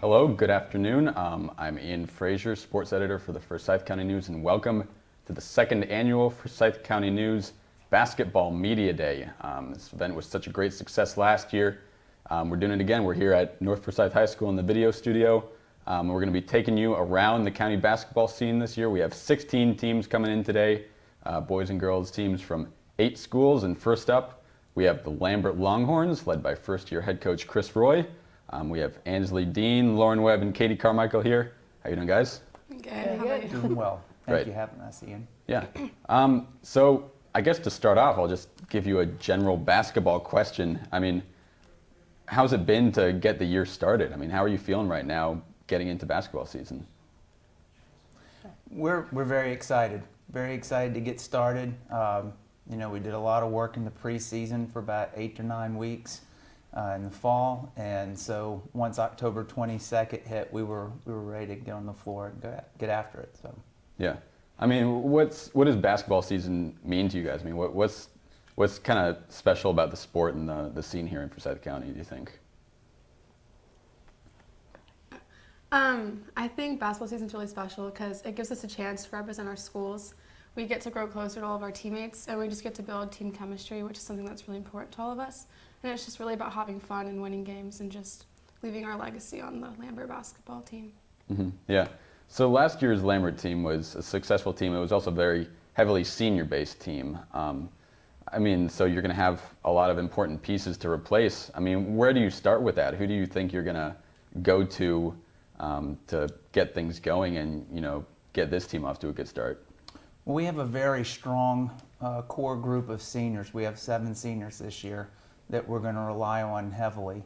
Hello, good afternoon. I'm Ian Frazier, sports editor for the Forsyth County News, and welcome to the second annual Forsyth County News Basketball Media Day. This event was such a great success last year. We're doing it again. We're here at North Forsyth High School in the video studio. We're going to be taking you around the county basketball scene this year. We have 16 teams coming in today, boys and girls teams from 8 schools. And first up, we have the Lambert Longhorns, led by first-year head coach Chris Roy. We have Ansley Dean, Lauren Webb, and Katie Carmichael here. How you doing, guys? Good. How about you? Doing well. Thank Great. you for having us, Ian. Yeah. So I guess to start off, I'll just give you a general basketball question. I mean, how's it been to get the year started? I mean, how are you feeling right now getting into basketball season? We're very excited. Very excited to get started. We did a lot of work in the preseason for about 8 to 9 weeks in the fall, and so once October 22nd hit, we were ready to get on the floor and get after it. So. Yeah. I mean, what does basketball season mean to you guys? I mean, what's kind of special about the sport and the scene here in Forsyth County, do you think? I think basketball season is really special because it gives us a chance to represent our schools. We get to grow closer to all of our teammates, and we just get to build team chemistry, which is something that's really important to all of us. And it's just really about having fun and winning games and just leaving our legacy on the Lambert basketball team. Mm-hmm. Yeah. So last year's Lambert team was a successful team. It was also a very heavily senior-based team. So you're going to have a lot of important pieces to replace. I mean, where do you start with that? Who do you think you're going to go to get things going and, get this team off to a good start? Well, we have a very strong core group of seniors. We have 7 seniors this year that we're going to rely on heavily.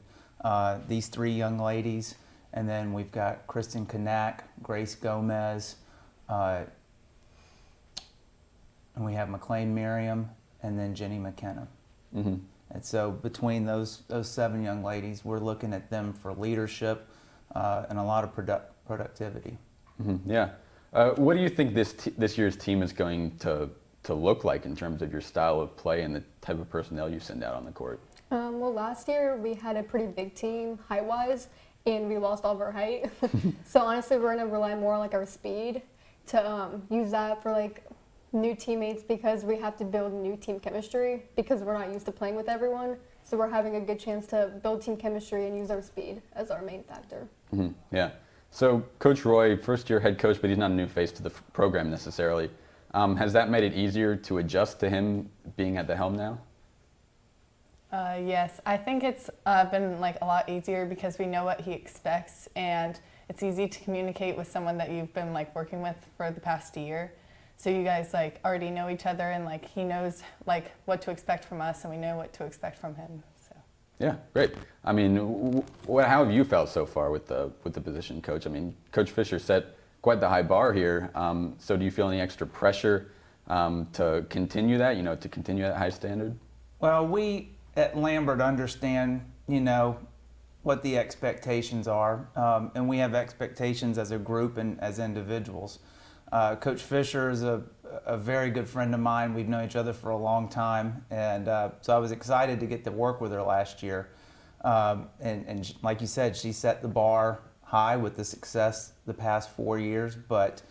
These 3 young ladies, and then we've got Kristen Kanak, Grace Gomez, and we have McLean Miriam, and then Jenny McKenna. Mm-hmm. And so between those 7 young ladies, we're looking at them for leadership and a lot of productivity. Mm-hmm. Yeah. What do you think this year's team is going to look like in terms of your style of play and the type of personnel you send out on the court? Well, last year we had a pretty big team height-wise, and we lost all of our height. So honestly, we're going to rely more on our speed to use that for new teammates, because we have to build new team chemistry because we're not used to playing with everyone. So we're having a good chance to build team chemistry and use our speed as our main factor. Mm-hmm. Yeah. So Coach Roy, first-year head coach, but he's not a new face to the program necessarily. Has that made it easier to adjust to him being at the helm now? Yes, I think it's been a lot easier because we know what he expects, and it's easy to communicate with someone that you've been working with for the past year. So you guys already know each other, and he knows what to expect from us, and we know what to expect from him. So. Yeah, great. I mean, how have you felt so far with the position, Coach? I mean, Coach Fisher set quite the high bar here. So do you feel any extra pressure to continue that? To continue that high standard? Well, we at Lambert understand, what the expectations are, and we have expectations as a group and as individuals. Coach Fisher is a very good friend of mine. We've known each other for a long time, and so I was excited to get to work with her last year. And like you said, she set the bar high with the success the past 4 years, but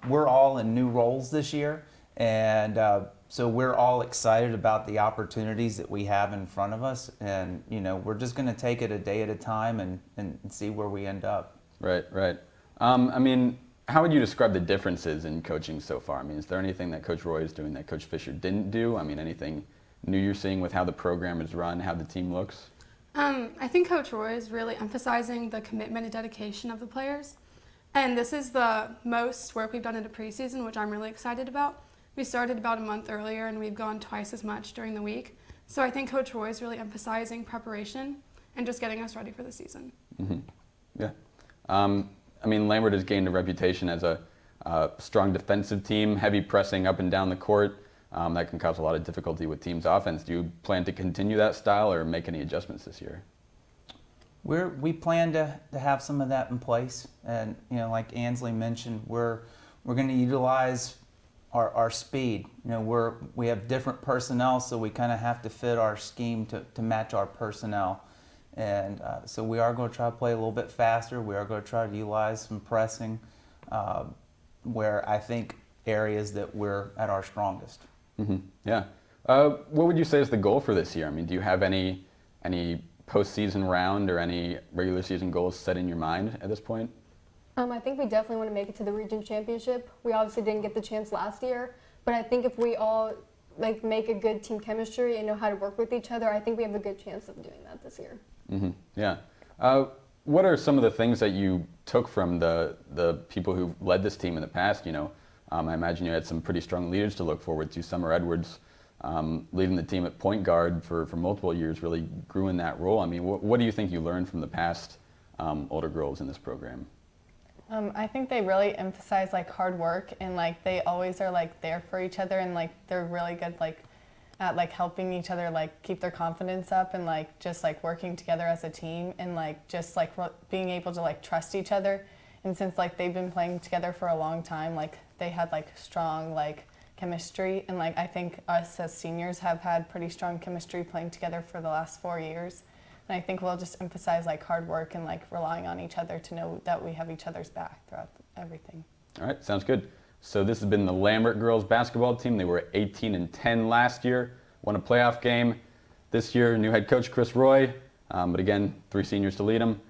we're all in new roles this year, and so we're all excited about the opportunities that we have in front of us, and we're just going to take it a day at a time and see where we end up. Right. How would you describe the differences in coaching so far? I mean, is there anything that Coach Roy is doing that Coach Fisher didn't do? I mean, anything new you're seeing with how the program is run, how the team looks? I think Coach Roy is really emphasizing the commitment and dedication of the players. And this is the most work we've done in the preseason, which I'm really excited about. We started about a month earlier, and we've gone twice as much during the week. So I think Coach Roy is really emphasizing preparation and just getting us ready for the season. Mm-hmm. Yeah. Lambert has gained a reputation as a strong defensive team, heavy pressing up and down the court. That can cause a lot of difficulty with teams' offense. Do you plan to continue that style or make any adjustments this year? We plan to have some of that in place, and like Ansley mentioned, we're going to utilize our speed. We have different personnel, so we kind of have to fit our scheme to match our personnel. And so we are going to try to play a little bit faster. We are going to try to utilize some pressing where I think areas that we're at our strongest. Yeah. What would you say is the goal for this year? I mean, do you have any postseason round or any regular season goals set in your mind at this point? I think we definitely want to make it to the region championship. We obviously didn't get the chance last year, but I think if we all make a good team chemistry and know how to work with each other, I think we have a good chance of doing that this year. Yeah. What are some of the things that you took from the people who led this team in the past? I imagine you had some pretty strong leaders to look forward to. Summer Edwards, leading the team at point guard for multiple years, really grew in that role. I mean, what do you think you learned from the past older girls in this program? I think they really emphasize hard work, and they always are there for each other, and they're really good at helping each other keep their confidence up, and just working together as a team, and just being able to trust each other. And since they've been playing together for a long time, they had strong chemistry, and I think us as seniors have had pretty strong chemistry playing together for the last 4 years. And I think we'll just emphasize hard work and relying on each other to know that we have each other's back throughout everything. All right, sounds good. So this has been the Lambert girls basketball team. They were 18-10 last year, won a playoff game. This year, new head coach Chris Roy, but again, 3 seniors to lead them.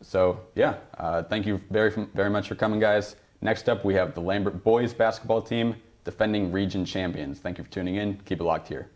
Thank you very much for coming, guys. Next up, we have the Lambert boys basketball team, defending region champions. Thank you for tuning in. Keep it locked here.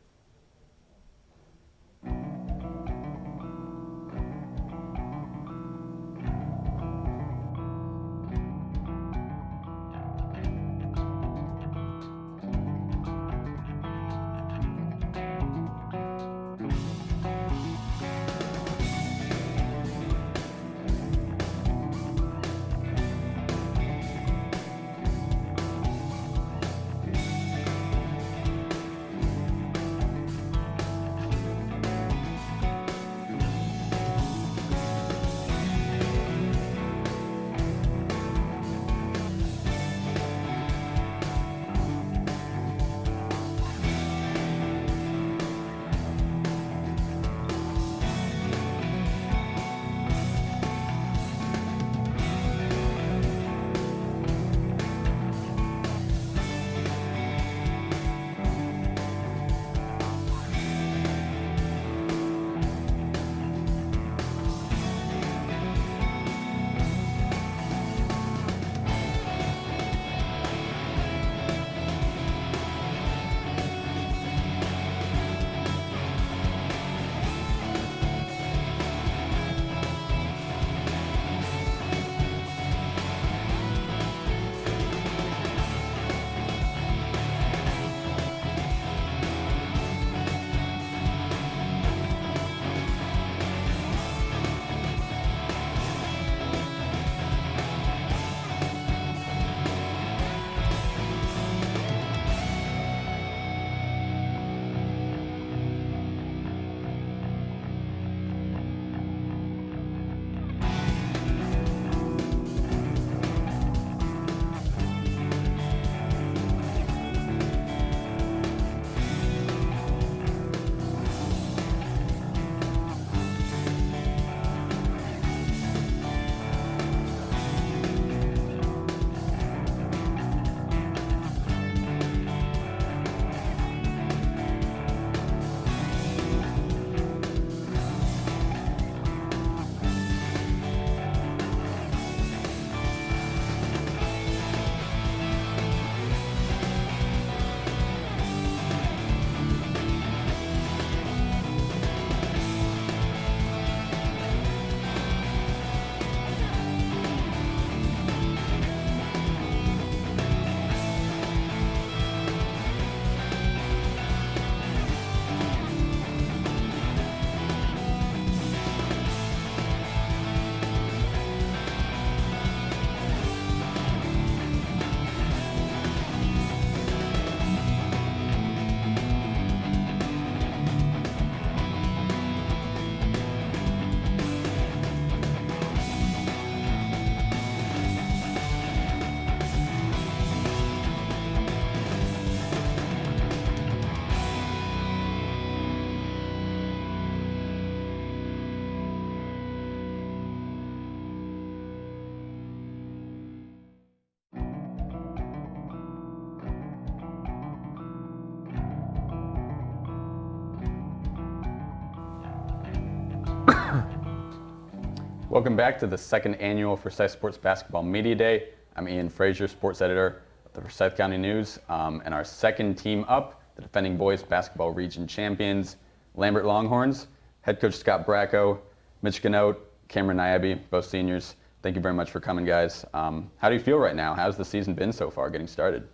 Welcome back to the second annual Forsyth Sports Basketball Media Day. I'm Ian Frazier, sports editor of the Forsyth County News, and our second team up, the defending boys basketball region champions, Lambert Longhorns. Head coach Scott Bracco, Mitch Ganote, Cameron Nyabe, both seniors. Thank you very much for coming, guys. How do you feel right now? How's the season been so far, getting started?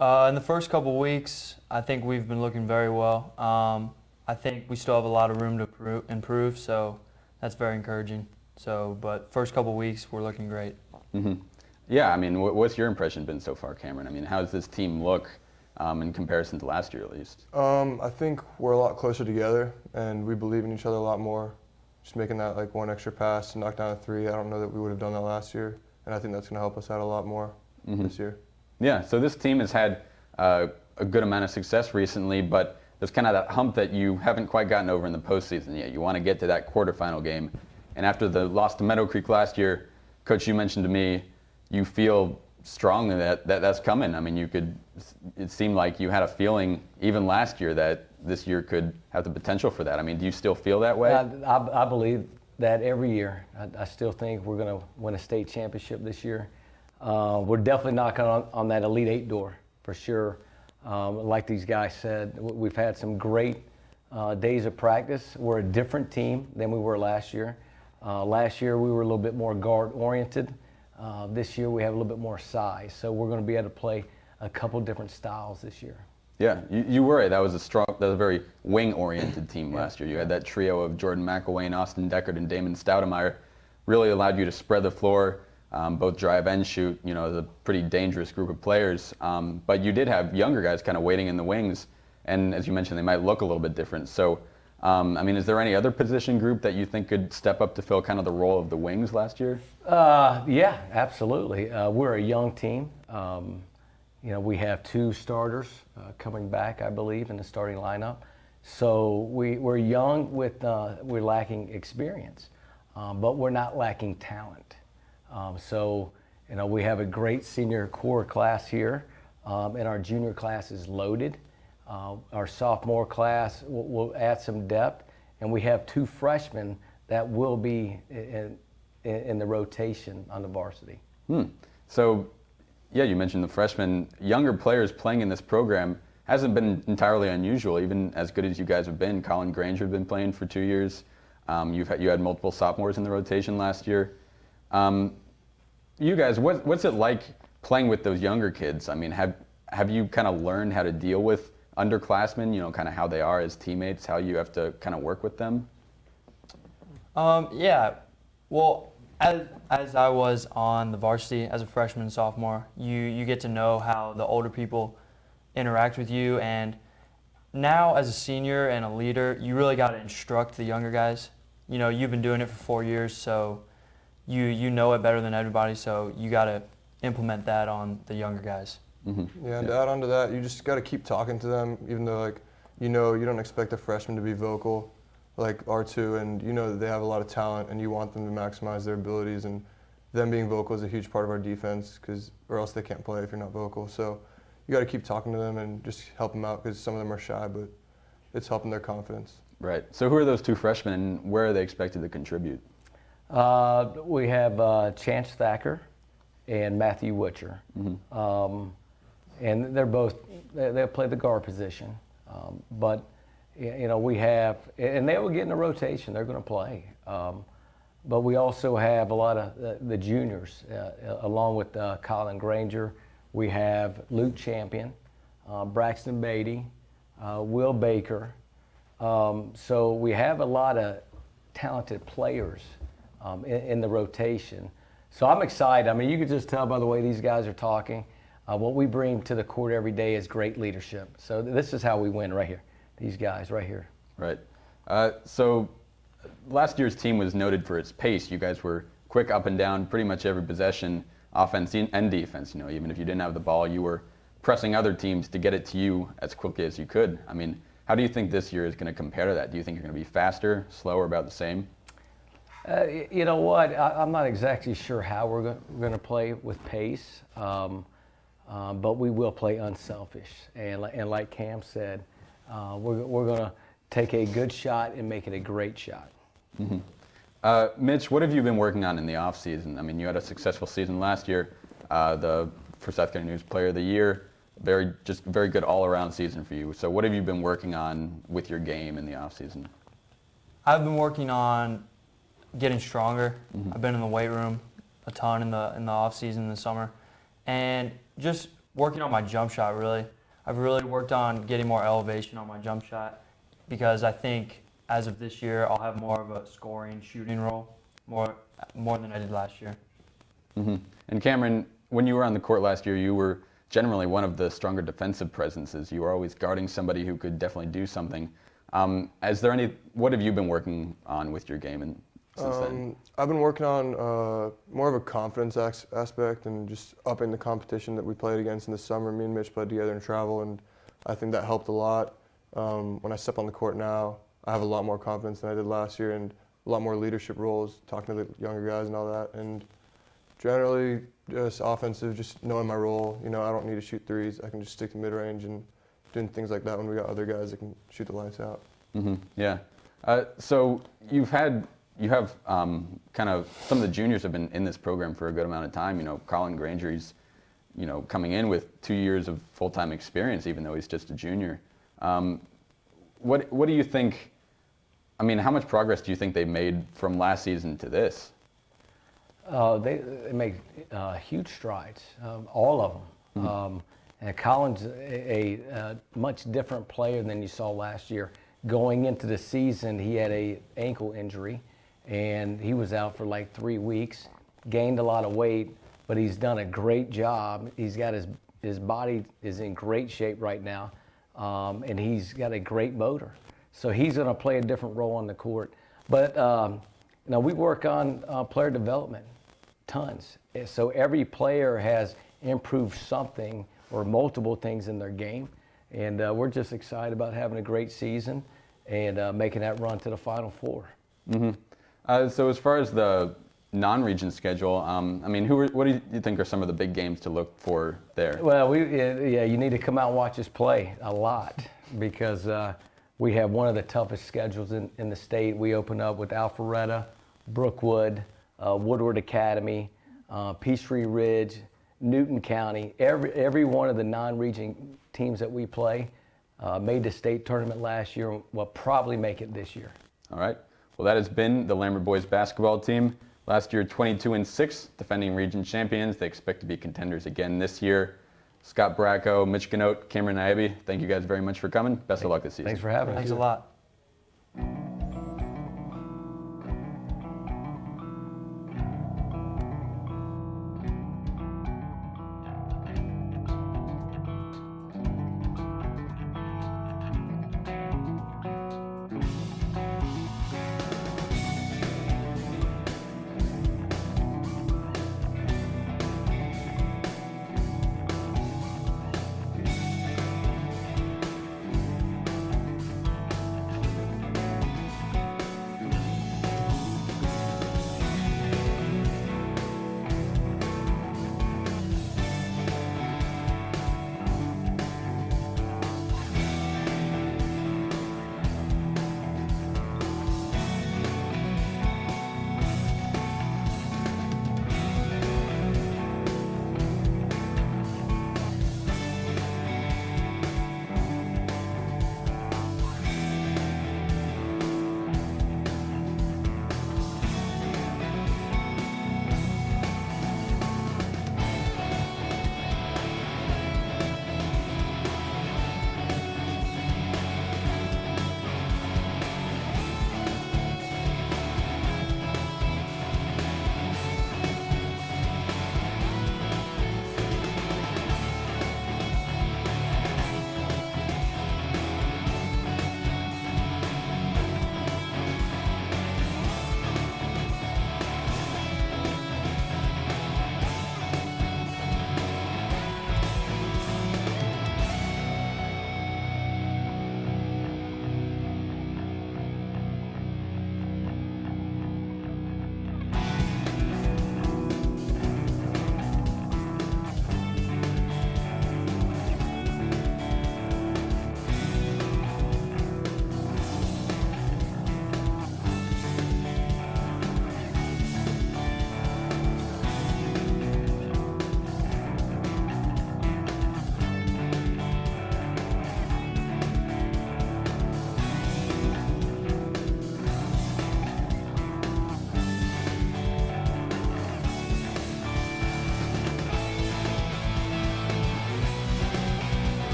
In the first couple weeks, I think we've been looking very well. I think we still have a lot of room to improve, so that's very encouraging. But first couple weeks, we're looking great. Mm-hmm. Yeah, I mean, what's your impression been so far, Cameron? I mean, how does this team look in comparison to last year, at least? I think we're a lot closer together, and we believe in each other a lot more. Just making that like one extra pass to knock down a three, I don't know that we would have done that last year, and I think that's going to help us out a lot more this year. Yeah, so this team has had a good amount of success recently, but there's kind of that hump that you haven't quite gotten over in the postseason yet. You want to get to that quarterfinal game. And after the loss to Meadow Creek last year, Coach, you mentioned to me you feel strongly that that's coming. I mean, it seemed like you had a feeling even last year that this year could have the potential for that. I mean, do you still feel that way? I believe that every year. I still think we're going to win a state championship this year. We're definitely knocking on that Elite Eight door for sure. Like these guys said, we've had some great days of practice. We're a different team than we were last year. Last year we were a little bit more guard oriented. This year we have a little bit more size, so we're going to be able to play a couple different styles this year. Yeah, you were right. That was a very wing-oriented team last year. You had that trio of Jordan McElwain, Austin Deckard, and Damon Stoudemeyer. Really allowed you to spread the floor, both drive and shoot. You know, a pretty dangerous group of players. But you did have younger guys kind of waiting in the wings, and as you mentioned, they might look a little bit different. So, I mean, is there any other position group that you think could step up to fill kind of the role of the wings last year? Yeah, absolutely. We're a young team. You know, we have two starters coming back, I believe, in the starting lineup. So we're young we're lacking experience, but we're not lacking talent. So, you know, we have a great senior core class here, and our junior class is loaded. Our sophomore class will add some depth, and we have two freshmen that will be in the rotation on the varsity. So, yeah, you mentioned the freshmen. Younger players playing in this program hasn't been entirely unusual, even as good as you guys have been. Colin Granger had been playing for 2 years. You had multiple sophomores in the rotation last year. You guys, what's it like playing with those younger kids? I mean, have you kind of learned how to deal with underclassmen, you know, kind of how they are as teammates, how you have to kind of work with them? Yeah, well, as I was on the varsity as a freshman and sophomore, you get to know how the older people interact with you, and now as a senior and a leader, you really got to instruct the younger guys. You know, you've been doing it for 4 years, so you know it better than everybody, so you got to implement that on the younger guys. Mm-hmm. Yeah, and to add on to that, you just got to keep talking to them, even though, like, you know, you don't expect a freshman to be vocal like R2, and you know that they have a lot of talent, and you want them to maximize their abilities, and them being vocal is a huge part of our defense, or else they can't play if you're not vocal. So you got to keep talking to them and just help them out, because some of them are shy, but it's helping their confidence. Right. So who are those two freshmen, and where are they expected to contribute? We have Chance Thacker and Matthew Witcher. And they'll play the guard position. But, you know, we have, and they will get in the rotation, they're going to play. But we also have a lot of the juniors, along with Colin Granger. We have Luke Champion, Braxton Beatty, Will Baker. So we have a lot of talented players in the rotation. So I'm excited. I mean, you can just tell by the way these guys are talking. What we bring to the court every day is great leadership. So this is how we win right here. These guys right here. Right. So last year's team was noted for its pace. You guys were quick up and down pretty much every possession, offense and defense. You know, even if you didn't have the ball, you were pressing other teams to get it to you as quickly as you could. I mean, how do you think this year is going to compare to that? Do you think you're going to be faster, slower, about the same? You know what? I'm not exactly sure how we're going to play with pace, but we will play unselfish. And like Cam said, we're going to take a good shot and make it a great shot. Mitch, what have you been working on in the off season? I mean, you had a successful season last year, the Forsyth County News Player of the Year. Very good all-around season for you. So, what have you been working on with your game in the off season? I've been working on getting stronger. I've been in the weight room a ton in the off season in the summer, and just working on my jump shot. Really, I've really worked on getting more elevation on my jump shot because I think as of this year I'll have more of a scoring, shooting role more than I did last year. And Cameron, when you were on the court last year, you were generally one of the stronger defensive presences. You were always guarding somebody who could definitely do something. What have you been working on with your game since then? I've been working on more of a confidence aspect and just upping the competition that we played against in the summer. Me and Mitch played together in travel, and I think that helped a lot. When I step on the court now, I have a lot more confidence than I did last year and a lot more leadership roles, talking to the younger guys and all that. And generally, just offensive, just knowing my role. You know, I don't need to shoot threes. I can just stick to mid-range and doing things like that when we got other guys that can shoot the lights out. Yeah. So you have kind of some of the juniors have been in this program for a good amount of time. You know, Colin Granger, he's coming in with 2 years of full-time experience, even though he's just a junior. What do you think? I mean, how much progress do you think they've made from last season to this? They make huge strides, all of them. And Colin's a much different player than you saw last year. Going into the season, he had an ankle injury, and he was out for like 3 weeks, gained a lot of weight, but he's done a great job. He's got his body is in great shape right now, and he's got a great motor. So he's going to play a different role on the court. But we work on player development, tons. So every player has improved something or multiple things in their game. And we're just excited about having a great season and making that run to the Final Four. So as far as the non-region schedule, I mean, what do you think are some of the big games to look for there? Well, you need to come out and watch us play a lot because we have one of the toughest schedules in the state. We open up with Alpharetta, Brookwood, Woodward Academy, Peachtree Ridge, Newton County. Every one of the non-region teams that we play made the state tournament last year and will probably make it this year. All right. Well, that has been the Lambert boys basketball team. Last year, 22-6, defending region champions. They expect to be contenders again this year. Scott Bracco, Mitch Ganote, Cameron Naibi, thank you guys very much for coming. Best of luck this season. Thanks for having us. Thanks a lot.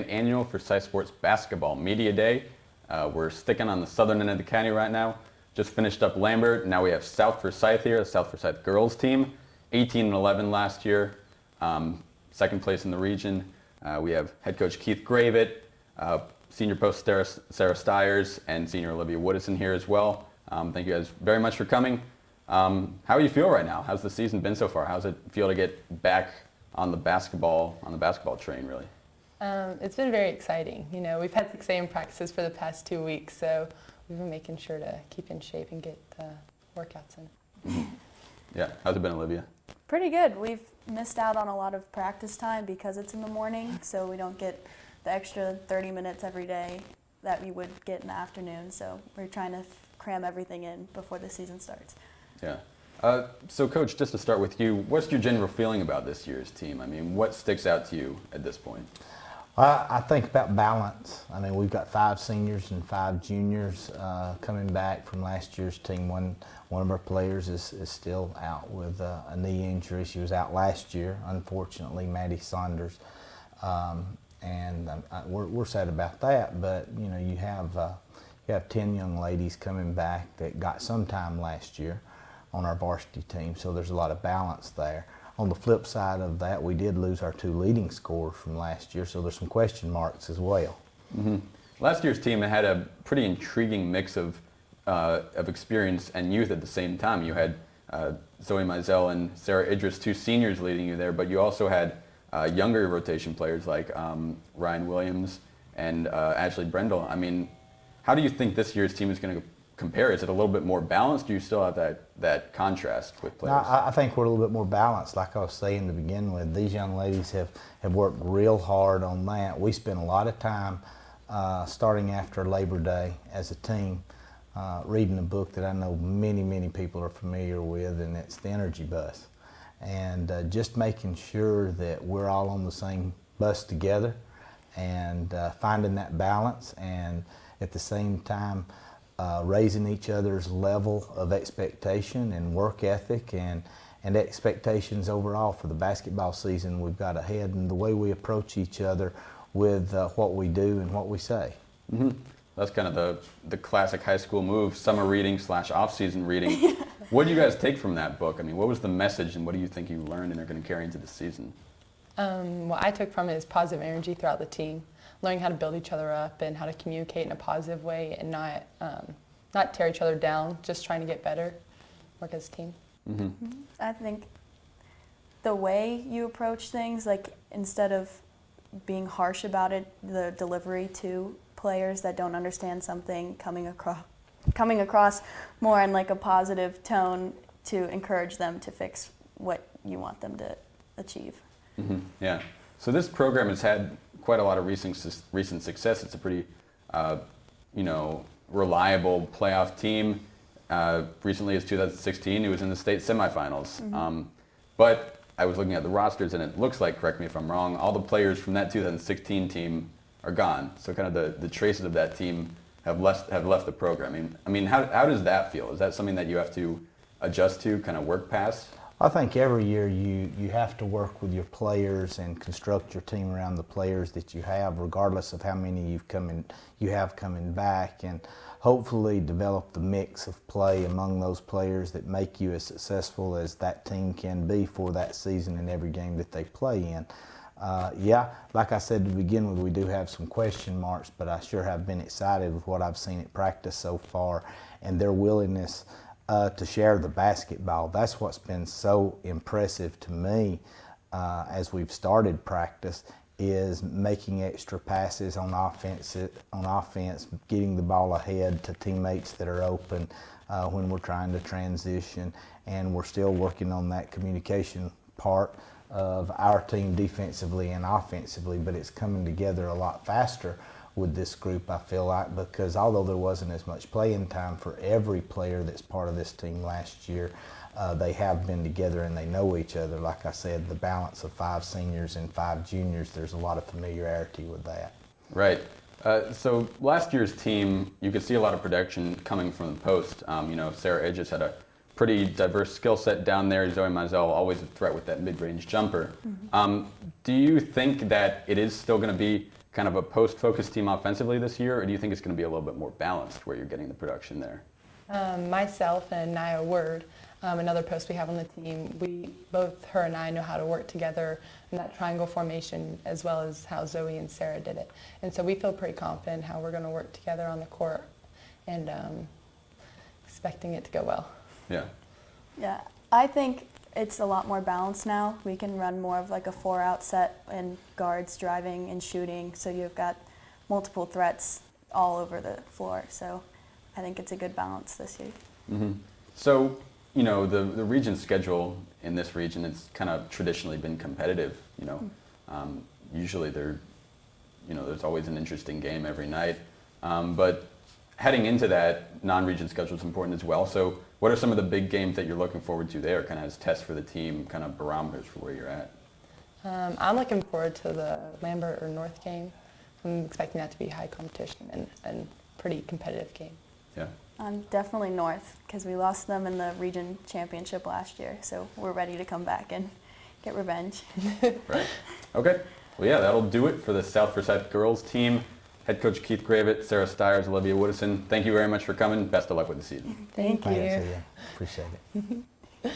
annual Forsyth Sports Basketball Media Day. We're sticking on the southern end of the county right now. Just finished up Lambert. Now we have South Forsyth here, the South Forsyth girls team, 18-11 last year, second place in the region. We have head coach Keith Gravett, senior post Sarah Stiers, and senior Olivia Woodison here as well. Thank you guys very much for coming. How do you feel right now? How's the season been so far? How's it feel to get back on the basketball train, really? It's been very exciting. You know, we've had 6 a.m. practices for the past 2 weeks, so we've been making sure to keep in shape and get workouts in. Mm-hmm. Yeah, how's it been, Olivia? Pretty good. We've missed out on a lot of practice time because it's in the morning, so we don't get the extra 30 minutes every day that we would get in the afternoon. So we're trying to cram everything in before the season starts. Yeah. So, Coach, just to start with you, what's your general feeling about this year's team? I mean, what sticks out to you at this point? I think about balance. I mean, we've got 5 seniors and 5 juniors coming back from last year's team. One of our players is still out with a knee injury. She was out last year, unfortunately, Maddie Saunders. We're sad about that, but you know, you have 10 young ladies coming back that got some time last year on our varsity team, so there's a lot of balance there. On the flip side of that, we did lose our 2 leading scorers from last year, so there's some question marks as well. Mm-hmm. Last year's team had a pretty intriguing mix of experience and youth at the same time. You had Zoe Mizell and Sarah Idris, 2 seniors leading you there, but you also had younger rotation players like Ryan Williams and Ashley Brendel. I mean, how do you think this year's team is going to compare? Is it a little bit more balanced? Do you still have that contrast with players? No, I think we're a little bit more balanced. Like I was saying to begin with, these young ladies have worked real hard on that. We spent a lot of time starting after Labor Day as a team reading a book that I know many people are familiar with, and it's The Energy Bus. And just making sure that we're all on the same bus together and finding that balance, and at the same time raising each other's level of expectation and work ethic and expectations overall for the basketball season we've got ahead, and the way we approach each other with what we do and what we say. Mm-hmm. That's kind of the classic high school move, summer reading / off-season reading. What do you guys take from that book? I mean, what was the message, and what do you think you learned and are going to carry into the season? What I took from it is positive energy throughout the team, learning how to build each other up and how to communicate in a positive way and not tear each other down, just trying to get better, work as a team. Mm-hmm. I think the way you approach things, like instead of being harsh about it, the delivery to players that don't understand something, coming across more in like a positive tone to encourage them to fix what you want them to achieve. Mm-hmm. Yeah. So this program has had quite a lot of recent success. It's a pretty, reliable playoff team. Recently, as 2016, it was in the state semifinals. Mm-hmm. But I was looking at the rosters, and it looks like, correct me if I'm wrong, all the players from that 2016 team are gone. So kind of the traces of that team have left the program. I mean, how does that feel? Is that something that you have to adjust to, kind of work past? I think every year you have to work with your players and construct your team around the players that you have, regardless of how many you have coming back, and hopefully develop the mix of play among those players that make you as successful as that team can be for that season in every game that they play in. Like I said to begin with, we do have some question marks, but I sure have been excited with what I've seen at practice so far and their willingness to share the basketball. That's what's been so impressive to me as we've started practice, is making extra passes on offense, getting the ball ahead to teammates that are open when we're trying to transition, and we're still working on that communication part of our team defensively and offensively, but it's coming together a lot faster with this group, I feel like, because although there wasn't as much playing time for every player that's part of this team last year, they have been together and they know each other. Like I said, the balance of 5 seniors and 5 juniors, there's a lot of familiarity with that. Right. So last year's team, you could see a lot of production coming from the post. Sarah Idris had a pretty diverse skill set down there. Zoe Mizell, always a threat with that mid-range jumper. Mm-hmm. Do you think that it is still going to be kind of a post-focused team offensively this year, or do you think it's going to be a little bit more balanced where you're getting the production there? Myself and Nia Word, another post we have on the team, both her and I know how to work together in that triangle formation as well as how Zoe and Sarah did it. And so we feel pretty confident how we're going to work together on the court and expecting it to go well. Yeah. Yeah, I think it's a lot more balanced now. We can run more of like a 4-out set and guards driving and shooting, so you've got multiple threats all over the floor. So I think it's a good balance this year. Mm-hmm. So, you know, the region schedule in this region, it's kind of traditionally been competitive, you know. Usually there's always an interesting game every night. But heading into that, non-region schedule is important as well. So what are some of the big games that you're looking forward to there, kind of as tests for the team, kind of barometers for where you're at? I'm looking forward to the Lambert or North game. I'm expecting that to be high competition and pretty competitive game. Yeah. Definitely North, because we lost them in the region championship last year, so we're ready to come back and get revenge. Right. Okay. Well, yeah, that'll do it for the South Forsyth girls team. Head coach Keith Gravett, Sarah Stiers, Olivia Woodison, thank you very much for coming. Best of luck with the season. Thank you. Thanks, yeah. Appreciate it.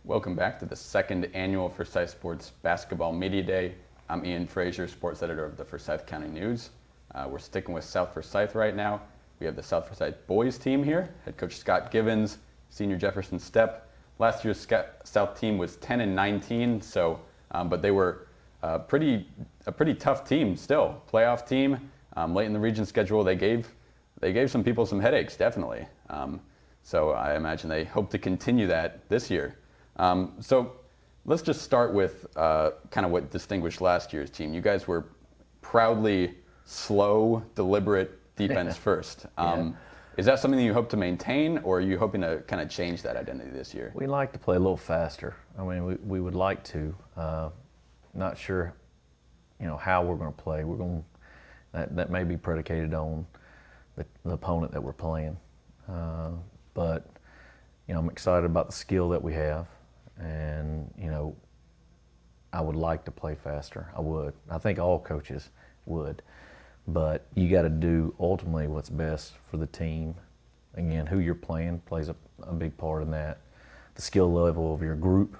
Welcome back to the second annual Forsyth Sports Basketball Media Day. I'm Ian Frazier, sports editor of the Forsyth County News. We're sticking with South Forsyth right now. We have the South Forsyth boys team here. Head coach Scott Givens, senior Jefferson Stepp. Last year's South team was 10-19, so but they were a pretty tough team still. Playoff team. Late in the region schedule, they gave some people some headaches, definitely. So I imagine they hope to continue that this year. So let's just start with kind of what distinguished last year's team. You guys were proudly slow, deliberate defense first. Is that something that you hope to maintain, or are you hoping to kind of change that identity this year? We like to play a little faster. I mean, we would like to. Not sure, how we're going to play. We're going that may be predicated on the opponent that we're playing. But I'm excited about the skill that we have, and I would like to play faster. I would. I think all coaches would. But you got to do ultimately what's best for the team. Again, who you're playing plays a big part in that. The skill level of your group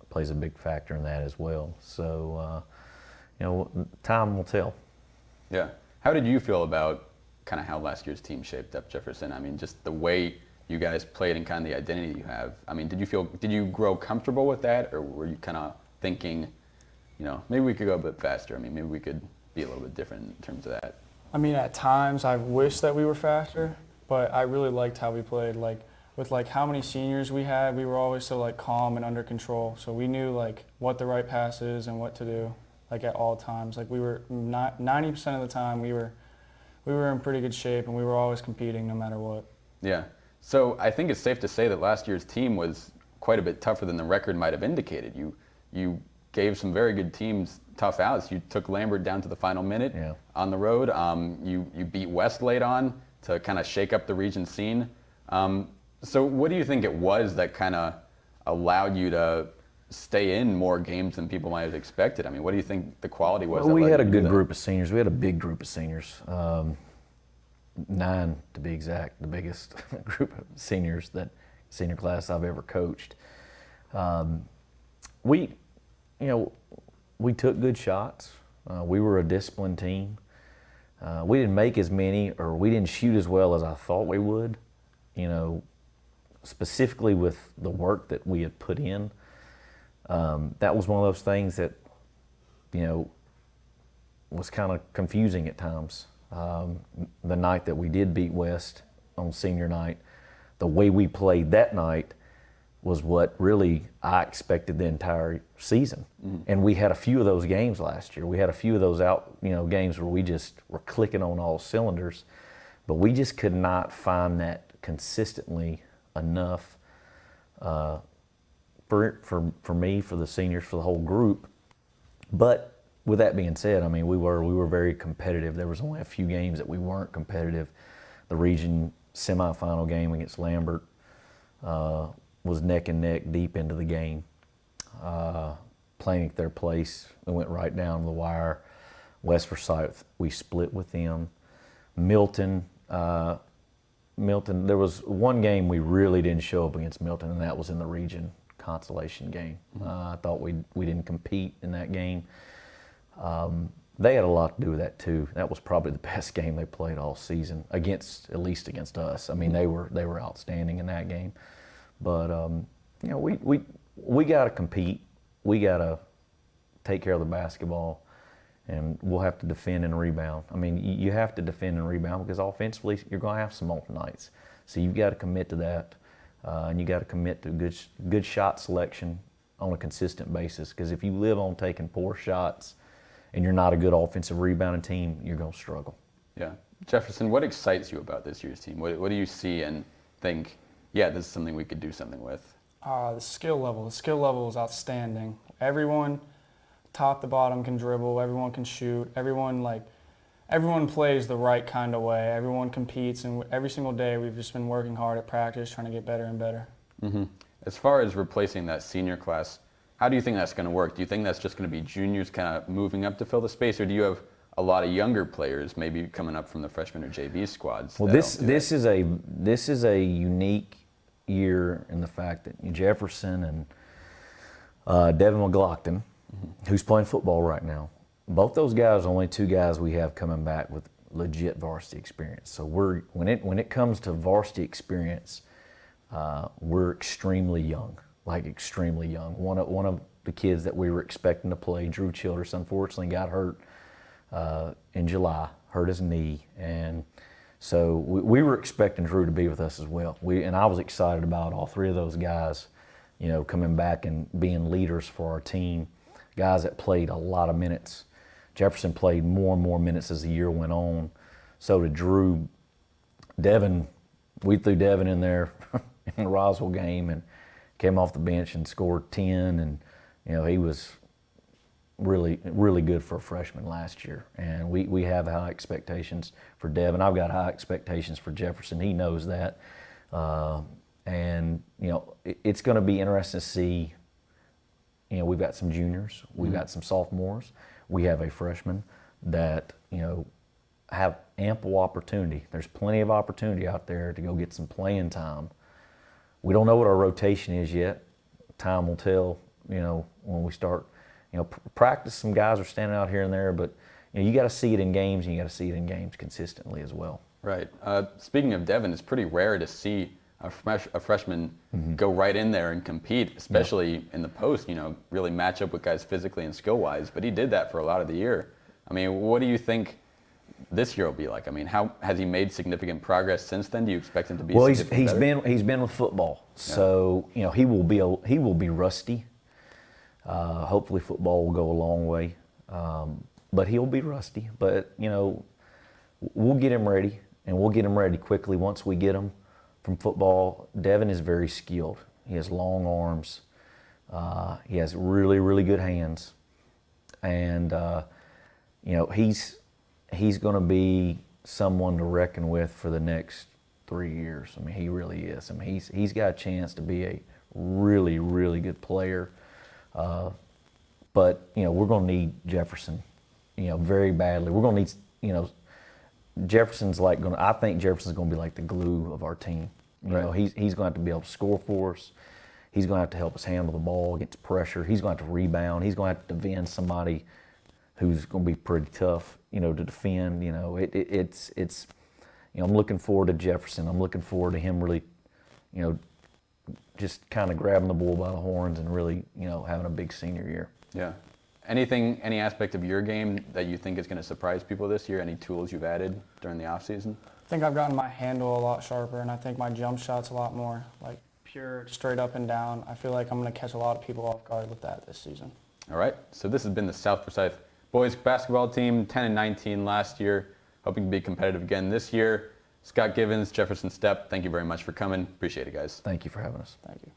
plays a big factor in that as well. So, time will tell. Yeah. How did you feel about kind of how last year's team shaped up, Jefferson? I mean, just the way you guys played and kind of the identity you have. I mean, did you grow comfortable with that, or were you kind of thinking, maybe we could go a bit faster? I mean, maybe we could be a little bit different in terms of that. I mean, at times I wish that we were faster, but I really liked how we played. With how many seniors we had, we were always so calm and under control. So we knew what the right pass is and what to do at all times. We were not 90% of the time we were in pretty good shape, and we were always competing no matter what. Yeah. So I think it's safe to say that last year's team was quite a bit tougher than the record might have indicated. You gave some very good teams tough outs. You took Lambert down to the final minute on the road. You beat West late on to kind of shake up the region scene. So what do you think it was that kind of allowed you to stay in more games than people might have expected? I mean, what do you think the quality was? Well, we had a good group of seniors. We had a big group of seniors, 9 to be exact, the biggest group of seniors senior class I've ever coached. We took good shots. We were a disciplined team. We didn't make as many, or we didn't shoot as well as I thought we would, specifically with the work that we had put in. That was one of those things that, was kind of confusing at times. The night that we did beat West on senior night, the way we played that night was what really I expected the entire season. Mm-hmm. And we had a few of those games last year. We had a few of those games where we just were clicking on all cylinders, but we just could not find that consistently enough for me, for the seniors, for the whole group. But with that being said, I mean, we were very competitive. There was only a few games that we weren't competitive. The region semifinal game against Lambert was neck and neck deep into the game. Playing at their place, we went right down the wire. West Forsyth, we split with them. Milton, there was one game we really didn't show up against Milton, and that was in the region consolation game. I thought we didn't compete in that game. They had a lot to do with that too. That was probably the best game they played all season, at least against us. I mean, they were outstanding in that game. But we got to compete. We got to take care of the basketball, and we'll have to defend and rebound. I mean, you have to defend and rebound because offensively you're going to have some off nights. So you've got to commit to that, and you got to commit to good shot selection on a consistent basis. Because if you live on taking poor shots and you're not a good offensive rebounding team, you're going to struggle. Yeah. Jefferson, what excites you about this year's team? What do you see and think, yeah, this is something we could do something with? The skill level. The skill level is outstanding. Everyone, top to bottom, can dribble. Everyone can shoot. Everyone plays the right kind of way. Everyone competes, and every single day we've just been working hard at practice, trying to get better and better. Mm-hmm. As far as replacing that senior class, how do you think that's going to work? Do you think that's just going to be juniors kind of moving up to fill the space, or do you have a lot of younger players maybe coming up from the freshman or JV squads? Well, this is a unique year in the fact that Jefferson and Devin McLaughlin, who's playing football right now, both those guys are only 2 guys we have coming back with legit varsity experience. So when it comes to varsity experience, we're extremely young, like extremely young. One of the kids that we were expecting to play, Drew Childress, unfortunately got hurt in July, hurt his knee, and so we were expecting Drew to be with us as well. And I was excited about all three of those guys, you know, coming back and being leaders for our team, guys that played a lot of minutes. Jefferson played more and more minutes as the year went on. So did Drew. Devin, we threw Devin in there in the Roswell game and came off the bench and scored 10, and you know, he was really, really good for a freshman last year. And we have high expectations for Devin. I've got high expectations for Jefferson. He knows that. And, you know, it's going to be interesting to see, you know, we've got some juniors, we've got some sophomores, we have a freshman that, you know, have ample opportunity. There's plenty of opportunity out there to go get some playing time. We don't know what our rotation is yet. Time will tell, you know, when we start. You know, practice, some guys are standing out here and there, but you know, you got to see it in games, and you got to see it in games consistently as well. Right. Speaking of Devin, it's pretty rare to see a freshman go right in there and compete, especially in the post, you know, really match up with guys physically and skill-wise, but he did that for a lot of the year. I mean, what do you think this year will be like? I mean, how has he made significant progress since then? Do you expect him to be? Well, he's been with football, so you know, he will be rusty. Hopefully football will go a long way, but he'll be rusty. But, you know, we'll get him ready, and we'll get him ready quickly once we get him from football. Devin is very skilled. He has long arms. He has really, really good hands. And, you know, he's going to be someone to reckon with for the next 3 years. I mean, he really is. I mean, he's got a chance to be a really, really good player. But, you know, we're going to need Jefferson, you know, very badly. We're going to need, you know, I think Jefferson's going to be like the glue of our team. You know, he's going to have to be able to score for us. He's going to have to help us handle the ball against pressure. He's going to have to rebound. He's going to have to defend somebody who's going to be pretty tough, you know, to defend. You know, it's you know, I'm looking forward to Jefferson. I'm looking forward to him really, you know, just kind of grabbing the bull by the horns and really, you know, having a big senior year. Yeah. Any aspect of your game that you think is going to surprise people this year? Any tools you've added during the offseason? I think I've gotten my handle a lot sharper, and I think my jump shot's a lot more like pure, straight up and down. I feel like I'm going to catch a lot of people off guard with that this season. All right. So this has been the South Forsyth boys basketball team, 10-19 last year. Hoping to be competitive again this year. Scott Givens, Jefferson Stepp, thank you very much for coming. Appreciate it, guys. Thank you for having us. Thank you.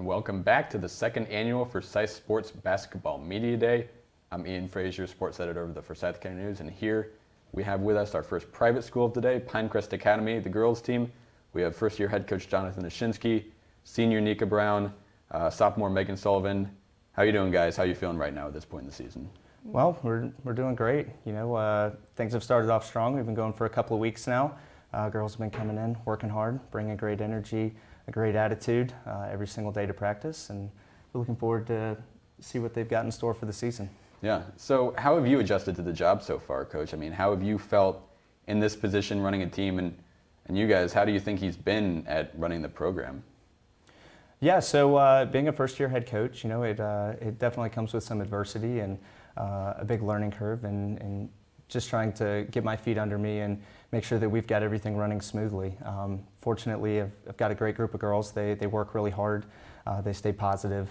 welcome back to the second annual Forsyth Sports Basketball Media Day. I'm Ian Frazier, sports editor of the Forsyth County News, and here we have with us our first private school of the day, Pinecrest Academy, the girls team. We have first-year head coach Jonathan Ashinsky, senior Nika Brown, sophomore Megan Sullivan. How you doing, guys? How you feeling right now at this point in the season? Well, we're doing great. Things have started off strong. We've been going for a couple of weeks now. Girls have been coming in, working hard, bringing great energy, a great attitude every single day to practice, and we're looking forward to see what they've got in store for the season. Yeah. So how have you adjusted to the job so far, Coach? I mean, how have you felt in this position running a team, and you guys, how do you think he's been at running the program? Yeah, so being a first-year head coach, it definitely comes with some adversity and a big learning curve, and just trying to get my feet under me and make sure that we've got everything running smoothly. Fortunately, I've got a great group of girls. They work really hard. They stay positive.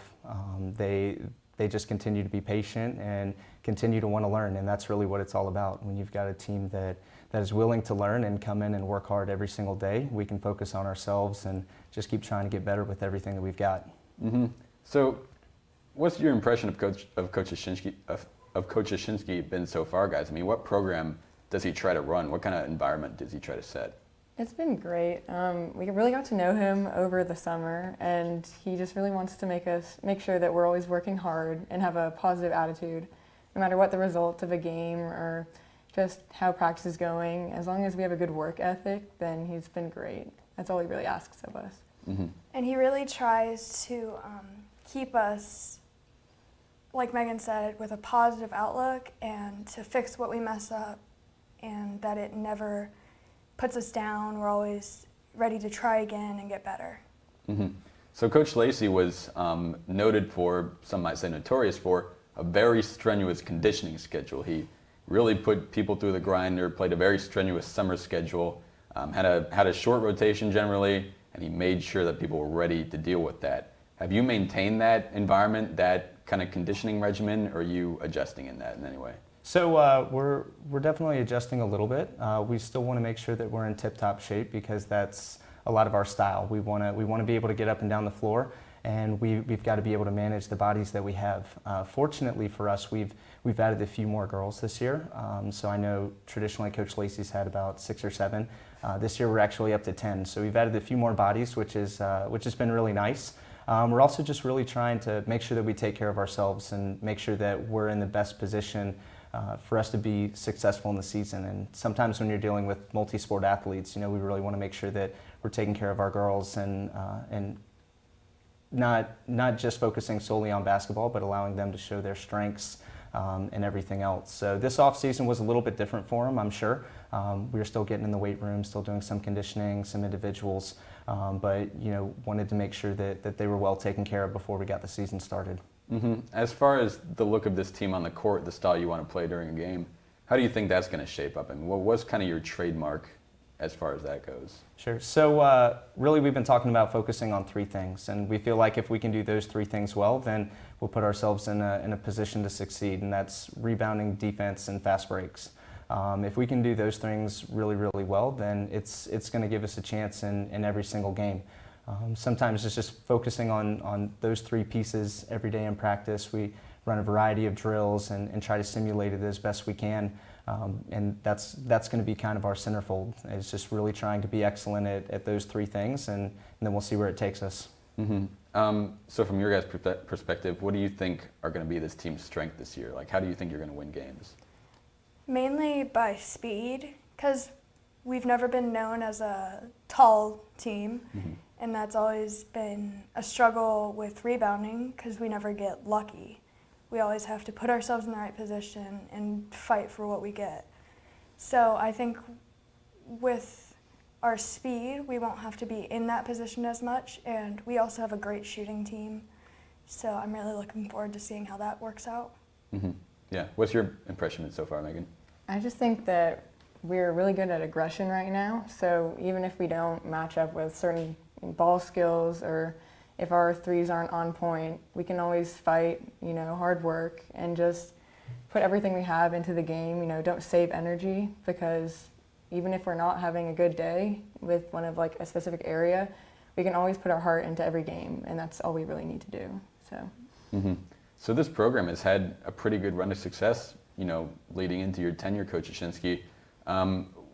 They just continue to be patient and continue to want to learn, and that's really what it's all about. When you've got a team that is willing to learn and come in and work hard every single day, we can focus on ourselves and just keep trying to get better with everything that we've got. Mm-hmm. So, what's your impression of Coach Ashinsky been so far, guys? I mean, what program does he try to run? What kind of environment does he try to set? It's been great. We really got to know him over the summer, and he just really wants to make sure that we're always working hard and have a positive attitude, no matter what the result of a game or just how practice is going. As long as we have a good work ethic, then he's been great. That's all he really asks of us. Mm-hmm. And he really tries to keep us, like Megan said, with a positive outlook and to fix what we mess up, and that it never puts us down. We're always ready to try again and get better. Mm-hmm. So Coach Lacey was noted for, some might say notorious for, a very strenuous conditioning schedule. He really put people through the grinder, played a very strenuous summer schedule, had a short rotation generally, and he made sure that people were ready to deal with that. Have you maintained that environment, that kind of conditioning regimen, or are you adjusting in that in any way? So we're definitely adjusting a little bit. We still want to make sure that we're in tip-top shape because that's a lot of our style. We want to be able to get up and down the floor, and we've got to be able to manage the bodies that we have. Fortunately for us, we've added a few more girls this year. So I know traditionally Coach Lacey's had about 6 or 7. This year we're actually up to 10. So we've added a few more bodies, which has been really nice. We're also just really trying to make sure that we take care of ourselves and make sure that we're in the best position for us to be successful in the season. And sometimes when you're dealing with multi-sport athletes, we really want to make sure that we're taking care of our girls and not just focusing solely on basketball, but allowing them to show their strengths and everything else. So this off season was a little bit different for them, I'm sure. We were still getting in the weight room, still doing some conditioning, some individuals, but wanted to make sure that they were well taken care of before we got the season started. Mm-hmm. As far as the look of this team on the court, the style you want to play during a game, how do you think that's going to shape up? And what's kind of your trademark as far as that goes? Sure. So really we've been talking about focusing on 3 things, and we feel like if we can do those 3 things well, then we'll put ourselves in a position to succeed, and that's rebounding, defense, and fast breaks. If we can do those things really, really well, then it's going to give us a chance in every single game. Sometimes it's just focusing on those 3 pieces every day in practice. We run a variety of drills and try to simulate it as best we can. And that's going to be kind of our centerfold. It's just really trying to be excellent at those 3 things, and then we'll see where it takes us. Mm-hmm. So from your guys' perspective, what do you think are going to be this team's strength this year? Like, how do you think you're going to win games? Mainly by speed, because we've never been known as a tall team, Mm-hmm. and that's always been a struggle with rebounding because we never get lucky. We always have to put ourselves in the right position and fight for what we get. So I think with our speed, we won't have to be in that position as much, and we also have a great shooting team. So I'm really looking forward to seeing how that works out. Mm-hmm. Yeah. What's your impression so far, Megan? I just think that we're really good at aggression right now. So even if we don't match up with certain ball skills, or if our threes aren't on point, we can always fight, hard work, and just put everything we have into the game. Don't save energy, because even if we're not having a good day with one of a specific area, we can always put our heart into every game, and that's all we really need to do. So. So this program has had a pretty good run of success, leading into your tenure, Coach Ashinsky.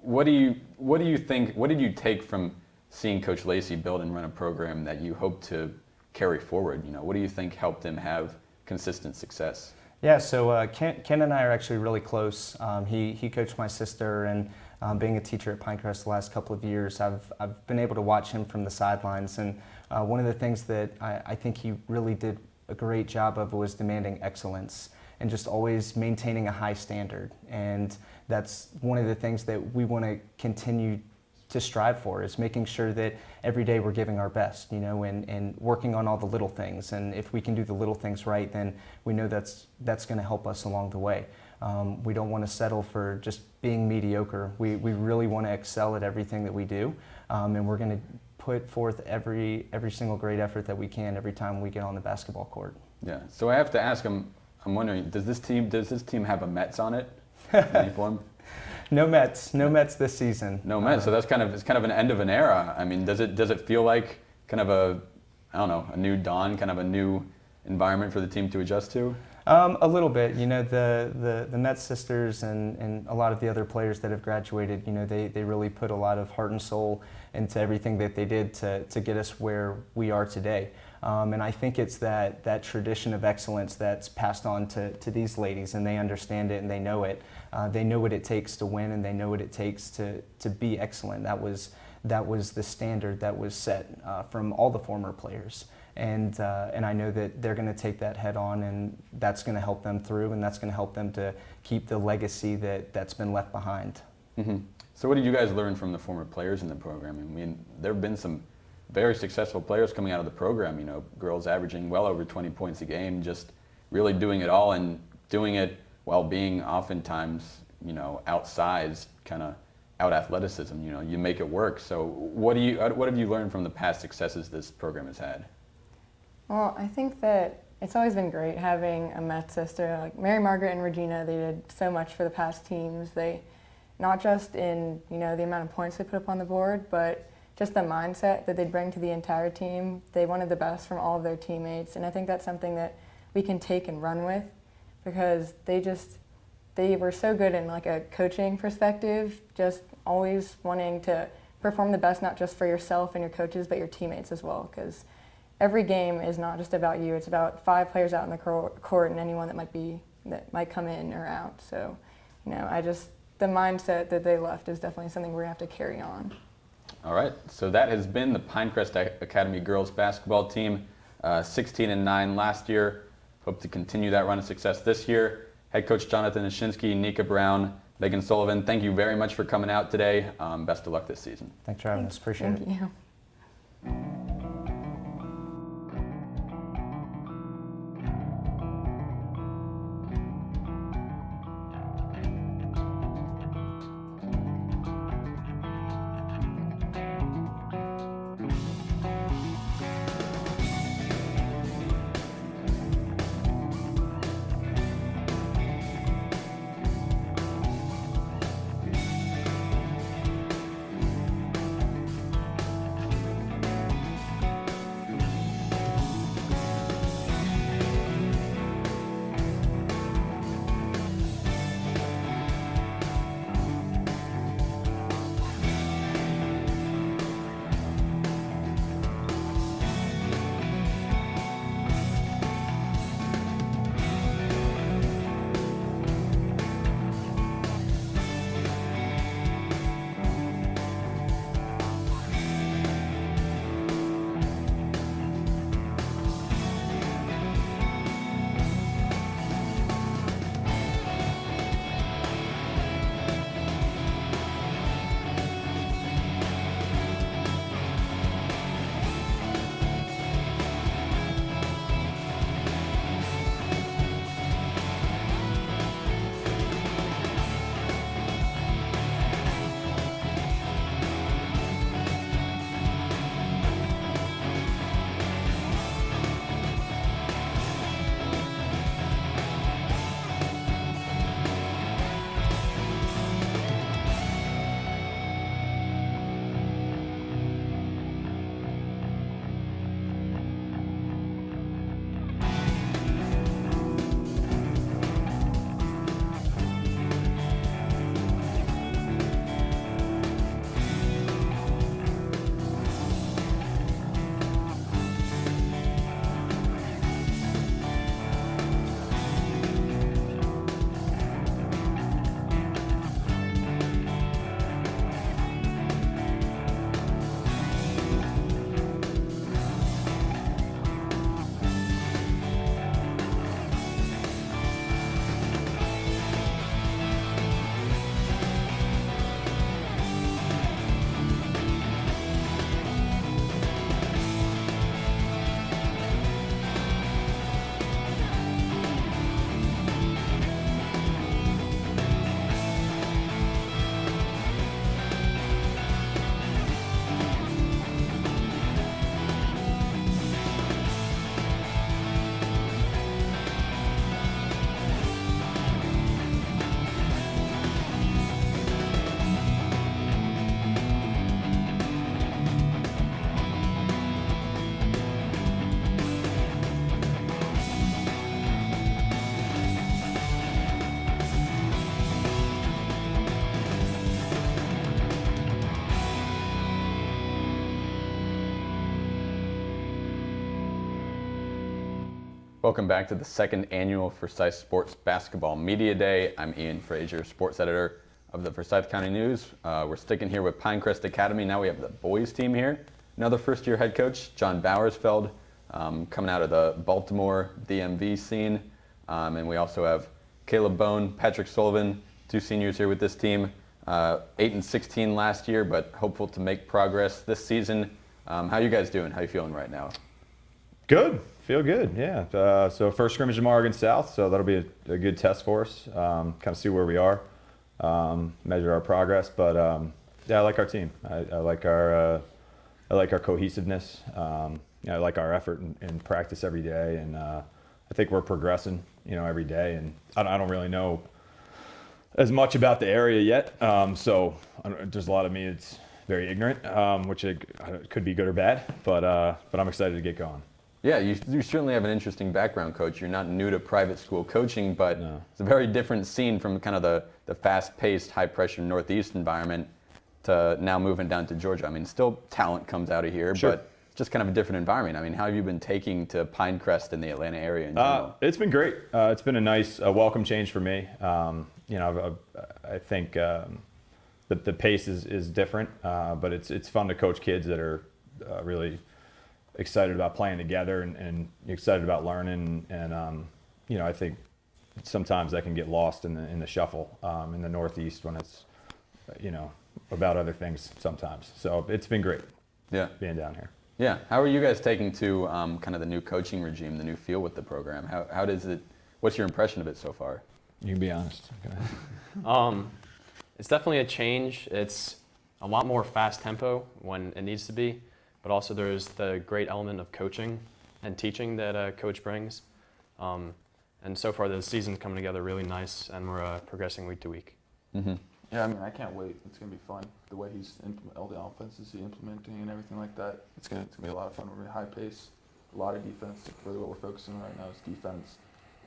What do you think? What did you take from seeing Coach Lacey build and run a program that you hope to carry forward? What do you think helped him have consistent success? Yeah, so Ken and I are actually really close. He coached my sister, and being a teacher at Pinecrest the last couple of years, I've been able to watch him from the sidelines. And one of the things that I think he really did a great job of was demanding excellence and just always maintaining a high standard. And that's one of the things that we want to continue to strive for, is making sure that every day we're giving our best, and working on all the little things. And if we can do the little things right, then we know that's going to help us along the way. We don't want to settle for just being mediocre. We really want to excel at everything that we do, and we're going to put forth every single great effort that we can every time we get on the basketball court. Yeah. So I have to ask, I'm wondering, does this team have a Mets on it in any form? No Mets this season. No Mets. So it's kind of an end of an era. I mean, does it feel like kind of a new dawn, kind of a new environment for the team to adjust to? A little bit. The Mets sisters and a lot of the other players that have graduated, they really put a lot of heart and soul into everything that they did to get us where we are today. And I think it's that tradition of excellence that's passed on to these ladies, and they understand it and they know it. They know what it takes to win, and they know what it takes to be excellent. That was the standard that was set from all the former players. And I know that they're going to take that head on, and that's going to help them through, and that's going to help them to keep the legacy that's been left behind. Mm-hmm. So what did you guys learn from the former players in the program? I mean, there have been some very successful players coming out of the program, girls averaging well over 20 points a game, just really doing it all and doing it while being oftentimes, outsized, kind of out athleticism. You make it work. So what have you learned from the past successes this program has had? Well, I think that it's always been great having a Met sister. Like Mary Margaret and Regina, they did so much for the past teams. They, not just in, the amount of points they put up on the board, but just the mindset that they'd bring to the entire team. They wanted the best from all of their teammates, and I think that's something that we can take and run with, because they were so good in like a coaching perspective, just always wanting to perform the best, not just for yourself and your coaches, but your teammates as well, because every game is not just about you. It's about 5 players out in the court and anyone that might come in or out. So, the mindset that they left is definitely something we're going to have to carry on. All right. So that has been the Pinecrest Academy girls basketball team, 16-9 last year. Hope to continue that run of success this year. Head coach Jonathan Ashinsky, Nika Brown, Megan Sullivan, thank you very much for coming out today. Best of luck this season. Thanks for having us. Appreciate it. Thank you. Welcome back to the second annual Forsyth Sports Basketball Media Day. I'm Ian Frazier, sports editor of the Forsyth County News. We're sticking here with Pinecrest Academy. Now we have the boys team here. Another first-year head coach, John Bowersfeld, coming out of the Baltimore DMV scene. And we also have Caleb Bone, Patrick Sullivan, two seniors here with this team. 8-16 last year, but hopeful to make progress this season. How you guys doing? How you feeling right now? Good. Feel good, yeah. So first scrimmage tomorrow against South, so that'll be a good test for us. Kind of see where we are, measure our progress. But yeah, I like our team. I like our cohesiveness. I like our effort in practice every day, and I think we're progressing, every day. And I don't really know as much about the area yet, so there's a lot of me that's very ignorant, which could be good or bad. But I'm excited to get going. Yeah, you certainly have an interesting background, Coach. You're not new to private school coaching, but it's a very different scene from kind of the fast-paced, high-pressure Northeast environment to now moving down to Georgia. I mean, still talent comes out of here, but it's just kind of a different environment. I mean, how have you been taking to Pinecrest in the Atlanta area in general? It's been great. It's been a nice welcome change for me. I think the pace is different, but it's fun to coach kids that are really excited about playing together and excited about learning. And I think sometimes that can get lost in the shuffle in the Northeast when it's about other things sometimes. So it's been great. Yeah, being down here. Yeah, how are you guys taking to kind of the new coaching regime, the new feel with the program? How does it? What's your impression of it so far? You can be honest. It's definitely a change. It's a lot more fast tempo when it needs to be, but also there's the great element of coaching and teaching that a coach brings. And so far the season's coming together really nice, and we're progressing week to week. Mm-hmm. Yeah, I mean, I can't wait. It's going to be fun. The way he's all the offenses he's implementing and everything like that. It's going to be a lot of fun. We're going to be high pace, a lot of defense. Really what we're focusing on right now is defense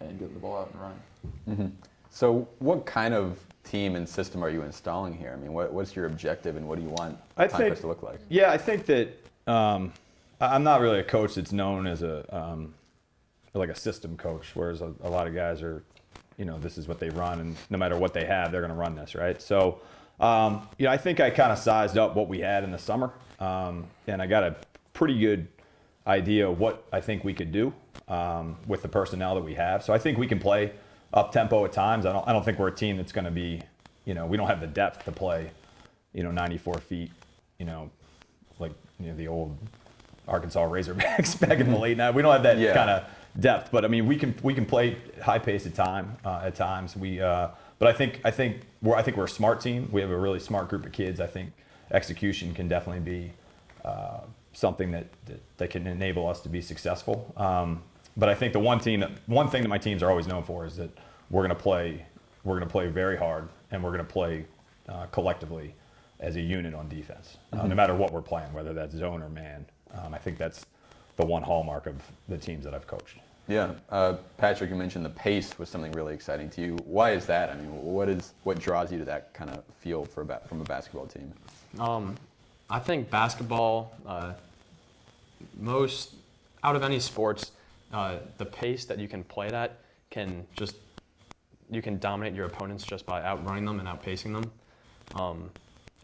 and getting the ball out and running. Mm-hmm. So what kind of team and system are you installing here? I mean, what's your objective and what do you want Pinecrest to look like? Yeah, I think that I'm not really a coach that's known as a system coach, whereas a lot of guys are, this is what they run, and no matter what they have, they're going to run this, right? So, I think I kind of sized up what we had in the summer, and I got a pretty good idea of what I think we could do with the personnel that we have. So I think we can play up tempo at times. I don't think we're a team that's going to be, we don't have the depth to play, 94 feet, like the old Arkansas Razorbacks back in the late 90s. We don't have that kind of depth, but I mean we can play high pace at times. But I think we're a smart team. We have a really smart group of kids. I think execution can definitely be something that can enable us to be successful. But I think the one thing that my teams are always known for is that we're going to play very hard, and we're going to play collectively as a unit on defense, no matter what we're playing, whether that's zone or man. I think that's the one hallmark of the teams that I've coached. Yeah, Patrick, you mentioned the pace was something really exciting to you. Why is that? I mean, what draws you to that kind of feel from a basketball team? I think basketball, most out of any sports, the pace that you can play at you can dominate your opponents just by outrunning them and outpacing them.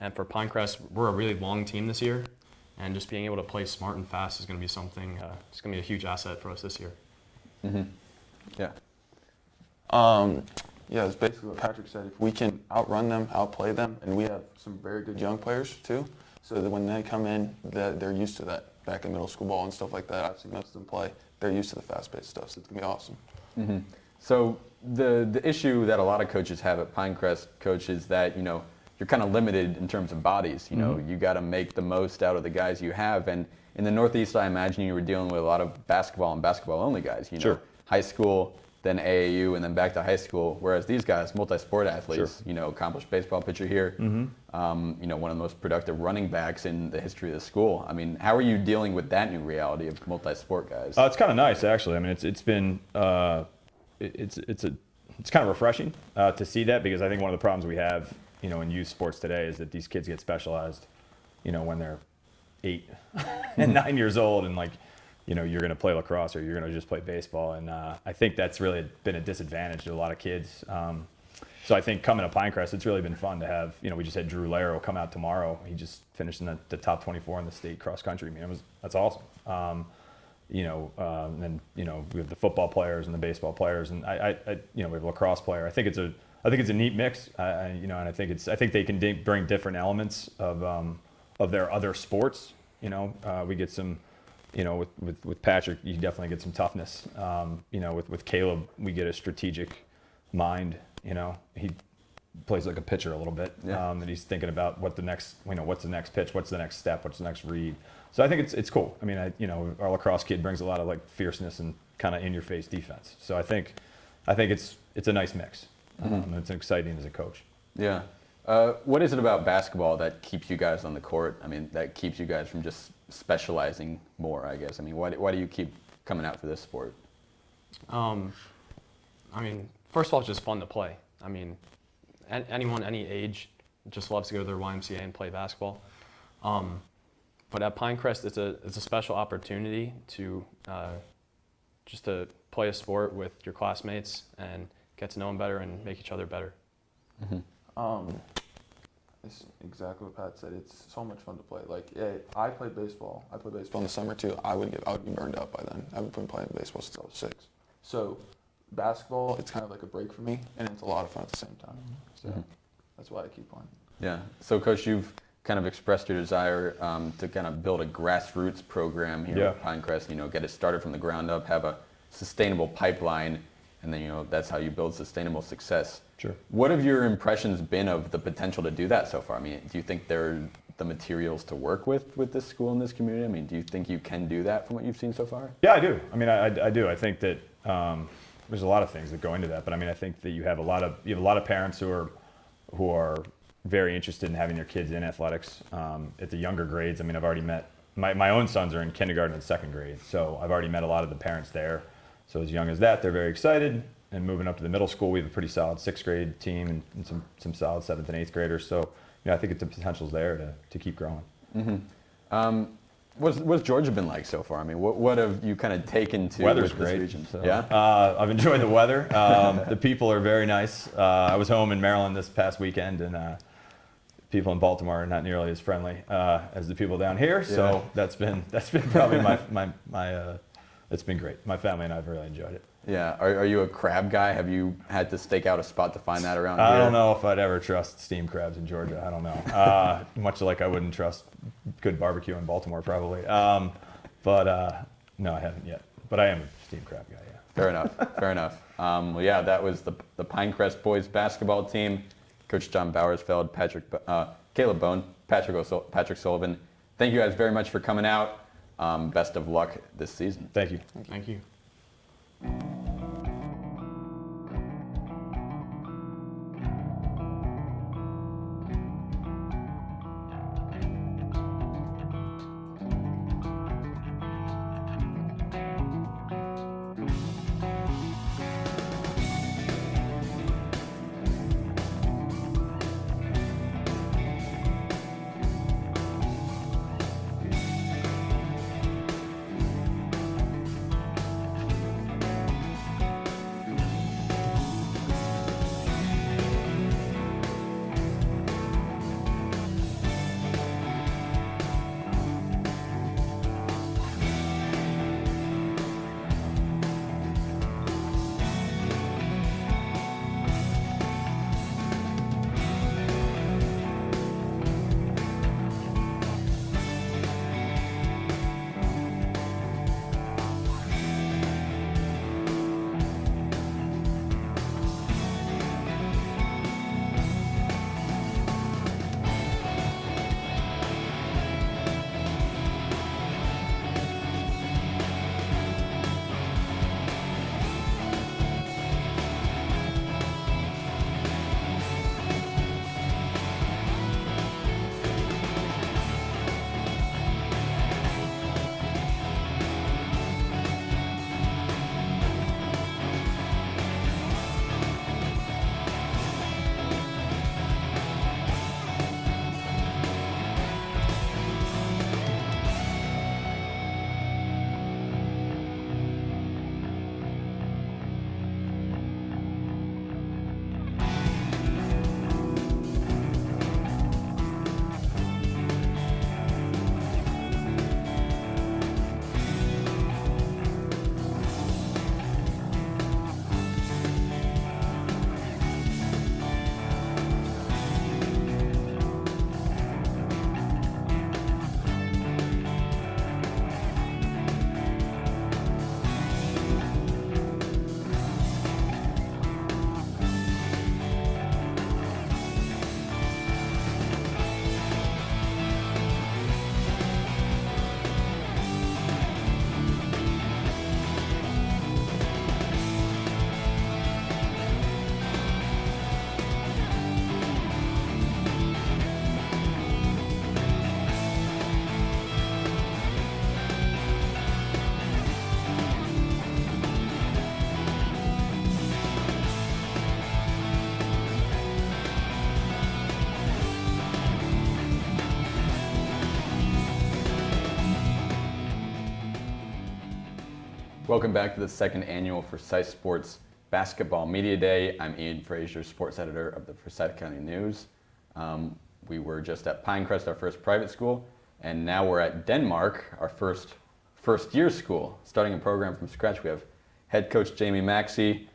And for Pinecrest, we're a really long team this year, and just being able to play smart and fast is going to be something. It's going to be a huge asset for us this year. Mm-hmm. Yeah. Yeah, it's basically what Patrick said. If we can outrun them, outplay them, and we have some very good young players too, so that when they come in, they're used to that back in middle school ball and stuff like that. I've seen most of them play. They're used to the fast-paced stuff, so it's gonna be awesome. Mm-hmm. So the issue that a lot of coaches have at Pinecrest, Coach, is that you're kind of limited in terms of bodies. You got to make the most out of the guys you have. And in the Northeast, I imagine you were dealing with a lot of basketball and basketball-only guys. Sure. High school, then AAU, and then back to high school. Whereas these guys, multi-sport athletes, accomplished baseball pitcher here, one of the most productive running backs in the history of the school. I mean, how are you dealing with that new reality of multi-sport guys? It's kind of nice, actually. I mean, it's been it's kind of refreshing to see that, because I think one of the problems we have, in youth sports today is that these kids get specialized, when they're 8 and 9 years old, and you're going to play lacrosse or you're going to just play baseball. And I think that's really been a disadvantage to a lot of kids. So I think coming to Pinecrest, it's really been fun to have, we just had Drew Lair will come out tomorrow. He just finished in the top 24 in the state cross country. I mean, that's awesome. And then, we have the football players and the baseball players, and we have a lacrosse player. I think it's a neat mix. And I think they can bring different elements of their other sports. We get some, with Patrick, you definitely get some toughness. With Caleb, we get a strategic mind. He plays like a pitcher a little bit, and he's thinking about what's the next pitch, what's the next step, what's the next read. So I think it's cool. I mean, our lacrosse kid brings a lot of like fierceness and kind of in-your-face defense. So I think it's a nice mix. It's exciting as a coach. Yeah. What is it about basketball that keeps you guys on the court? I mean, that keeps you guys from just specializing more, I guess. I mean, why do you keep coming out for this sport? First of all, it's just fun to play. I mean, anyone, any age, just loves to go to their YMCA and play basketball. But at Pinecrest, it's a special opportunity to just to play a sport with your classmates and get to know them better and make each other better. It's exactly what Pat said. It's so much fun to play. Like, I played baseball. I played baseball in the summer too. I would be burned out by then. I've been playing baseball since I was 6. So basketball, it's kind of like a break for me, and it's a lot of fun at the same time. So that's why I keep playing. Yeah. So, Coach, you've kind of expressed your desire to kind of build a grassroots program here at Pinecrest. Get it started from the ground up, have a sustainable pipeline, and then that's how you build sustainable success. Sure. What have your impressions been of the potential to do that so far? I mean, do you think there are the materials to work with this school and this community? I mean, do you think you can do that from what you've seen so far? Yeah, I do. I mean, I do. I think that there's a lot of things that go into that, but I mean, I think that you have a lot of parents who are very interested in having their kids in athletics at the younger grades. I mean, I've already met my own sons are in kindergarten and 2nd grade, so I've already met a lot of the parents there. So as young as that, they're very excited. And moving up to the middle school, we have a pretty solid 6th grade team and some solid 7th and 8th graders. So I think the potential's there to keep growing. What's Georgia been like so far? I mean, what have you kind of taken to Weather's with great. this region? So, yeah? I've enjoyed the weather. The people are very nice. I was home in Maryland this past weekend, and people in Baltimore are not nearly as friendly as the people down here. So that's been probably my it's been great. My family and I have really enjoyed it. Yeah. Are you a crab guy? Have you had to stake out a spot to find that around here? I don't know if I'd ever trust steamed crabs in Georgia. I don't know. Much like I wouldn't trust good barbecue in Baltimore, probably. But no, I haven't yet. But I am a steamed crab guy, yeah. Fair enough. Fair enough. Well, yeah, that was the Pinecrest boys basketball team. Coach John Bowersfeld, Caleb Bone, Patrick Sullivan. Thank you guys very much for coming out. Best of luck this season. Thank you. Thank you. Welcome back to the second annual Forsyth Sports Basketball Media Day. I'm Ian Frazier, sports editor of the Forsyth County News. We were just at Pinecrest, our first private school, and now we're at Denmark, our first year school, starting a program from scratch. We have head coach Jamie Maxey,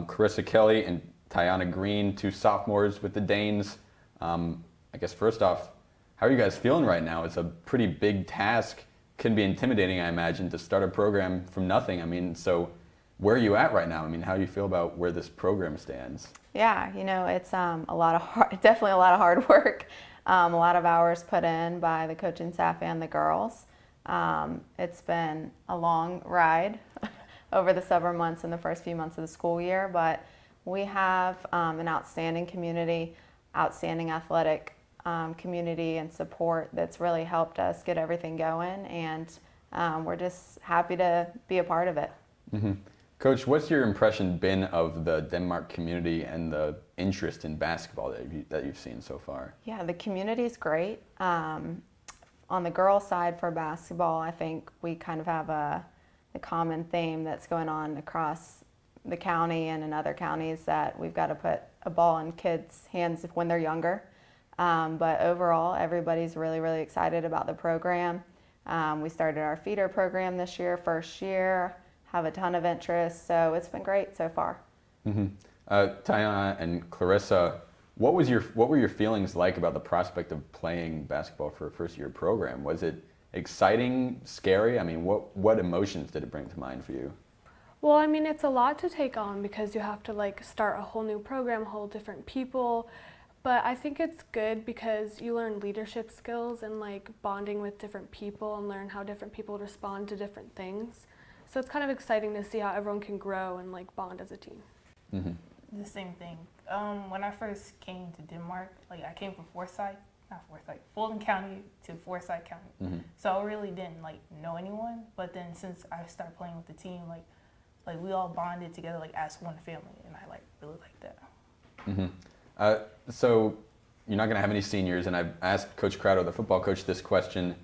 Clarissa Kelly, and Tiana Green, 2 sophomores with the Danes. I guess first off, how are you guys feeling right now? It's a pretty big task. Can be intimidating, I imagine, to start a program from nothing. I mean, so where are you at right now? I mean, how do you feel about where this program stands? Yeah, you know, it's a lot of definitely a lot of hard work, a lot of hours put in by the coaching staff and the girls. It's been a long ride over the summer months and the first few months of the school year, but we have an outstanding community, outstanding athletic community and support that's really helped us get everything going, and we're just happy to be a part of it. Mm-hmm. Coach, what's your impression been of the Denmark community and the interest in basketball that you've seen so far? Yeah, the community's great. On the girls' side for basketball, I think we kind of have a common theme that's going on across the county and in other counties, that we've got to put a ball in kids' hands when they're younger. But overall, everybody's really, really excited about the program. We started our feeder program this year, first year, have a ton of interest, so it's been great so far. Mm-hmm. Tiana and Clarissa, what were your feelings like about the prospect of playing basketball for a first-year program? Was it exciting, scary? I mean, what emotions did it bring to mind for you? Well, I mean, it's a lot to take on because you have to like start a whole new program, a whole different people. But I think it's good because you learn leadership skills and like bonding with different people and learn how different people respond to different things. So it's kind of exciting to see how everyone can grow and like bond as a team. Mm-hmm. The same thing. When I first came to Denmark, like I came from Fulton County to Forsyth County. Mm-hmm. So I really didn't like know anyone. But then since I started playing with the team, like we all bonded together like as one family, and I like really like that. Mm-hmm. So you're not going to have any seniors, and I've asked Coach Crowder, the football coach, this question.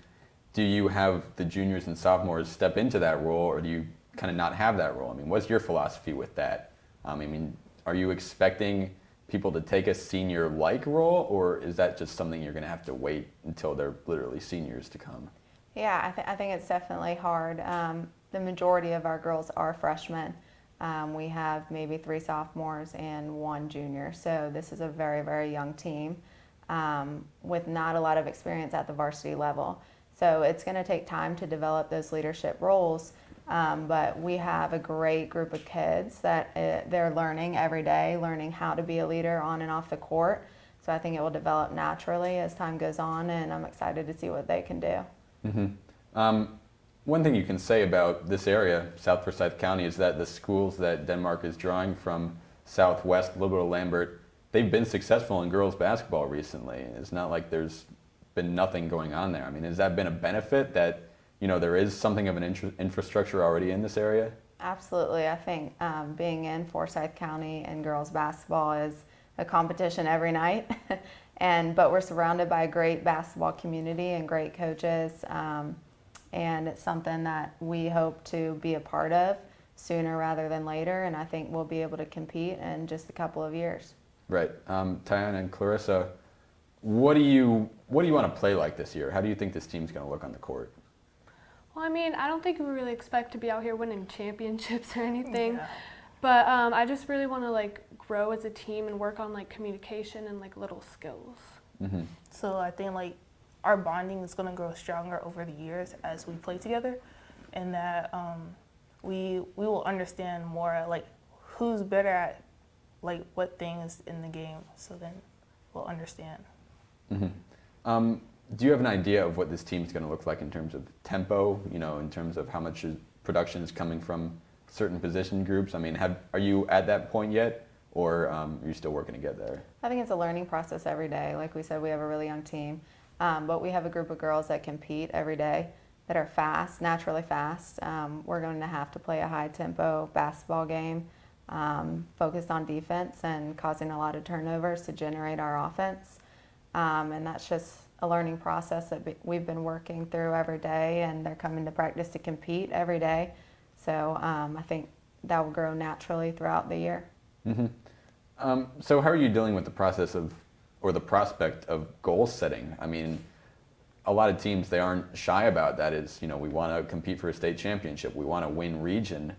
Do you have the juniors and sophomores step into that role, or do you kind of not have that role? I mean, what's your philosophy with that? I mean, are you expecting people to take a senior-like role, or is that just something you're going to have to wait until they're literally seniors to come? Yeah, I think it's definitely hard. The majority of our girls are freshmen. We have maybe 3 sophomores and 1 junior, so this is a very, very young team with not a lot of experience at the varsity level. So it's going to take time to develop those leadership roles, but we have a great group of kids that they're learning every day, learning how to be a leader on and off the court. So I think it will develop naturally as time goes on, and I'm excited to see what they can do. Mm-hmm. One thing you can say about this area, South Forsyth County, is that the schools that Denmark is drawing from, Southwest, a little bit of Lambert, they've been successful in girls basketball recently. It's not like there's been nothing going on there. I mean, has that been a benefit that, you know, there is something of an infrastructure already in this area? Absolutely. I think being in Forsyth County and girls basketball is a competition every night. But we're surrounded by a great basketball community and great coaches. And it's something that we hope to be a part of sooner rather than later, and I think we'll be able to compete in just a couple of years. Right. Tiana and Clarissa, what do you want to play like this year? How do you think this team's going to look on the court? Well, I mean, I don't think we really expect to be out here winning championships or anything, but I just really want to like grow as a team and work on like communication and like little skills. Mm-hmm. So I think like our bonding is going to grow stronger over the years as we play together, and that we will understand more like who's better at like what things in the game, so then we'll understand. Mm-hmm. Do you have an idea of what this team's going to look like in terms of tempo, you know, in terms of how much production is coming from certain position groups? I mean, are you at that point yet, or are you still working to get there? I think it's a learning process every day. Like we said, we have a really young team. But we have a group of girls that compete every day that are fast, naturally fast. We're going to have to play a high-tempo basketball game, focused on defense and causing a lot of turnovers to generate our offense. And that's just a learning process that we've been working through every day, and they're coming to practice to compete every day. So I think that will grow naturally throughout the year. So how are you dealing with the process of, or the prospect of goal setting? I mean, a lot of teams, they aren't shy about that. Is, you know, we want to compete for a state championship. We want to win region.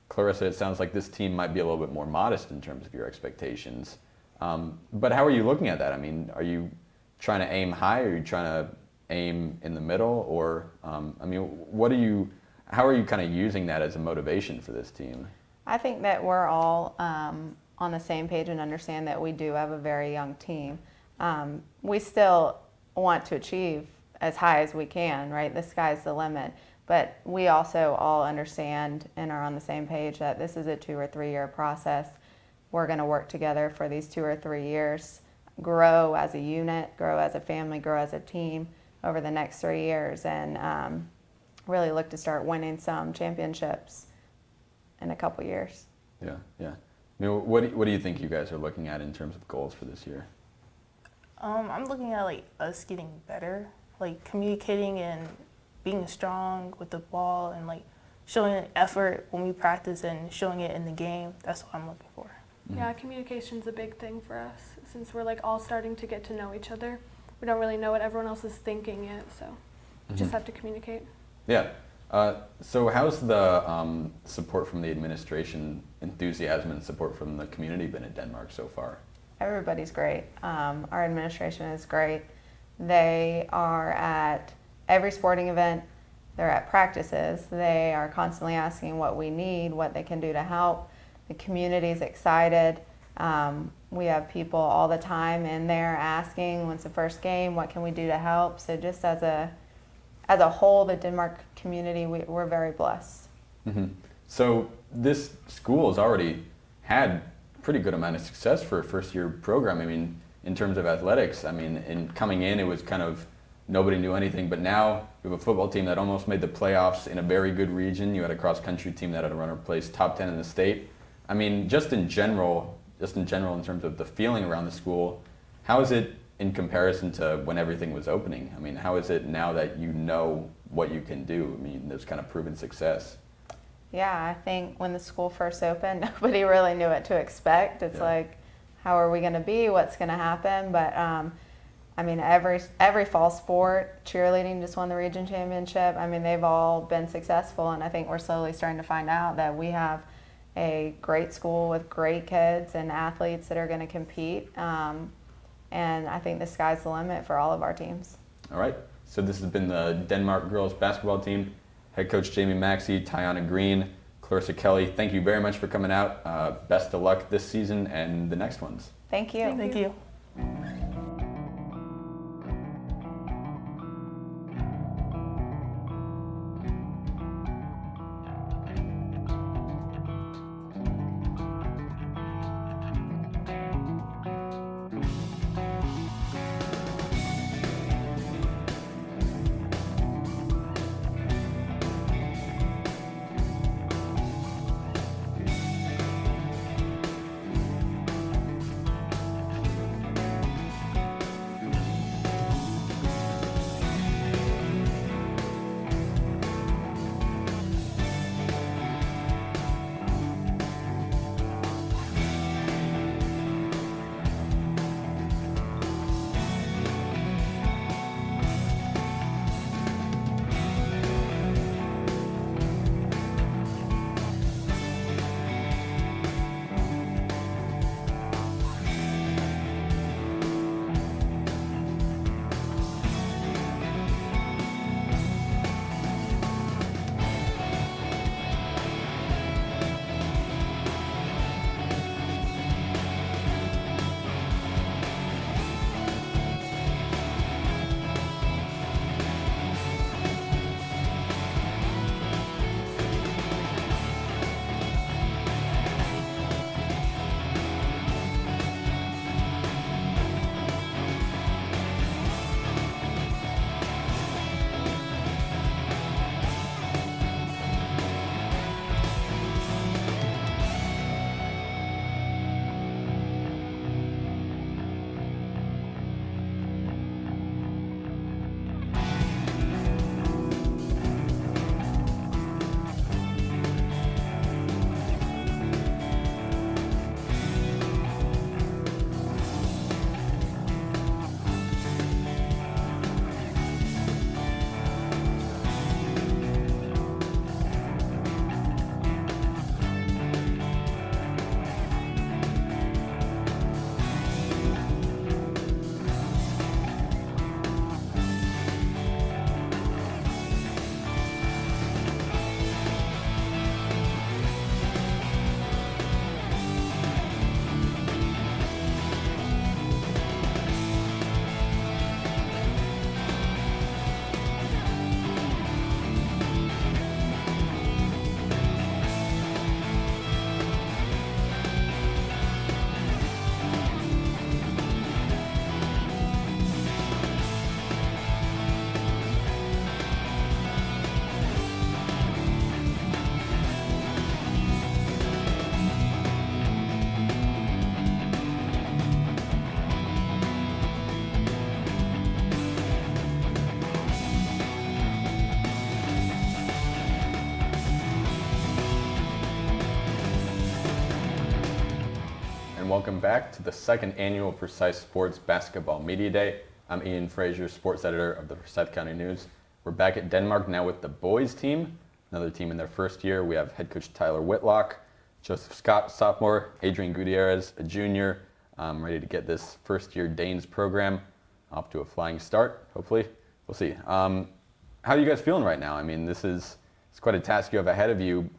Clarissa, it sounds like this team might be a little bit more modest in terms of your expectations. But how are you looking at that? I mean, are you trying to aim high? Are you trying to aim in the middle? Or, I mean, how are you kind of using that as a motivation for this team? I think that we're all on the same page and understand that we do have a very young team. We still want to achieve as high as we can, right? The sky's the limit. But we also all understand and are on the same page that this is a 2 or 3 year process. We're going to work together for these 2 or 3 years, grow as a unit, grow as a family, grow as a team over the next 3 years, and really look to start winning some championships in a couple years. Yeah, yeah. I mean, what do you think you guys are looking at in terms of goals for this year? I'm looking at like us getting better, like communicating and being strong with the ball and like showing effort when we practice and showing it in the game. That's what I'm looking for. Yeah, communication's a big thing for us since we're like all starting to get to know each other. We don't really know what everyone else is thinking yet, so we just have to communicate. Yeah. So how's the support from the administration, enthusiasm and support from the community been in Denmark so far? Everybody's great. Our administration is great. They are at every sporting event. They're at practices. They are constantly asking what we need, what they can do to help. The community's excited. We have people all the time in there asking, when's the first game, what can we do to help? So just as a whole, the Denmark community, we're very blessed. So this school has already had pretty good amount of success for a first-year program. I mean, in terms of athletics, I mean, in coming in, it was kind of nobody knew anything, but now you have a football team that almost made the playoffs in a very good region. You had a cross-country team that had a runner place top 10 in the state. I mean, just in general, in terms of the feeling around the school, how is it in comparison to when everything was opening? I mean, how is it now that you know what you can do? I mean, there's kind of proven success. Yeah, I think when the school first opened, nobody really knew what to expect. It's like, how are we going to be? What's going to happen? But I mean, every fall sport, cheerleading just won the region championship. I mean, they've all been successful, and I think we're slowly starting to find out that we have a great school with great kids and athletes that are going to compete. And I think the sky's the limit for all of our teams. All right. So this has been the Denmark girls basketball team. Head coach Jamie Maxey, Tiana Green, Clarissa Kelly, thank you very much for coming out. Best of luck this season and the next ones. Thank you. Thank you. and welcome back to the second annual Forsyth Sports Basketball Media Day. I'm Ian Frazier, sports editor of the Forsyth County News. We're back at Denmark now with the boys team, another team in their first year. We have head coach Tyler Whitlock, Joseph Scott, sophomore, Adrian Gutierrez, a junior, ready to get this first-year Danes program off to a flying start, hopefully. We'll see. How are you guys feeling right now? I mean, it's quite a task you have ahead of you.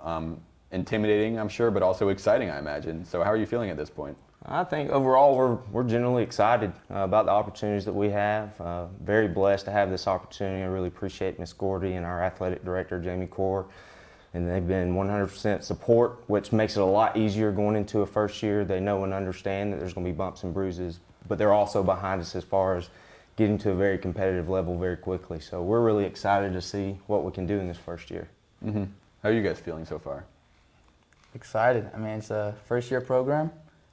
Intimidating, I'm sure, but also exciting, I imagine. So how are you feeling at this point? I think overall we're generally excited about the opportunities that we have. Very blessed to have this opportunity. I really appreciate Ms. Gordy and our athletic director, Jamie Core. And they've been 100% support, which makes it a lot easier going into a first year. They know and understand that there's going to be bumps and bruises, but they're also behind us as far as getting to a very competitive level very quickly. So we're really excited to see what we can do in this first year. Mm-hmm. How are you guys feeling so far? Excited. I mean, it's a first-year program.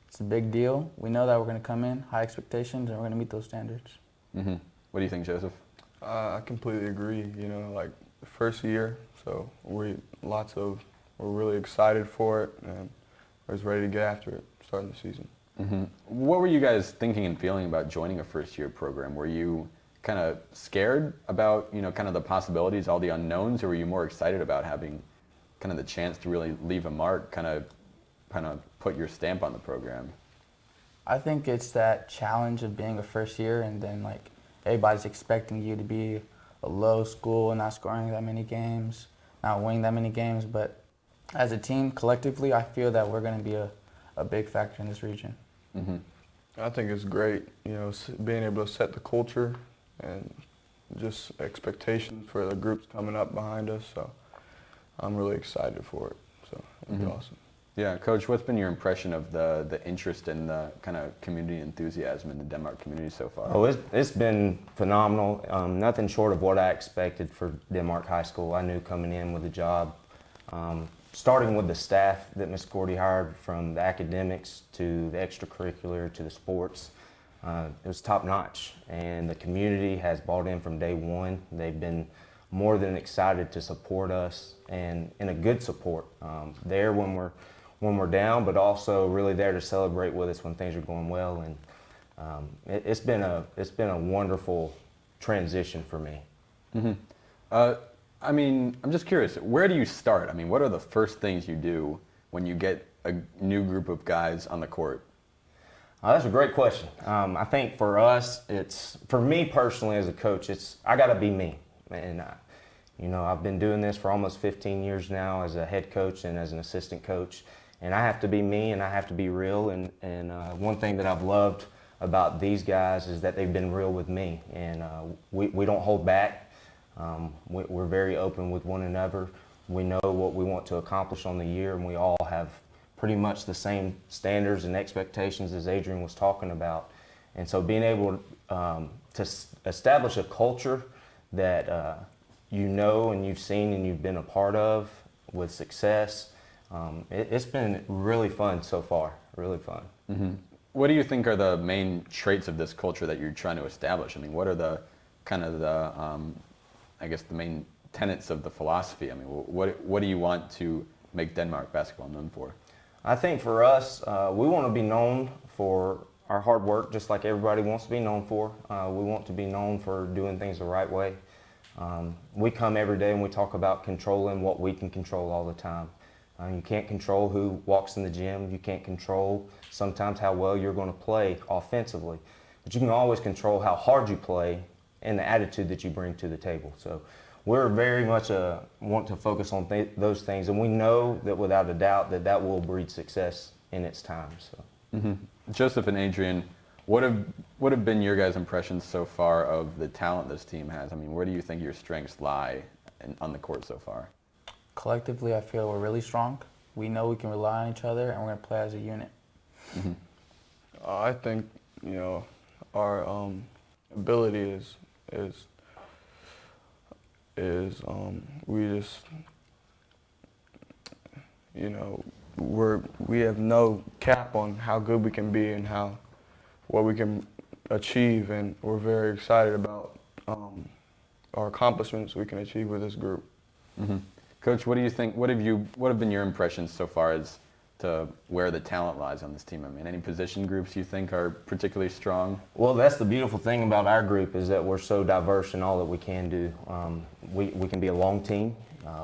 It's a big deal. We know that we're going to come in, high expectations, and we're going to meet those standards. Mm-hmm. What do you think, Joseph? I completely agree. You know, like the first year, so we're really excited for it, and we're just ready to get after it, starting the season. Mm-hmm. What were you guys thinking and feeling about joining a first-year program? Were you kind of scared about, kind of the possibilities, all the unknowns, or were you more excited about having kind of the chance to really leave a mark, kind of put your stamp on the program? I think it's that challenge of being a first year, and then like everybody's expecting you to be a low school and not scoring that many games, not winning that many games. But as a team, collectively, I feel that we're going to be a big factor in this region. Mm-hmm. I think it's great, being able to set the culture and just expectations for the groups coming up behind us. So I'm really excited for it. So it'll be awesome. Yeah, Coach, what's been your impression of the interest and the kind of community enthusiasm in the Denmark community so far? Oh, it's been phenomenal. Nothing short of what I expected for Denmark High School. I knew coming in with the job, starting with the staff that Ms. Gordy hired, from the academics to the extracurricular to the sports. It was top notch, and the community has bought in from day one. They've been more than excited to support us, and in a good support. There when we're down, but also really there to celebrate with us when things are going well. And it's been a wonderful transition for me. Mm-hmm. I mean, I'm just curious, where do you start? I mean, what are the first things you do when you get a new group of guys on the court? That's a great question. I think for us, for me personally as a coach, I got to be me. And I've been doing this for almost 15 years now as a head coach and as an assistant coach. And I have to be me, and I have to be real. And one thing that I've loved about these guys is that they've been real with me. And we don't hold back. We're very open with one another. We know what we want to accomplish on the year, and we all have pretty much the same standards and expectations as Adrian was talking about. And so being able to establish a culture that and you've seen and you've been a part of with success, it's been really fun so far, really fun. Mm-hmm. What do you think are the main traits of this culture that you're trying to establish? I mean, what are the main tenets of the philosophy? I mean, what do you want to make Denmark basketball known for? I think for us, we want to be known for our hard work, just like everybody wants to be known for. We want to be known for doing things the right way. We come every day and we talk about controlling what we can control all the time. You can't control who walks in the gym. You can't control sometimes how well you're going to play offensively. But you can always control how hard you play and the attitude that you bring to the table. So we're very much want to focus on those things. And we know that without a doubt that will breed success in its time. So. Mm-hmm. Joseph and Adrian, what have been your guys' impressions so far of the talent this team has? I mean, where do you think your strengths lie on the court so far? Collectively, I feel we're really strong. We know we can rely on each other, and we're going to play as a unit. Mm-hmm. I think our ability we just we have no cap on how good we can be and what we can achieve, and we're very excited about our accomplishments we can achieve with this group. Mm-hmm. Coach, what do you think? What have been your impressions so far as to where the talent lies on this team? I mean, any position groups you think are particularly strong? Well, that's the beautiful thing about our group is that we're so diverse in all that we can do. We can be a long team.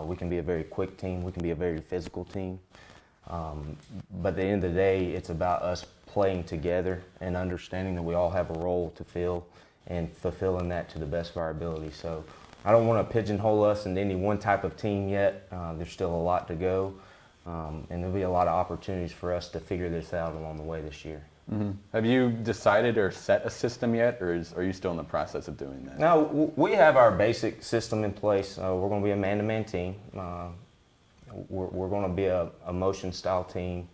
We can be a very quick team. We can be a very physical team. But at the end of the day, it's about us playing together and understanding that we all have a role to fill and fulfilling that to the best of our ability. So I don't want to pigeonhole us into any one type of team yet. There's still a lot to go. And there'll be a lot of opportunities for us to figure this out along the way this year. Mm-hmm. Have you decided or set a system yet, or are you still in the process of doing that? No, we have our basic system in place. We're going to be a man-to-man team. We're going to be a motion-style team.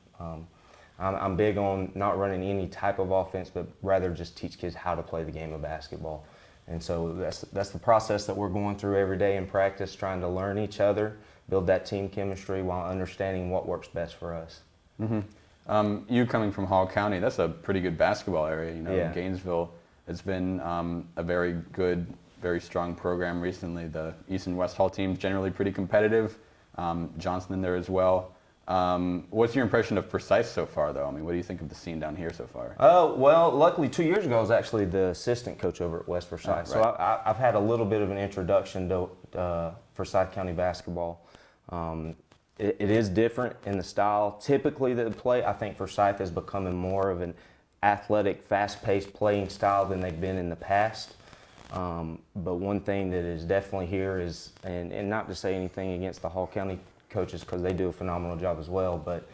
I'm big on not running any type of offense, but rather just teach kids how to play the game of basketball. And so that's the process that we're going through every day in practice, trying to learn each other, build that team chemistry while understanding what works best for us. Mm-hmm. You coming from Hall County, that's a pretty good basketball area. Yeah. Gainesville has been a very good, very strong program recently. The East and West Hall teams generally pretty competitive. Johnson in there as well. What's your impression of Forsyth so far, though? I mean, what do you think of the scene down here so far? Well, luckily 2 years ago I was actually the assistant coach over at West Forsyth. Right. So I've had a little bit of an introduction to Forsyth County basketball. It is different in the style typically that they play. I think Forsyth is becoming more of an athletic, fast-paced playing style than they've been in the past. But one thing that is definitely here is, and not to say anything against the Hall County coaches because they do a phenomenal job as well, but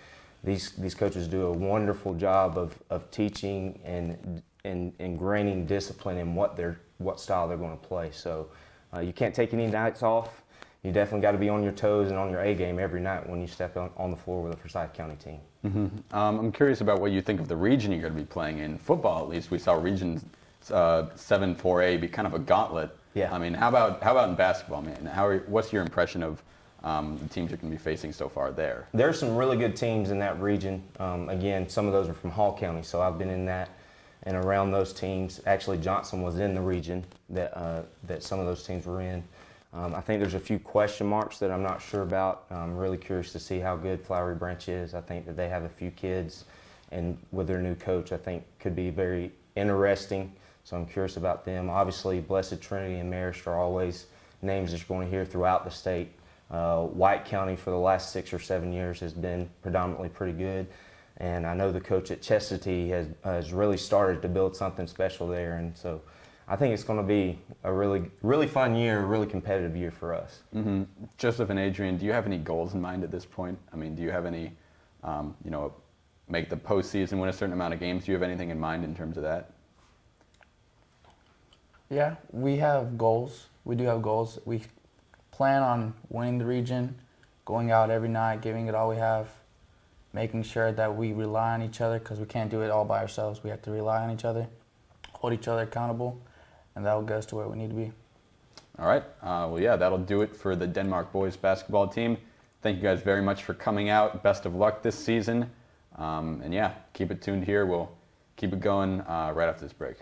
these coaches do a wonderful job of teaching and ingraining discipline in what style they're going to play. So you can't take any nights off. You definitely got to be on your toes and on your A game every night when you step on the floor with a Forsyth County team. Mm-hmm. I'm curious about what you think of the region you're going to be playing in. Football, at least, we saw Region 7-4A be kind of a gauntlet. Yeah. I mean, how about in basketball, man? What's your impression of the teams you're going to be facing so far there? There's some really good teams in that region. Again, some of those are from Hall County, so I've been in that and around those teams. Actually, Johnson was in the region that some of those teams were in. I think there's a few question marks that I'm not sure about. I'm really curious to see how good Flowery Branch is. I think that they have a few kids, and with their new coach, I think could be very interesting. So I'm curious about them. Obviously, Blessed Trinity and Marist are always names that you're going to hear throughout the state. White County for the last 6 or 7 years has been predominantly pretty good. And I know the coach at Chestatee has really started to build something special there. And so I think it's going to be a really, really fun year, a really competitive year for us. Mm-hmm. Joseph and Adrian, do you have any goals in mind at this point? I mean, do you have any, make the postseason, win a certain amount of games? Do you have anything in mind in terms of that? Yeah, we have goals. We do have goals. We plan on winning the region, going out every night, giving it all we have, making sure that we rely on each other because we can't do it all by ourselves. We have to rely on each other, hold each other accountable, and that will get us to where we need to be. All right. Well, yeah, that'll do it for the Denmark boys basketball team. Thank you guys very much for coming out. Best of luck this season. And yeah, keep it tuned here. We'll keep it going right after this break.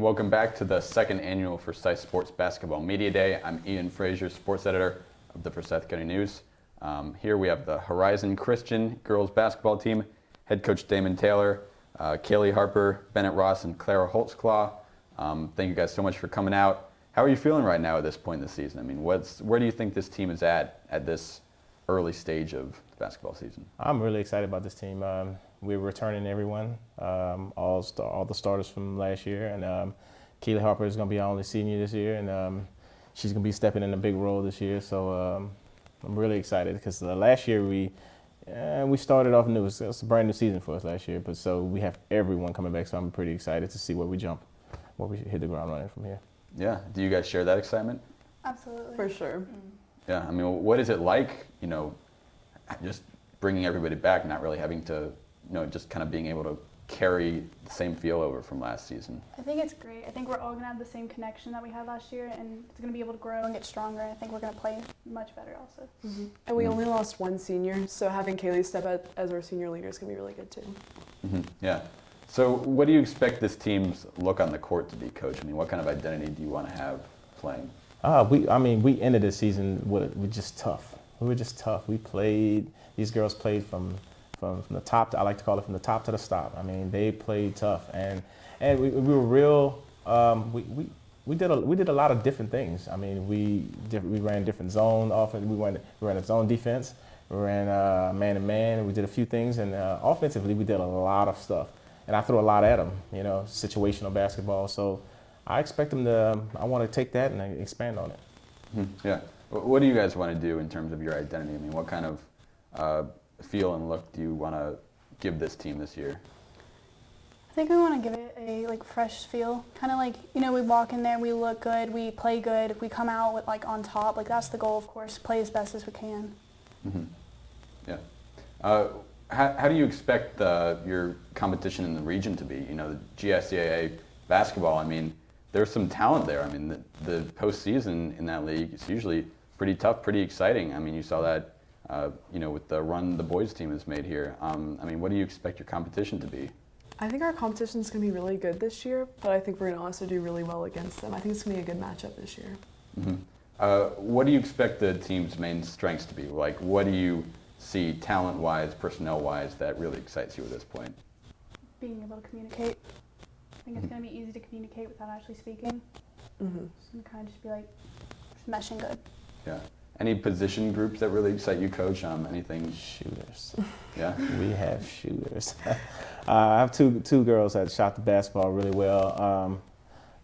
welcome back to the second annual Forsyth Sports Basketball Media Day. I'm Ian Frazier, sports editor of the Forsyth County News. Here we have the Horizon Christian girls basketball team, head coach Damon Taylor, Kaylee Harper, Bennett Ross, and Clara Holtzclaw. Thank you guys so much for coming out. How are you feeling right now at this point in the season? I mean, where do you think this team is at this early stage of the basketball season? I'm really excited about this team. We're returning everyone, all the starters from last year, and Kaylee Harper is going to be our only senior this year, and she's going to be stepping in a big role this year. So I'm really excited because last year we started off new. It's a brand new season for us last year, but so we have everyone coming back. So I'm pretty excited to see where we hit the ground running from here. Yeah. Do you guys share that excitement? Absolutely. For sure. Yeah. I mean, what is it like? Just bringing everybody back, not really having to, just kind of being able to carry the same feel over from last season. I think it's great. I think we're all going to have the same connection that we had last year, and it's going to be able to grow and get stronger. And I think we're going to play much better also. Mm-hmm. And we only lost one senior, so having Kaylee step up as our senior leader is going to be really good too. Mm-hmm. Yeah. So what do you expect this team's look on the court to be, Coach? I mean, what kind of identity do you want to have playing? We ended the season with just tough. We were just tough. These girls played from the top, I like to call it from the top to the stop. I mean, they played tough, and we were real. We did a lot of different things. I mean, we ran different zone offense. We ran a zone defense. We ran man to man. We did a few things, and offensively we did a lot of stuff. And I threw a lot at them. Situational basketball. So I expect them to. I want to take that and expand on it. Mm-hmm. Yeah. What do you guys want to do in terms of your identity? I mean, what kind of feel and look do you want to give this team this year? I think we want to give it a fresh feel, kind of like we walk in there, we look good, we play good, we come out with on top. That's the goal, of course. Play as best as we can. Mm-hmm. Yeah. How do you expect your competition in the region to be? The GSCAA basketball. I mean, there's some talent there. I mean, the postseason in that league is usually pretty tough, pretty exciting. I mean, you saw that. With the run the boys team has made here. I mean, what do you expect your competition to be? I think our competition is going to be really good this year, but I think we're going to also do really well against them. I think it's going to be a good matchup this year. Mm-hmm. What do you expect the team's main strengths to be? What do you see talent-wise, personnel-wise, that really excites you at this point? Being able to communicate. I think it's going to be easy to communicate without actually speaking. Mm-hmm. So kind of just be just meshing good. Yeah. Any position groups that really excite you, Coach? Anything? Shooters. Yeah? We have shooters. I have two girls that shot the basketball really well.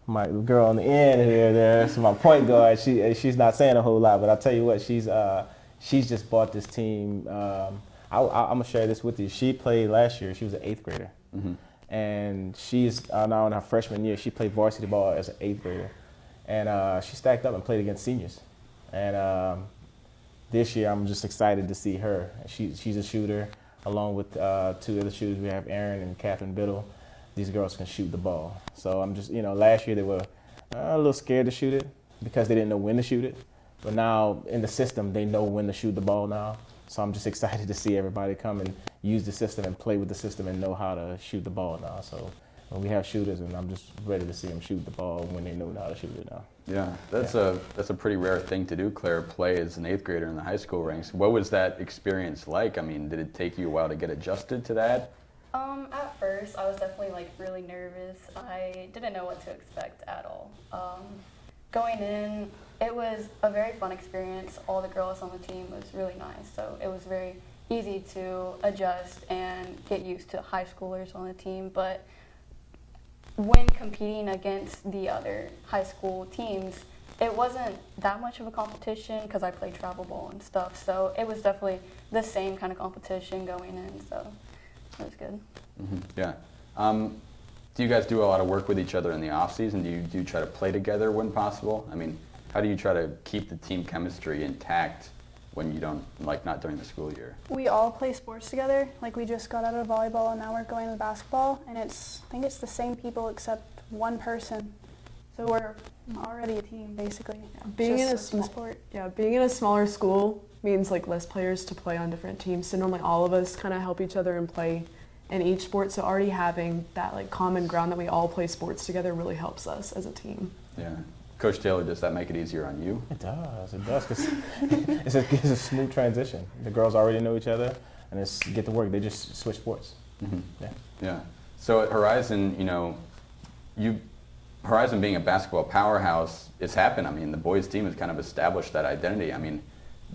My girl on the end here, so my point guard, she's not saying a whole lot, but I'll tell you what, she's just bought this team. I'm going to share this with you. She played last year. She was an 8th grader. Mm-hmm. And she's now in her freshman year. She played varsity ball as an 8th grader. And she stacked up and played against seniors. And this year, I'm just excited to see her. She's a shooter, along with 2 other shooters. We have Erin and Catherine Biddle. These girls can shoot the ball. So I'm just, last year they were a little scared to shoot it because they didn't know when to shoot it. But now in the system, they know when to shoot the ball now. So I'm just excited to see everybody come and use the system and play with the system and know how to shoot the ball now. So we have shooters, and I'm just ready to see them shoot the ball when they know how to shoot it now. Yeah, that's a pretty rare thing to do, Claire, play as an 8th grader in the high school ranks. What was that experience like? I mean, did it take you a while to get adjusted to that? At first, I was definitely really nervous. I didn't know what to expect at all. Going in, it was a very fun experience. All the girls on the team was really nice, so it was very easy to adjust and get used to high schoolers on the team. But when competing against the other high school teams, it wasn't that much of a competition because I played travel ball and stuff. So it was definitely the same kind of competition going in. So it was good. Mm-hmm. Yeah. Do you guys do a lot of work with each other in the off season? Do you try to play together when possible? I mean, how do you try to keep the team chemistry intact when you don't, not during the school year? We all play sports together. We just got out of volleyball and now we're going to basketball, and I think it's the same people except one person. So we're already a team basically. Yeah, being in a smaller school means less players to play on different teams. So normally all of us kind of help each other and play in each sport. So already having that like common ground that we all play sports together really helps us as a team. Yeah. Coach Taylor, does that make it easier on you? It does. It does. 'Cause it's a smooth transition. The girls already know each other, and it's get to work. They just switch sports. Mm-hmm. Yeah. Yeah. So at Horizon, Horizon being a basketball powerhouse, it's happened. I mean, the boys team has kind of established that identity. I mean,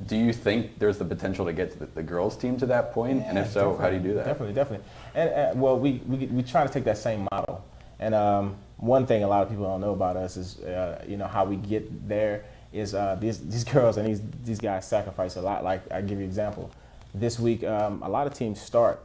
do you think there's the potential to get to the girls team to that point? Yeah, and if so, how do you do that? Definitely. And well, we try to take that same model. And one thing a lot of people don't know about us is, how we get there is these girls and these guys sacrifice a lot. Like, I give you an example. This week, a lot of teams start,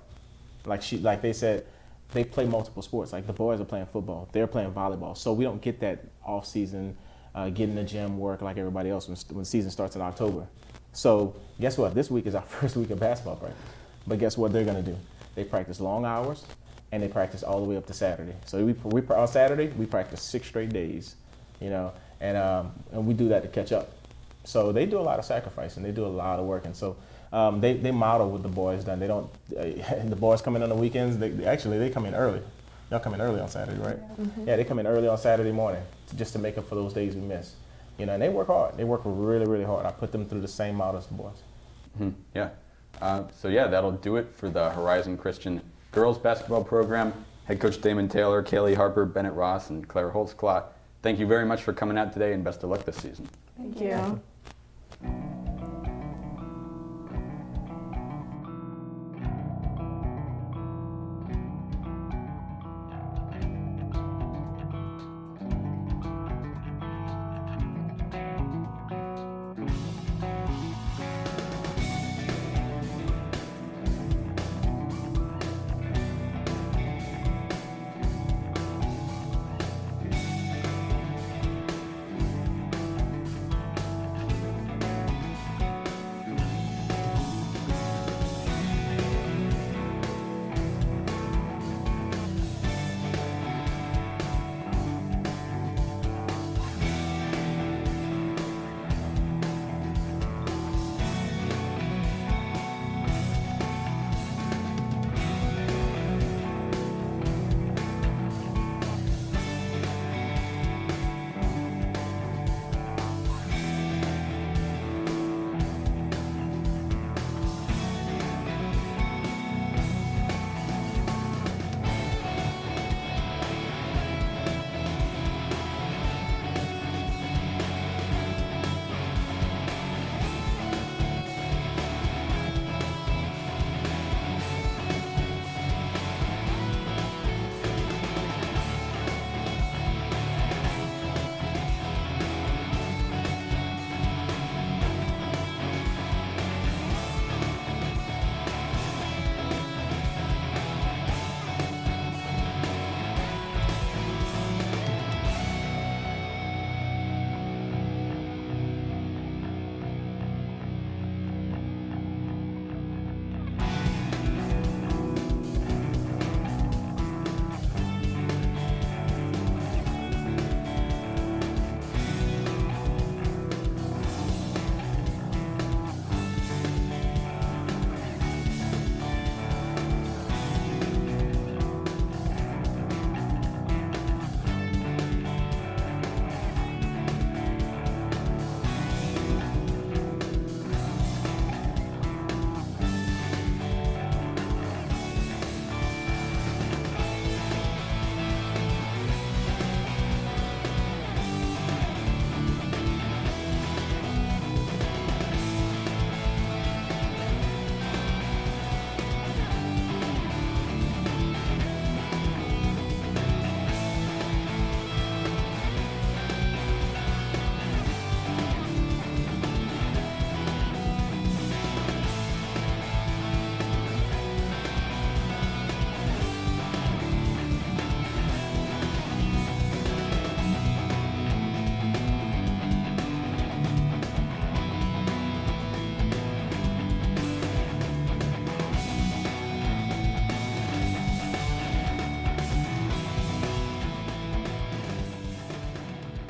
like they said, they play multiple sports. Like the boys are playing football, they're playing volleyball. So we don't get that off season, get in the gym work like everybody else when season starts in October. So guess what? This week is our first week of basketball practice. But guess what they're gonna do? They practice long hours, and they practice all the way up to Saturday. So we on Saturday we practice 6 straight days, and we do that to catch up. So they do a lot of sacrifice and they do a lot of work, and so they model what the boys done. They don't. The boys come in on the weekends. They come in early. Y'all come in early on Saturday, right? Yeah. Mm-hmm. Yeah, they come in early on Saturday morning just to make up for those days we miss. And they work hard. They work really, really hard. I put them through the same model as the boys. Mm-hmm. Yeah. That'll do it for the Horizon Christian girls basketball program. Head coach Damon Taylor, Kaylee Harper, Bennett Ross, and Claire Holtzclaw, thank you very much for coming out today, and best of luck this season. Thank you.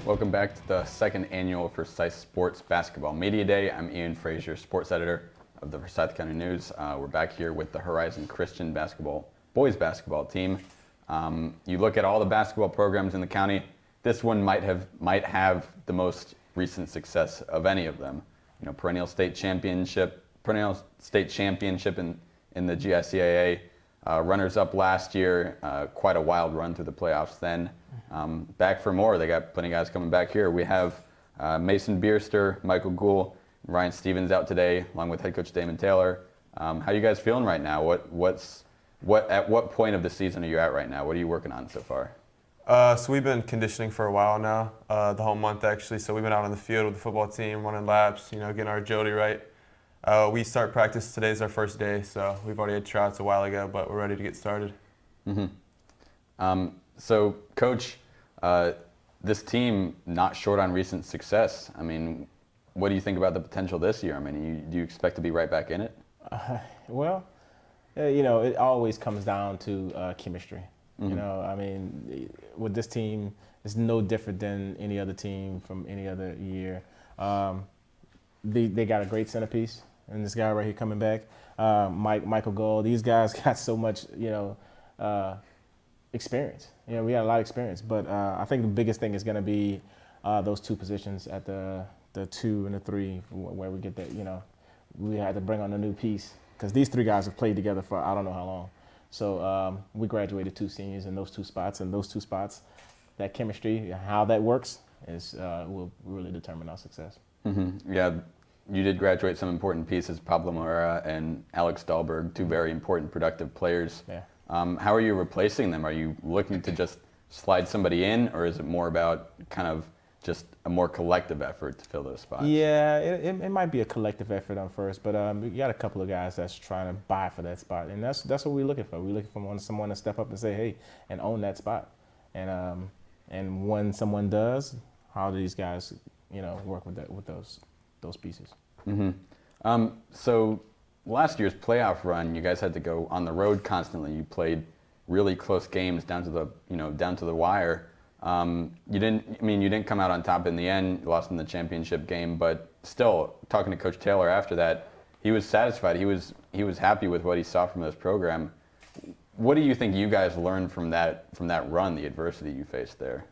Welcome back to the second annual Forsyth Sports Basketball Media Day. I'm Ian Frazier, sports editor of the Forsyth County News. We're back here with the Horizon Christian Basketball boys basketball team. You look at all the basketball programs in the county, this one might have the most recent success of any of them. You know, perennial state championship in the GICAA, runners up last year, quite a wild run through the playoffs then. Back for more, they got plenty of guys coming back here. We have Mason Bierster, Michael Gould, Ryan Stevens out today, along with head coach Damon Taylor. How are you guys feeling right now? At what point of the season are you at right now? What are you working on so far? So we've been conditioning for a while now, the whole month actually. So we've been out on the field with the football team, running laps, getting our agility right. We start practice, today's our first day, so we've already had tryouts a while ago, but we're ready to get started. So Coach, this team not short on recent success. I mean, what do you think about the potential this year? I mean, do you expect to be right back in it? Well, it always comes down to chemistry. I mean, with this team, it's no different than any other team from any other year. They got a great centerpiece, and this guy right here coming back, Michael Gould. These guys got so much, experience. We got a lot of experience, but I think the biggest thing is going to be those two positions at the 2 and the 3, where we get that. We had to bring on a new piece because these 3 guys have played together for I don't know how long. So we graduated 2 seniors in those 2 spots, and those 2 spots, that chemistry, how that works, will really determine our success. Yeah, you did graduate some important pieces, Pablo Moreira and Alex Dahlberg, 2 very important, productive players. Yeah. How are you replacing them? Are you looking to just slide somebody in, or is it more about kind of just a more collective effort to fill those spots? Yeah, it might be a collective effort on first, but we got a couple of guys that's trying to vie for that spot, and that's what we're looking for. We're looking for someone to step up and say, hey, and own that spot. And when someone does, how do these guys, work with those pieces? So last year's playoff run, you guys had to go on the road constantly. You played really close games down to the wire. You didn't come out on top in the end. You lost in the championship game, but still, talking to Coach Taylor after that, he was satisfied. He was happy with what he saw from this program. What do you think you guys learned from that run, the adversity you faced there?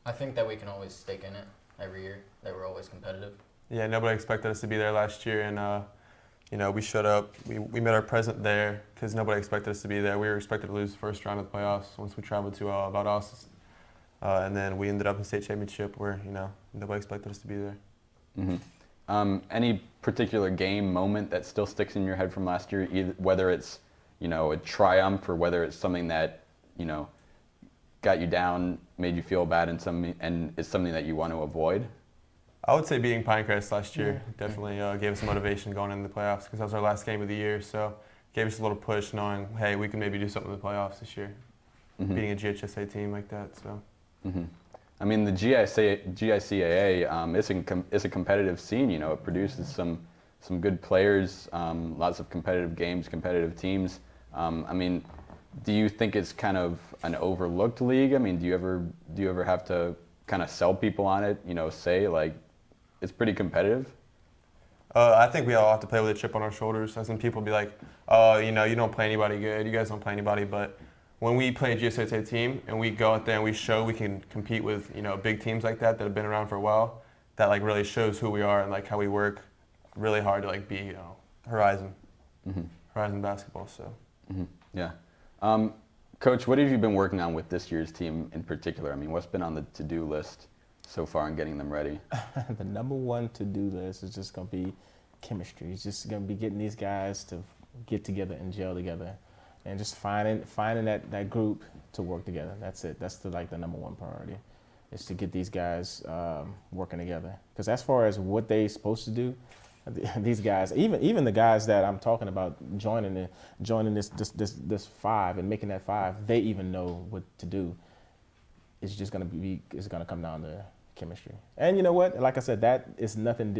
I think that we can always stick in it every year. That we're always competitive. Yeah, nobody expected us to be there last year, and we showed up. We met our present there because nobody expected us to be there. We were expected to lose the first round of the playoffs once we traveled to Valdosta, and then we ended up in state championship where nobody expected us to be there. Any particular game moment that still sticks in your head from last year, either, whether it's a triumph or whether it's something that got you down, made you feel bad, and is something that you want to avoid? I would say beating Pinecrest last year definitely gave us motivation going into the playoffs because that was our last game of the year. So gave us a little push knowing, hey, we can maybe do something in the playoffs this year. Beating a GHSA team like that. So. I mean, the GICAA is a competitive scene. It produces some good players, lots of competitive games, competitive teams. Do you think it's kind of an overlooked league? I mean, do you ever have to kind of sell people on it? Say like it's pretty competitive. I think we all have to play with a chip on our shoulders. As in people be like, oh, you don't play anybody good. You guys don't play anybody. But when we play a GSA team and we go out there and we show we can compete with big teams like that have been around for a while, that like really shows who we are and like how we work really hard to like be Horizon basketball. So. Yeah. Coach, what have you been working on with this year's team in particular? I mean, what's been on the to-do list so far in getting them ready? The number one to-do list is just going to be chemistry. It's just going to be getting these guys to get together and gel together, and just finding that group to work together. That's it. That's the number one priority, is to get these guys working together. Because as far as what they're supposed to do, these guys, even the guys that I'm talking about joining this 5 and making that 5, they even know what to do. It's just gonna come down to chemistry. And you know what? Like I said, that is nothing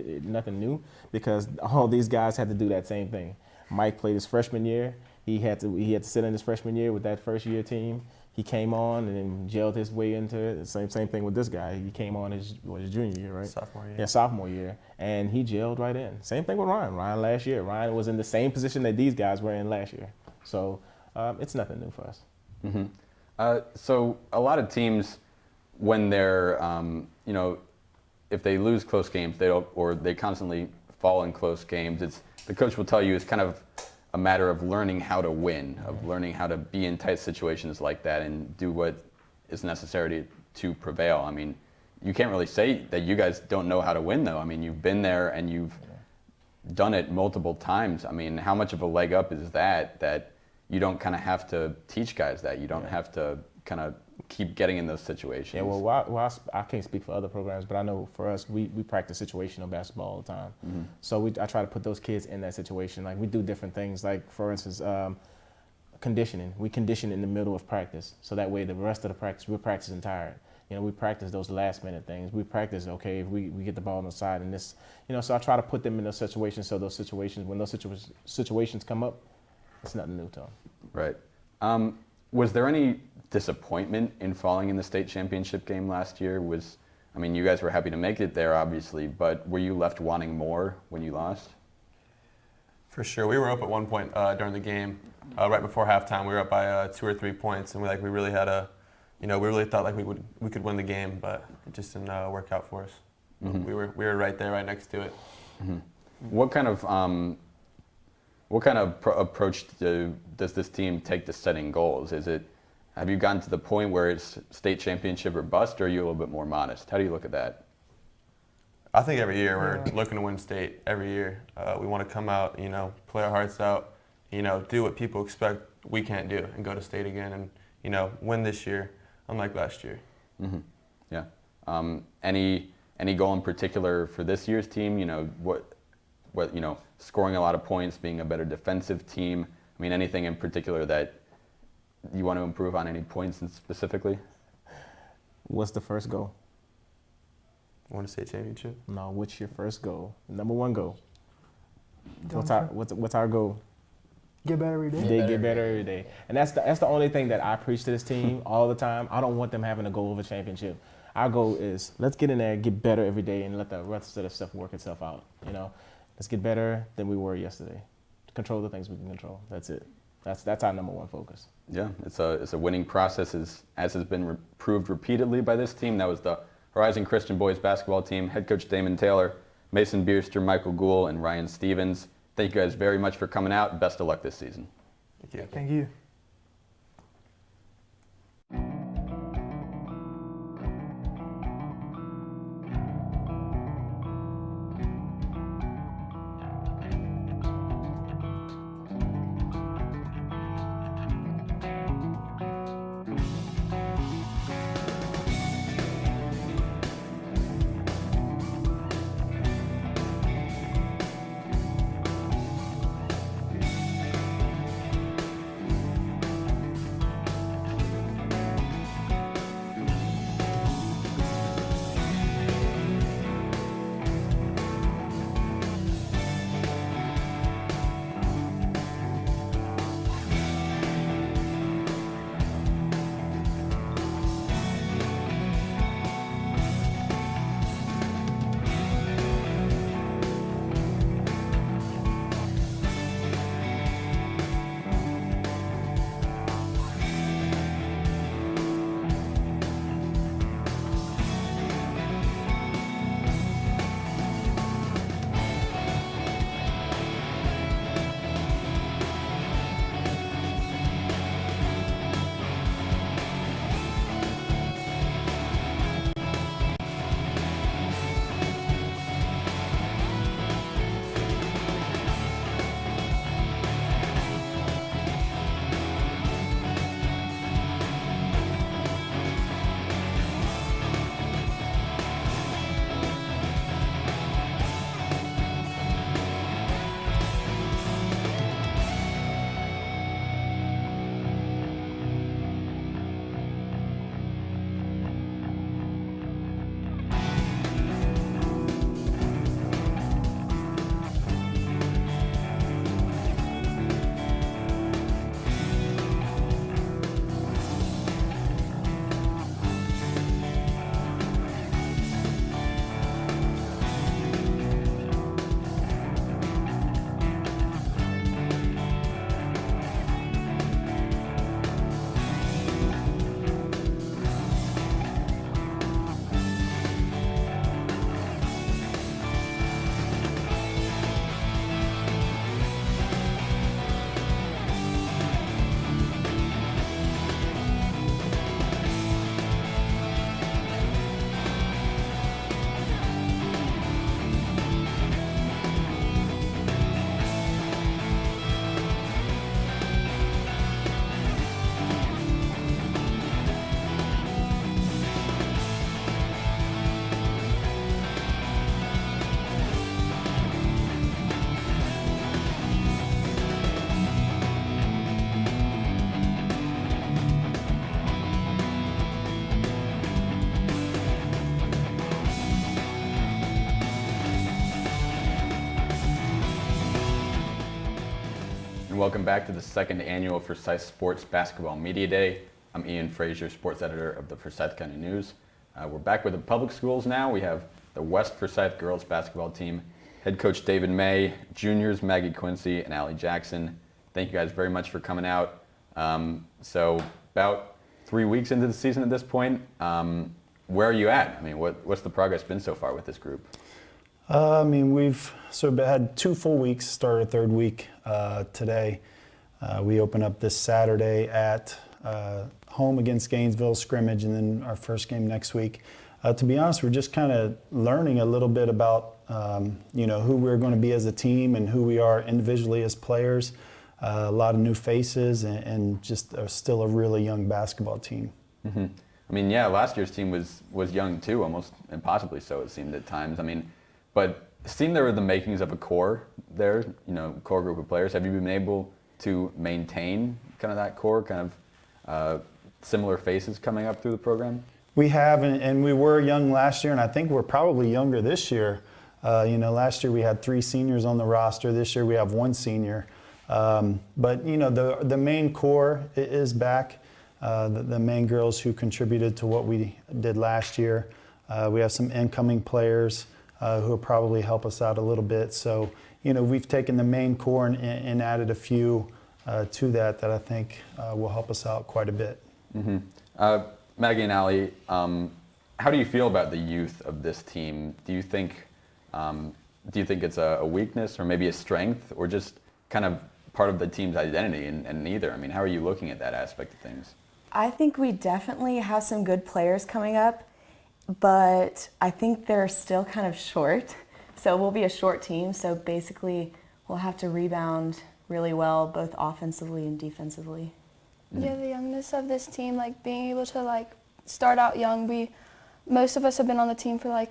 new, because all these guys had to do that same thing. Mike played his freshman year. He had to sit in his freshman year with that first year team. He came on and then gelled his way into it. Same thing with this guy. He came on his junior year, right? Sophomore year. Yeah, sophomore year. And he gelled right in. Same thing with Ryan. Ryan last year. Ryan was in the same position that these guys were in last year. So It's nothing new for us. So a lot of teams, when they're, if they lose close games, they don't, or they constantly fall in close games. The coach will tell you it's kind of a matter of learning how to win, of learning how to be in tight situations like that and do what is necessary to prevail. I mean, you can't really say that you guys don't know how to win, though. I mean, you've been there and you've done it multiple times. I mean, how much of a leg up is that you don't kind of have to teach guys that? You don't have to kind of keep getting in those situations. Yeah, well, I can't speak for other programs, but I know for us, we practice situational basketball all the time. So I try to put those kids in that situation. Like, we do different things. Like, for instance, conditioning. We condition in the middle of practice, so that way the rest of the practice, we're practicing tired. We practice those last minute things. We practice, okay, if we get the ball on the side and this, so I try to put them in those situations, so those situations, when those situations come up, it's nothing new to them. Right. Was there any disappointment in falling in the state championship game last year? You guys were happy to make it there, obviously, but were you left wanting more when you lost? For sure. We were up at one point during the game, right before halftime. We were up by 2 or 3 points, and we really had we really thought like we could win the game, but it just didn't work out for us. We were right there, right next to it. What kind of approach does this team take to setting goals? Have you gotten to the point where it's state championship or bust, or are you a little bit more modest? How do you look at that? I think every year we're looking to win state. Every year we want to come out, play our hearts out, do what people expect we can't do, and go to state again, and win this year, unlike last year. Yeah. Any goal in particular for this year's team? Scoring a lot of points, being a better defensive team. Anything in particular that you want to improve on? Any points specifically? What's the first goal? Want to state championship? No. What's your first goal? Number one goal. What's our goal? Get better every day. Get better every day. And that's the only thing that I preach to this team all the time. I don't want them having a goal of a championship. Our goal is, let's get in there, get better every day, and let the rest of the stuff work itself out. Let's get better than we were yesterday. Control the things we can control. That's it. That's our number one focus. Yeah, it's a winning process, as has been proved repeatedly by this team. That was the Horizon Christian boys basketball team. Head coach Damon Taylor, Mason Bierster, Michael Gould, and Ryan Stevens. Thank you guys very much for coming out. Best of luck this season. Thank you. Thank you. and welcome back to the second annual Forsyth Sports Basketball Media Day. I'm Ian Frazier, sports editor of the Forsyth County News. We're back with the public schools now. We have the West Forsyth girls basketball team, head coach David May, juniors Maggie Quincy and Allie Jackson. Thank you guys very much for coming out. So about 3 weeks into the season at this point, where are you at? I mean, what's the progress been so far with this group? We've had 2 full weeks, started a third week today. We open up this Saturday at home against Gainesville, scrimmage, and then our first game next week. To be honest, we're just kind of learning a little bit about who we're going to be as a team and who we are individually as players. A lot of new faces and just still a really young basketball team. Mm-hmm. I mean, yeah, last year's team was young too, almost impossibly so it seemed at times. I mean, but it seemed there were the makings of a core there, core group of players. Have you been able to maintain kind of that core, kind of similar faces coming up through the program? We have, and we were young last year, and I think we're probably younger this year. Last year we had 3 seniors on the roster. This year we have 1 senior. But the main core is back. The main girls who contributed to what we did last year. We have some incoming players who will probably help us out a little bit. So, we've taken the main core and added a few to that I think will help us out quite a bit. Mm-hmm. Maggie and Allie, how do you feel about the youth of this team? Do you think it's a weakness or maybe a strength, or just kind of part of the team's identity and neither? I mean, how are you looking at that aspect of things? I think we definitely have some good players coming up, but I think they're still kind of short. So we'll be a short team, so basically we'll have to rebound really well, both offensively and defensively. Yeah, the youngness of this team, being able to start out young. Most of us have been on the team for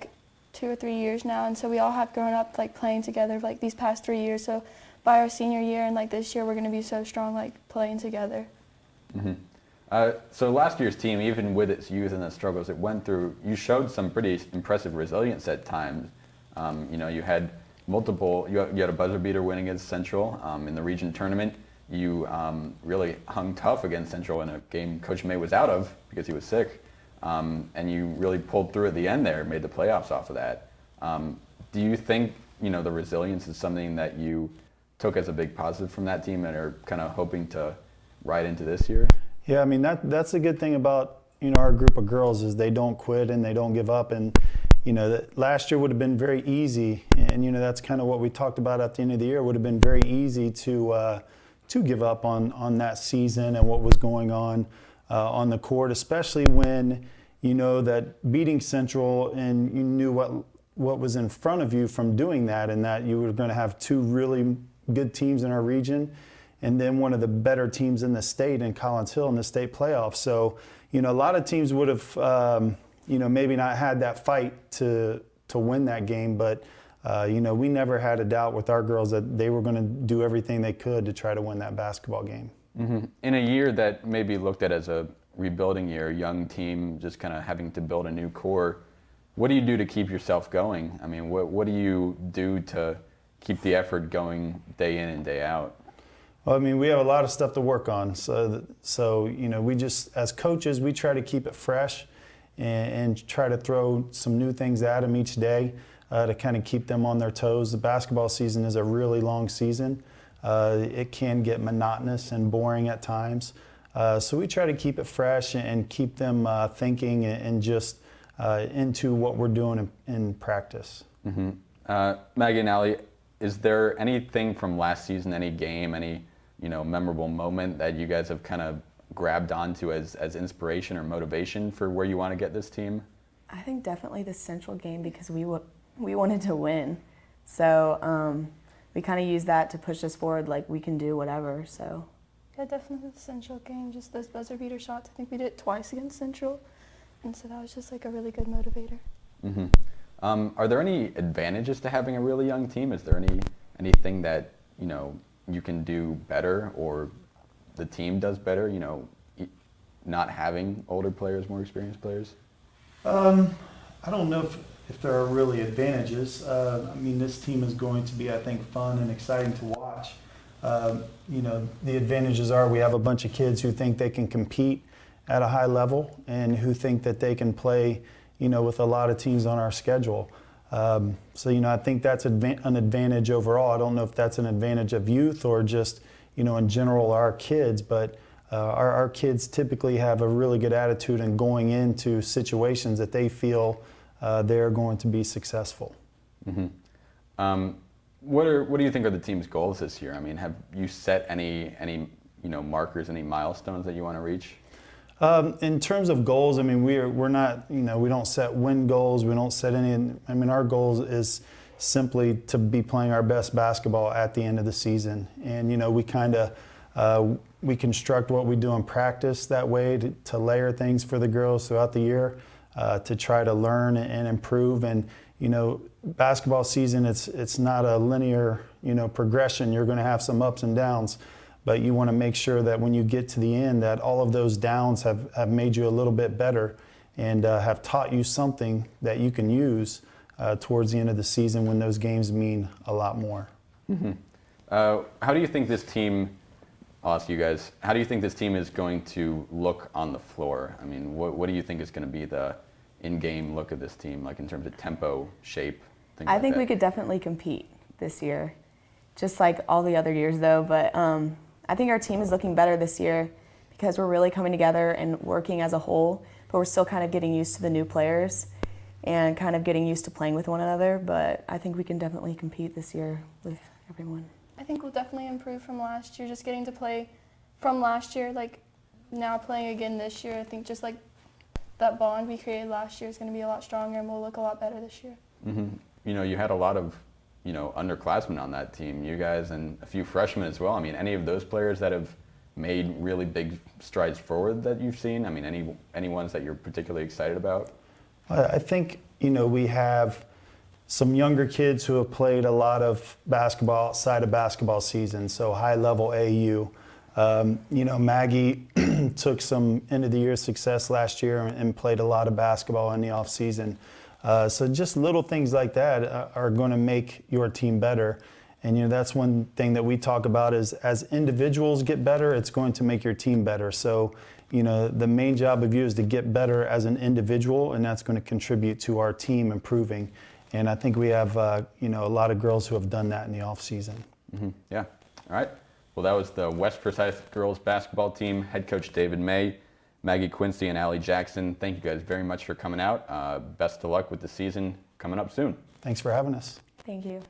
2 or 3 years now, and so we all have grown up playing together these past 3 years. So by our senior year and this year, we're going to be so strong playing together. Mm-hmm. So last year's team, even with its youth and the struggles it went through, you showed some pretty impressive resilience at times. You had you had a buzzer beater win against Central in the region tournament. You really hung tough against Central in a game Coach May was out of because he was sick. And you really pulled through at the end there, made the playoffs off of that. Do you think, the resilience is something that you took as a big positive from that team and are kind of hoping to ride into this year? Yeah, I mean, that's a good thing about, our group of girls is they don't quit and they don't give up. And, last year would have been very easy. And, that's kind of what we talked about at the end of the year. It would have been very easy to give up on that season and what was going on the court, especially when that beating Central and you knew what was in front of you from doing that, and that you were going to have 2 really good teams in our region and then one of the better teams in the state in Collins Hill in the state playoffs. So, a lot of teams would have, maybe not had that fight to win that game, but we never had a doubt with our girls that they were going to do everything they could to try to win that basketball game. Mm-hmm. In a year that maybe looked at as a rebuilding year, young team, just kind of having to build a new core, what do you do to keep yourself going? I mean, what do you do to keep the effort going day in and day out? Well, I mean, we have a lot of stuff to work on. So we just, as coaches, we try to keep it fresh and try to throw some new things at them each day to kind of keep them on their toes. The basketball season is a really long season. It can get monotonous and boring at times. So we try to keep it fresh and keep them thinking and just into what we're doing in practice. Mm-hmm. Maggie and Allie, is there anything from last season, any game, any memorable moment that you guys have kind of grabbed onto as inspiration or motivation for where you want to get this team? I think definitely the Central game because we wanted to win. So we kind of used that to push us forward, we can do whatever. So. Yeah, definitely the Central game, just those buzzer beater shots. I think we did it twice against Central, and so that was just a really good motivator. Mm-hmm. Are there any advantages to having a really young team? Is there anything that you can do better or the team does better? Not having older players, more experienced players. I don't know if there are really advantages. I mean, this team is going to be, I think, fun and exciting to watch. The advantages are we have a bunch of kids who think they can compete at a high level and who think that they can play, with a lot of teams on our schedule. I think that's an advantage overall. I don't know if that's an advantage of youth or just, in general, our kids, but our kids typically have a really good attitude in going into situations that they feel they're going to be successful. Mm-hmm. What do you think are the team's goals this year? I mean, have you set any markers, any milestones that you want to reach? In terms of goals, I mean, we're not, we don't set win goals. We don't set any. I mean, our goal is simply to be playing our best basketball at the end of the season. And we kind of we construct what we do in practice that way to layer things for the girls throughout the year to try to learn and improve. And basketball season, it's not a linear progression. You're going to have some ups and downs. But you want to make sure that when you get to the end that all of those downs have made you a little bit better and have taught you something that you can use towards the end of the season when those games mean a lot more. Mm-hmm. How do you think this team, I'll ask you guys, how do you think this team is going to look on the floor? I mean, what do you think is going to be the in-game look of this team, like in terms of tempo, shape, things like that? I think we could definitely compete this year, just like all the other years though, but I think our team is looking better this year because we're really coming together and working as a whole, but we're still kind of getting used to the new players and kind of getting used to playing with one another, but I think we can definitely compete this year with everyone. I think we'll definitely improve from last year, just getting to play from last year, like now playing again this year. I think just like that bond we created last year is going to be a lot stronger and we'll look a lot better this year. Mm-hmm. You had a lot of underclassmen on that team, you guys, and a few freshmen as well. I mean, any of those players that have made really big strides forward that you've seen? I mean, any ones that you're particularly excited about? I think, we have some younger kids who have played a lot of basketball outside of basketball season, so high-level AU. Maggie took some end-of-the-year success last year and played a lot of basketball in the off-season. So just little things like that are going to make your team better. And that's one thing that we talk about is as individuals get better, it's going to make your team better. So, the main job of you is to get better as an individual, and that's going to contribute to our team improving. And I think we have, a lot of girls who have done that in the off season. Mm-hmm. Yeah. All right. Well, that was the West Forsyth girls basketball team, head coach David May, Maggie Quincy, and Allie Jackson. Thank you guys very much for coming out. Best of luck with the season coming up soon. Thanks for having us. Thank you.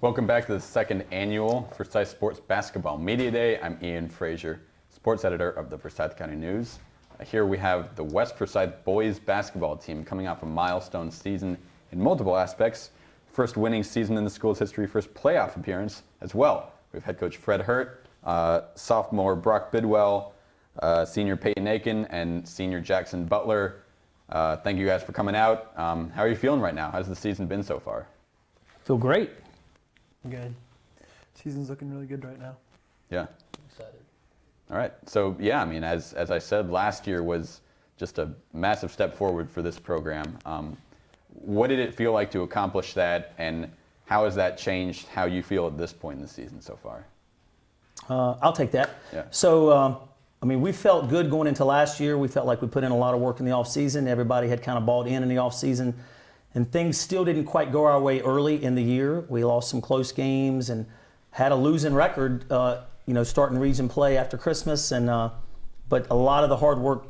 Welcome back to the second annual Forsyth Sports Basketball Media Day. I'm Ian Frazier, sports editor of the Forsyth County News. Here we have the West Forsyth boys basketball team coming off a milestone season in multiple aspects. First winning season in the school's history, first playoff appearance as well. We have head coach Fred Hurt, sophomore Brock Bidwell, senior Peyton Aiken, and senior Jackson Butler. Thank you guys for coming out. How are you feeling right now? How's the season been so far? Feel great. Good. Season's looking really good right now. Yeah. Excited. All right. So yeah, I mean, as I said, last year was just a massive step forward for this program. What did it feel like to accomplish that, and how has that changed how you feel at this point in the season so far? I'll take that. Yeah. So, I mean, we felt good going into last year. We felt like we put in a lot of work in the offseason. Everybody had kind of bought in the offseason. And things still didn't quite go our way early in the year. We lost some close games and had a losing record, starting region play after Christmas. But a lot of the hard work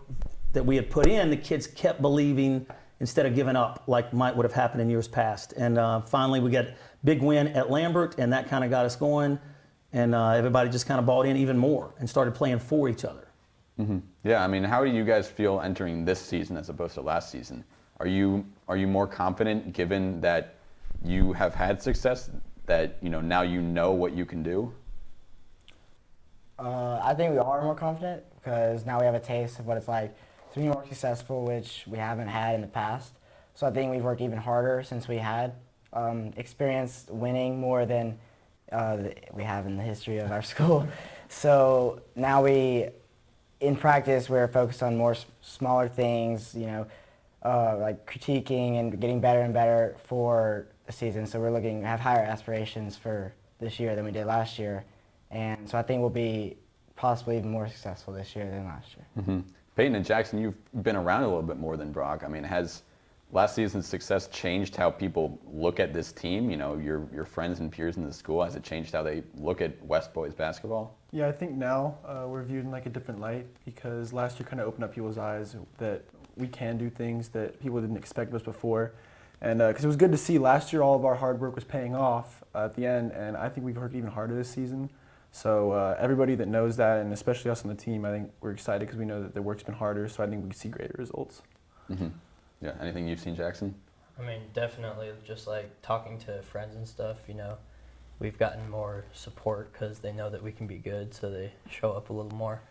that we had put in, the kids kept believing instead of giving up like would have happened in years past. And finally, we got a big win at Lambert, and that kind of got us going. And everybody just kind of bought in even more and started playing for each other. Mm-hmm. Yeah, I mean, how do you guys feel entering this season as opposed to last season? Are you more confident given that you have had success, that now you know what you can do? I think we are more confident because now we have a taste of what it's like to be more successful, which we haven't had in the past. So I think we've worked even harder since we had experienced winning more than we have in the history of our school. So now in practice, we're focused on more smaller things, like critiquing and getting better and better for the season. So we're have higher aspirations for this year than we did last year. And so I think we'll be possibly even more successful this year than last year. Mm-hmm. Peyton and Jackson, you've been around a little bit more than Brock. I mean, has last season's success changed how people look at this team? Your friends and peers in the school, has it changed how they look at West boys basketball? Yeah, I think now we're viewed in like a different light because last year kind of opened up people's eyes that we can do things that people didn't expect of us before. And because it was good to see last year all of our hard work was paying off at the end, and I think we've worked even harder this season. So everybody that knows that, and especially us on the team, I think we're excited because we know that the work's been harder, so I think we can see greater results. Mm-hmm. Yeah, anything you've seen, Jackson? I mean, definitely just like talking to friends and stuff, we've gotten more support because they know that we can be good, so they show up a little more.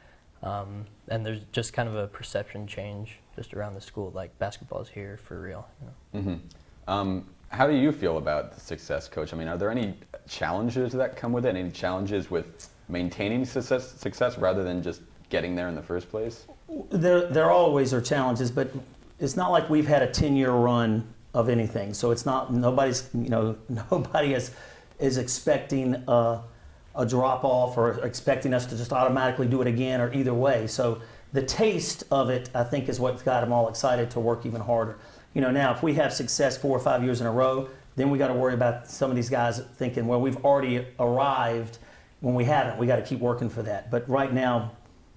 And there's just kind of a perception change just around the school, like basketball's here for real. Mm-hmm. How do you feel about the success, Coach? I mean, are there any challenges that come with it? Any challenges with maintaining success rather than just getting there in the first place? There always are challenges, but it's not like we've had a 10-year run of anything. So it's not nobody is expecting a drop off or expecting us to just automatically do it again or either way. So the taste of it, I think, is what's got them all excited to work even harder. Now if we have success 4 or 5 years in a row, then we got to worry about some of these guys thinking, well, we've already arrived when we haven't. We got to keep working for that. But right now,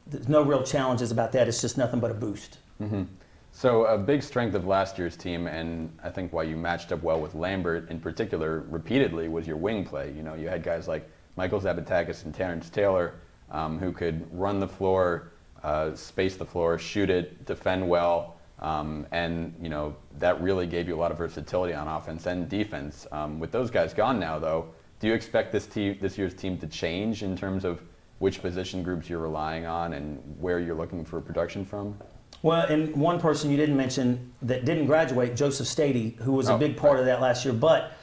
there's no real challenges about that. It's just nothing but a boost. Mm-hmm. So a big strength of last year's team, and I think why you matched up well with Lambert in particular repeatedly, was your wing play. You had guys like Michael Zabatakis and Terrence Taylor who could run the floor, space the floor, shoot it, defend well, and that really gave you a lot of versatility on offense and defense. With those guys gone now, though, do you expect this year's team to change in terms of which position groups you're relying on and where you're looking for production from? Well, and one person you didn't mention that didn't graduate, Joseph Stady, who was a big part of that last year. But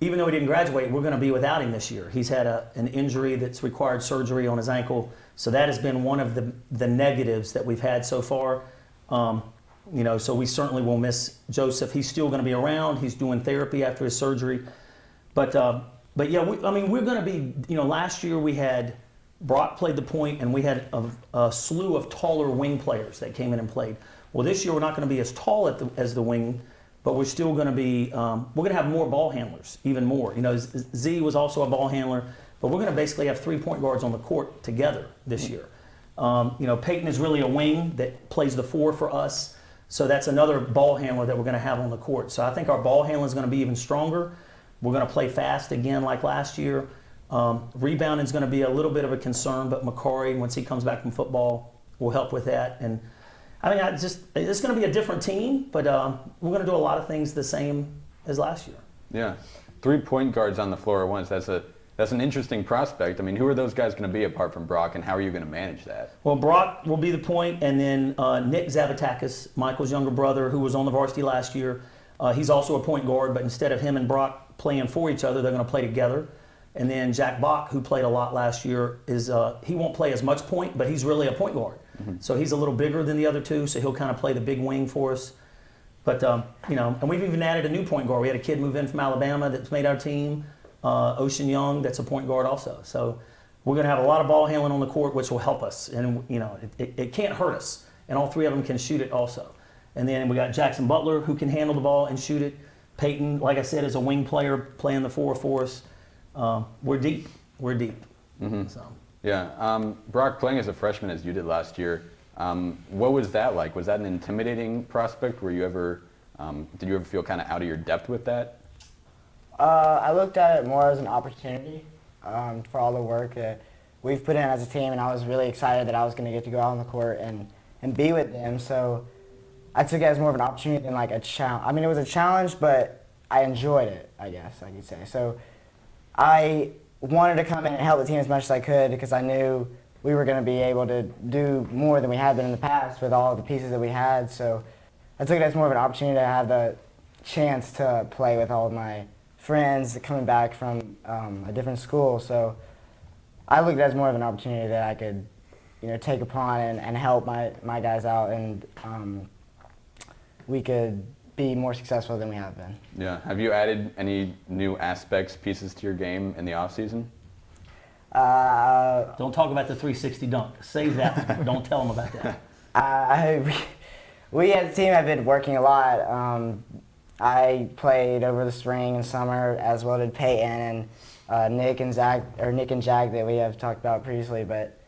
even though he didn't graduate, we're going to be without him this year. He's had an injury that's required surgery on his ankle. So that has been one of the negatives that we've had so far. So we certainly will miss Joseph. He's still going to be around. He's doing therapy after his surgery. But yeah, we're going to be, last year we had Brock played the point, and we had a slew of taller wing players that came in and played. Well, this year we're not going to be as tall as the wing, but we're still going to be, we're going to have more ball handlers, even more. Z was also a ball handler, but we're going to basically have 3 point guards on the court together this year. Peyton is really a wing that plays the 4 for us, so that's another ball handler that we're going to have on the court. So I think our ball handling is going to be even stronger. We're going to play fast again like last year. Rebounding is going to be a little bit of a concern, but Macari, once he comes back from football, will help with that. And I mean, it's going to be a different team, but we're going to do a lot of things the same as last year. Yeah, 3 point guards on the floor at once. That's an interesting prospect. I mean, who are those guys going to be apart from Brock, and how are you going to manage that? Well, Brock will be the point, and then Nick Zavatakis, Michael's younger brother, who was on the varsity last year. He's also a point guard, but instead of him and Brock playing for each other, they're going to play together. And then Jack Bach, who played a lot last year, he won't play as much point, but he's really a point guard. Mm-hmm. So he's a little bigger than the other two, so he'll kind of play the big wing for us. But, and we've even added a new point guard. We had a kid move in from Alabama that's made our team, Ocean Young, that's a point guard also. So we're going to have a lot of ball handling on the court, which will help us. And, it can't hurt us. And all three of them can shoot it also. And then we got Jackson Butler, who can handle the ball and shoot it. Peyton, like I said, is a wing player playing the four for us. We're deep. We're deep. Mm-hmm. So. Yeah. Brock, playing as a freshman as you did last year, what was that like? Was that an intimidating prospect? Did you ever feel kind of out of your depth with that? I looked at it more as an opportunity for all the work that we've put in as a team, and I was really excited that I was going to get to go out on the court and be with them. So I took it as more of an opportunity than like a challenge. I mean, it was a challenge, but I enjoyed it, I guess I could say. So I wanted to come in and help the team as much as I could because I knew we were going to be able to do more than we had been in the past with all the pieces that we had. So I took it as more of an opportunity to have the chance to play with all of my friends coming back from a different school. So I looked at it as more of an opportunity that I could, take upon and help my guys out, and we could be more successful than we have been. Yeah. Have you added any new aspects, pieces to your game in the off season? Don't talk about the 360 dunk. Save that. Don't tell them about that. We as a team have been working a lot. I played over the spring and summer, as well did Peyton and Nick and Jack that we have talked about previously. But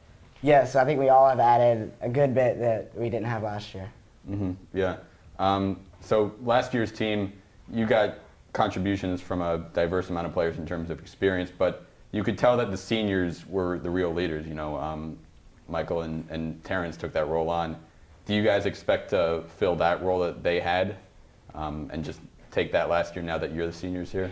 yes, I think we all have added a good bit that we didn't have last year. Mm-hmm. Yeah. So last year's team, you got contributions from a diverse amount of players in terms of experience, but you could tell that the seniors were the real leaders. Michael and Terrence took that role on. Do you guys expect to fill that role that they had and just take that last year now that you're the seniors here?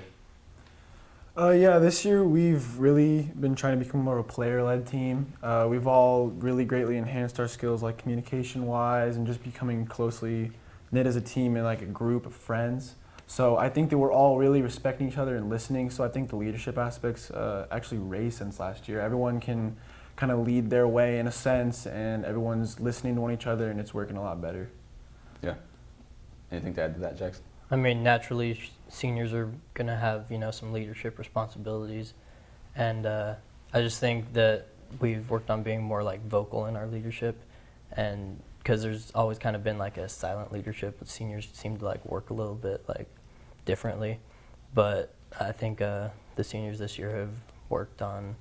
Yeah, this year we've really been trying to become more of a player-led team. We've all really greatly enhanced our skills, like communication-wise, and just becoming closely knit as a team and like a group of friends. So I think that we're all really respecting each other and listening. So I think the leadership aspects actually raised since last year. Everyone can kind of lead their way in a sense, and everyone's listening to one each other, and it's working a lot better. Yeah. Anything to add to that, Jackson? I mean, naturally, seniors are going to have, some leadership responsibilities. And I just think that we've worked on being more, vocal in our leadership. And because there's always kind of been, a silent leadership, but seniors seem to, work a little bit, differently. But I think the seniors this year have worked on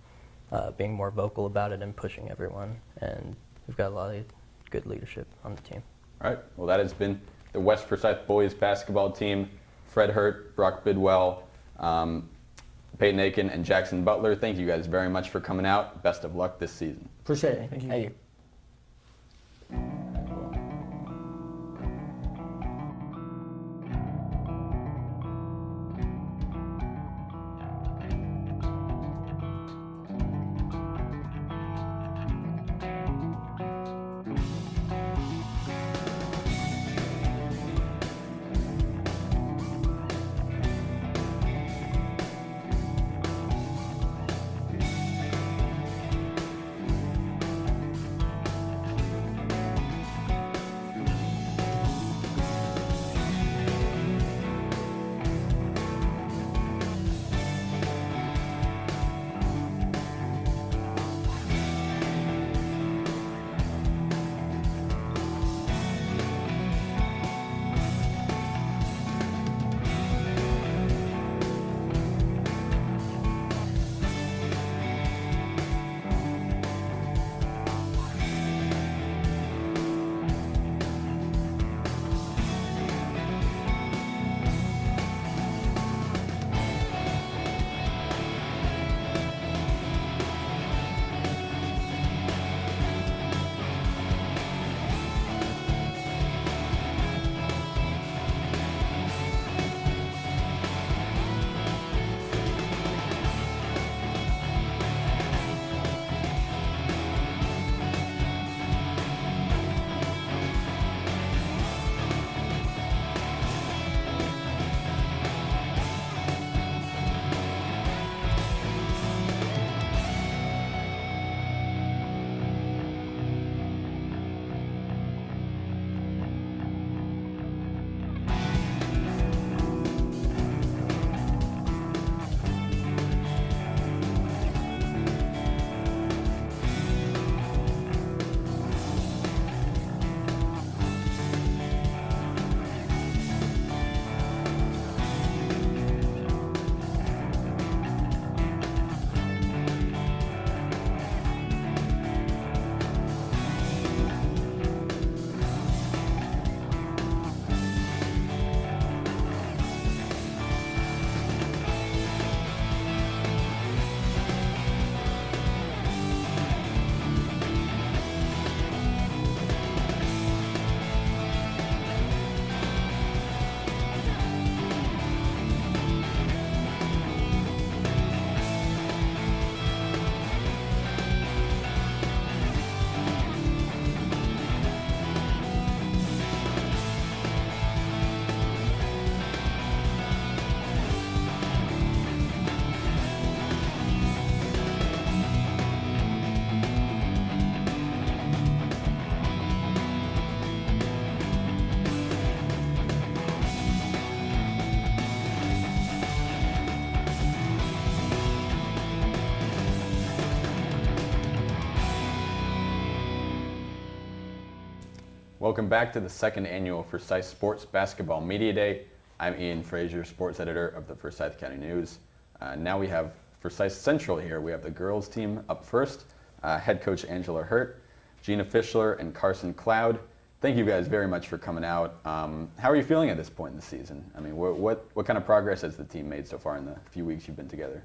being more vocal about it and pushing everyone. And we've got a lot of good leadership on the team. All right. Well, that has been the West Forsyth boys basketball team. Fred Hurt, Brock Bidwell, Peyton Aiken, and Jackson Butler. Thank you guys very much for coming out. Best of luck this season. Appreciate it. Thank you. Thank you. Welcome back to the second annual Forsyth Sports Basketball Media Day. I'm Ian Frazier, sports editor of the Forsyth County News. Now we have Forsyth Central here. We have the girls team up first, head coach Angela Hurt, Gina Fischler, and Carson Cloud. Thank you guys very much for coming out. How are you feeling at this point in the season? I mean, what kind of progress has the team made so far in the few weeks you've been together?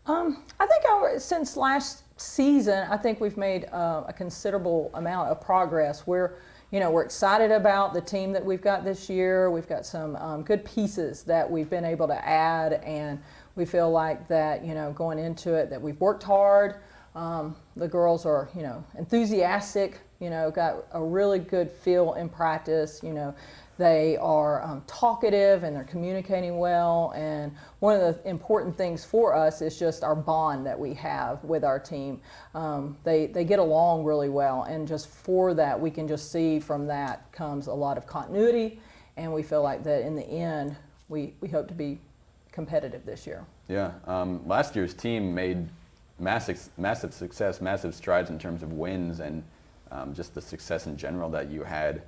I think since last season, I think we've made a considerable amount of progress. We're excited about the team that we've got this year. We've got some good pieces that we've been able to add, and we feel like that, going into it, that we've worked hard. The girls are, enthusiastic, got a really good feel in practice. They are talkative and they're communicating well. And one of the important things for us is just our bond that we have with our team. They get along really well, and just for that, we can just see from that comes a lot of continuity, and we feel like that in the end, we hope to be competitive this year. Yeah, last year's team made massive success, massive strides in terms of wins and just the success in general that you had.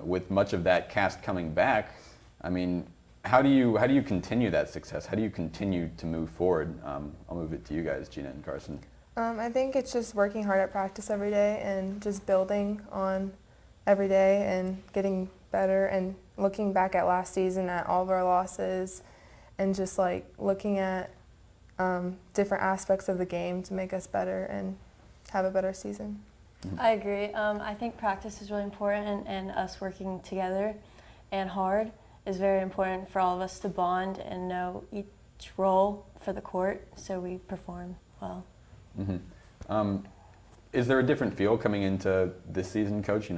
With much of that cast coming back, I mean, how do you continue that success? How do you continue to move forward? I'll move it to you guys, Gina and Carson. I think it's just working hard at practice every day and just building on every day and getting better and looking back at last season at all of our losses and just like looking at different aspects of the game to make us better and have a better season. I agree. I think practice is really important, and us working together and hard is very important for all of us to bond and know each role for the court so we perform well. Mm-hmm. Is there a different feel coming into this season, Coach,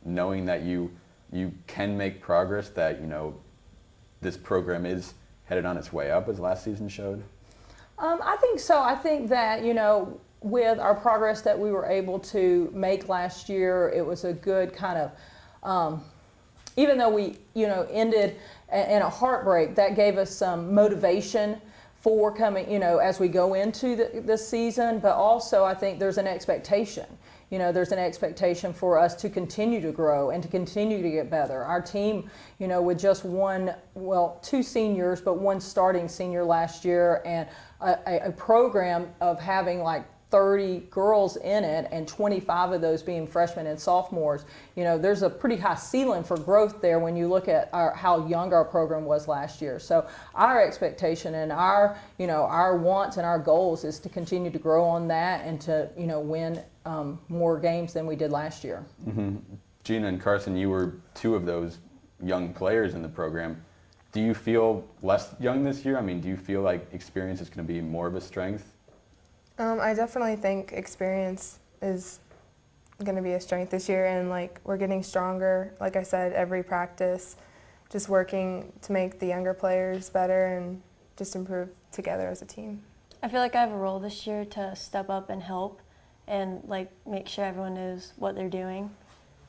knowing that you can make progress, that this program is headed on its way up as last season showed? I think so. I think that, with our progress that we were able to make last year, it was a good kind of, even though we, ended in a heartbreak, that gave us some motivation for coming, as we go into this season. But also, I think there's an expectation. There's an expectation for us to continue to grow and to continue to get better. Our team, with just two seniors, but one starting senior last year, and a program of having like 30 girls in it and 25 of those being freshmen and sophomores, there's a pretty high ceiling for growth there when you look at how young our program was last year. So our expectation and our wants and our goals is to continue to grow on that and to, win more games than we did last year. Mm-hmm. Gina and Carson, you were two of those young players in the program. Do you feel less young this year? I mean, do you feel like experience is going to be more of a strength? I definitely think experience is going to be a strength this year, and we're getting stronger, like I said, every practice, just working to make the younger players better and just improve together as a team. I feel like I have a role this year to step up and help and make sure everyone knows what they're doing,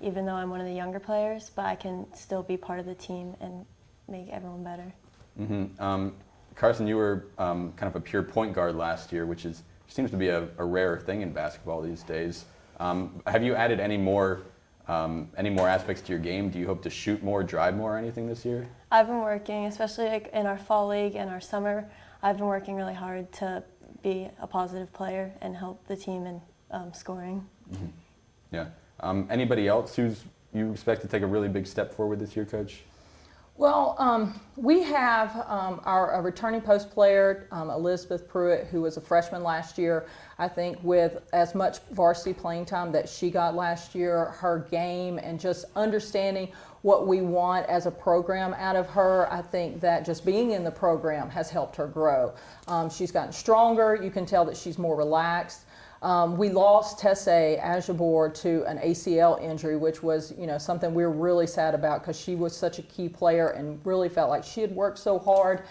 even though I'm one of the younger players, but I can still be part of the team and make everyone better. Mm-hmm. Carson, you were kind of a pure point guard last year, which seems to be a rare thing in basketball these days. Have you added any more aspects to your game? Do you hope to shoot more, drive more, or anything this year? I've been working, especially in our fall league and our summer, I've been working really hard to be a positive player and help the team in scoring. Mm-hmm. Yeah. Anybody else you expect to take a really big step forward this year, Coach? Well, we have our returning post player, Elizabeth Pruitt, who was a freshman last year. I think with as much varsity playing time that she got last year, her game and just understanding what we want as a program out of her, I think that just being in the program has helped her grow. She's gotten stronger. You can tell that she's more relaxed. We lost Tessé Ajabor to an ACL injury, which was, something we were really sad about because she was such a key player and really felt like she had worked so hard.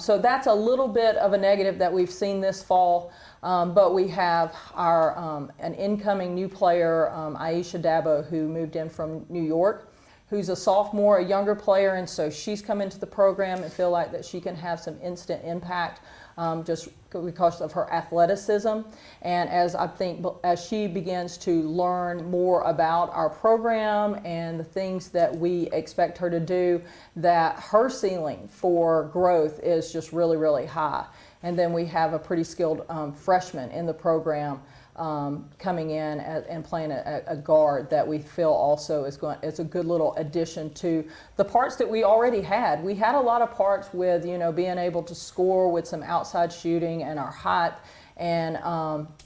So that's a little bit of a negative that we've seen this fall. But we have an incoming new player, Aisha Dabo, who moved in from New York, who's a sophomore, a younger player, and so she's come into the program and feel like that she can have some instant impact just because of her athleticism. And as she begins to learn more about our program and the things that we expect her to do, that her ceiling for growth is just really, really high. And then we have a pretty skilled freshman in the program coming in and playing a guard that we feel also it's a good little addition to the parts that we already had. We had a lot of parts with, being able to score with some outside shooting and our height, and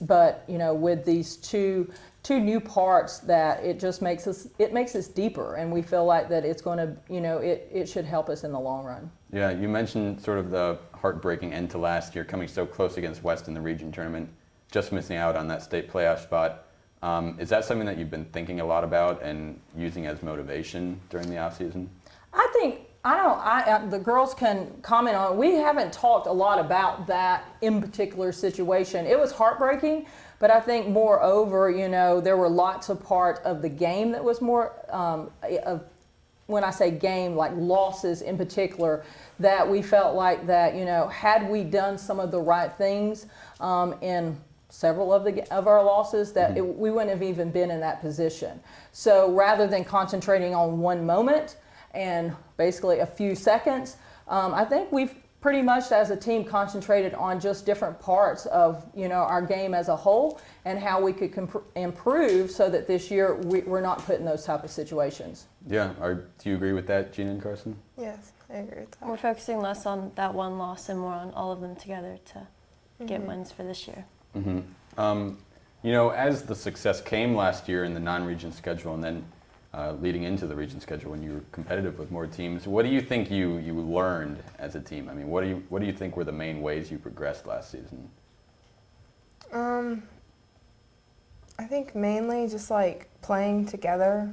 but with these two new parts, that it just makes us deeper, and we feel like that it's going to, it should help us in the long run. Yeah, you mentioned sort of the heartbreaking end to last year, coming so close against West in the region tournament, just missing out on that state playoff spot. Is that something that you've been thinking a lot about and using as motivation during the off season? The girls can comment on it. We haven't talked a lot about that in particular situation. It was heartbreaking, but I think moreover, there were lots of part of the game that was more, when I say game, like losses in particular, that we felt like that, had we done some of the right things in several of our losses, that we wouldn't have even been in that position. So rather than concentrating on one moment and basically a few seconds, I think we've pretty much as a team concentrated on just different parts of our game as a whole and how we could improve so that this year we're not put in those type of situations. Yeah, do you agree with that, Gina and Carson? Yes, I agree with that. We're focusing less on that one loss and more on all of them together to get wins for this year. As the success came last year in the non-region schedule and then leading into the region schedule when you were competitive with more teams, what do you think you learned as a team? I mean, what do you think were the main ways you progressed last season? I think mainly just like playing together.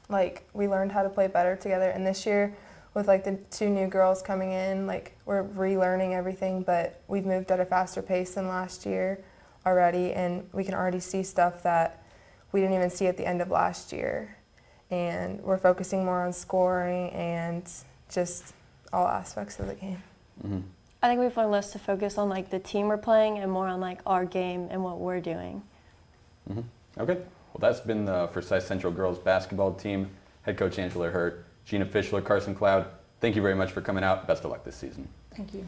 Like we learned how to play better together, and this year with like the two new girls coming in, like we're relearning everything, but we've moved at a faster pace than last year already, and we can already see stuff that we didn't even see at the end of last year. And we're focusing more on scoring and just all aspects of the game. I think we've learned less to focus on like the team we're playing and more on like our game and what we're doing. Okay. Well, that's been the Forsyth Central girls basketball team. Head coach Angela Hurt, Gina Fischler, Carson Cloud. Thank you very much for coming out. Best of luck this season. Thank you.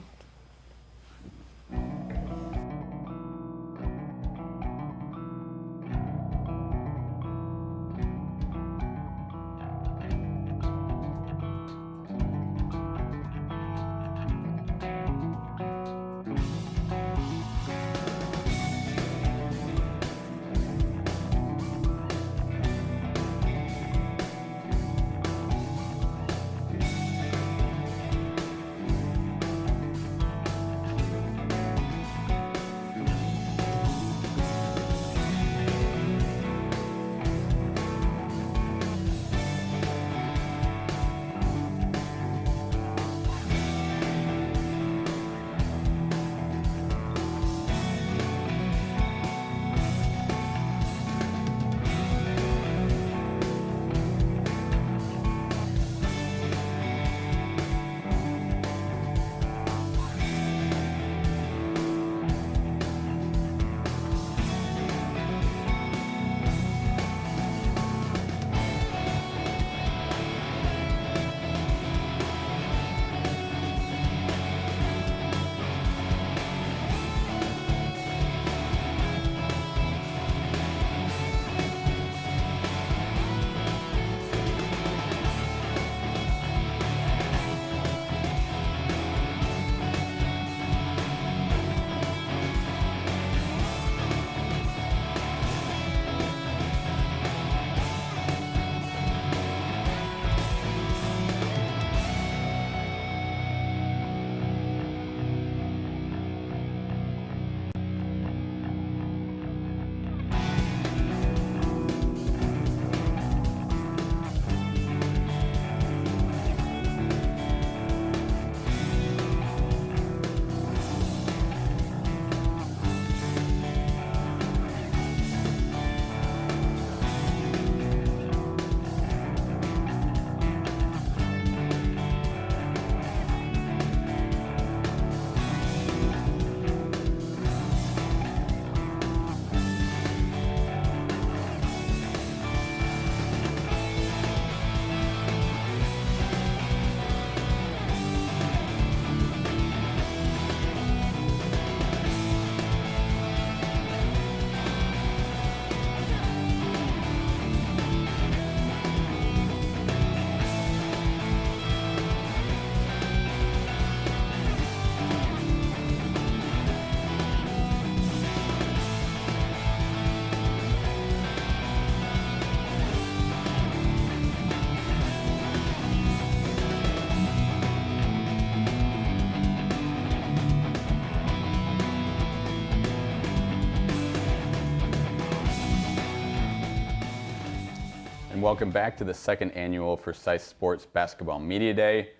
and welcome back to the second annual Forsyth Sports Basketball Media Day.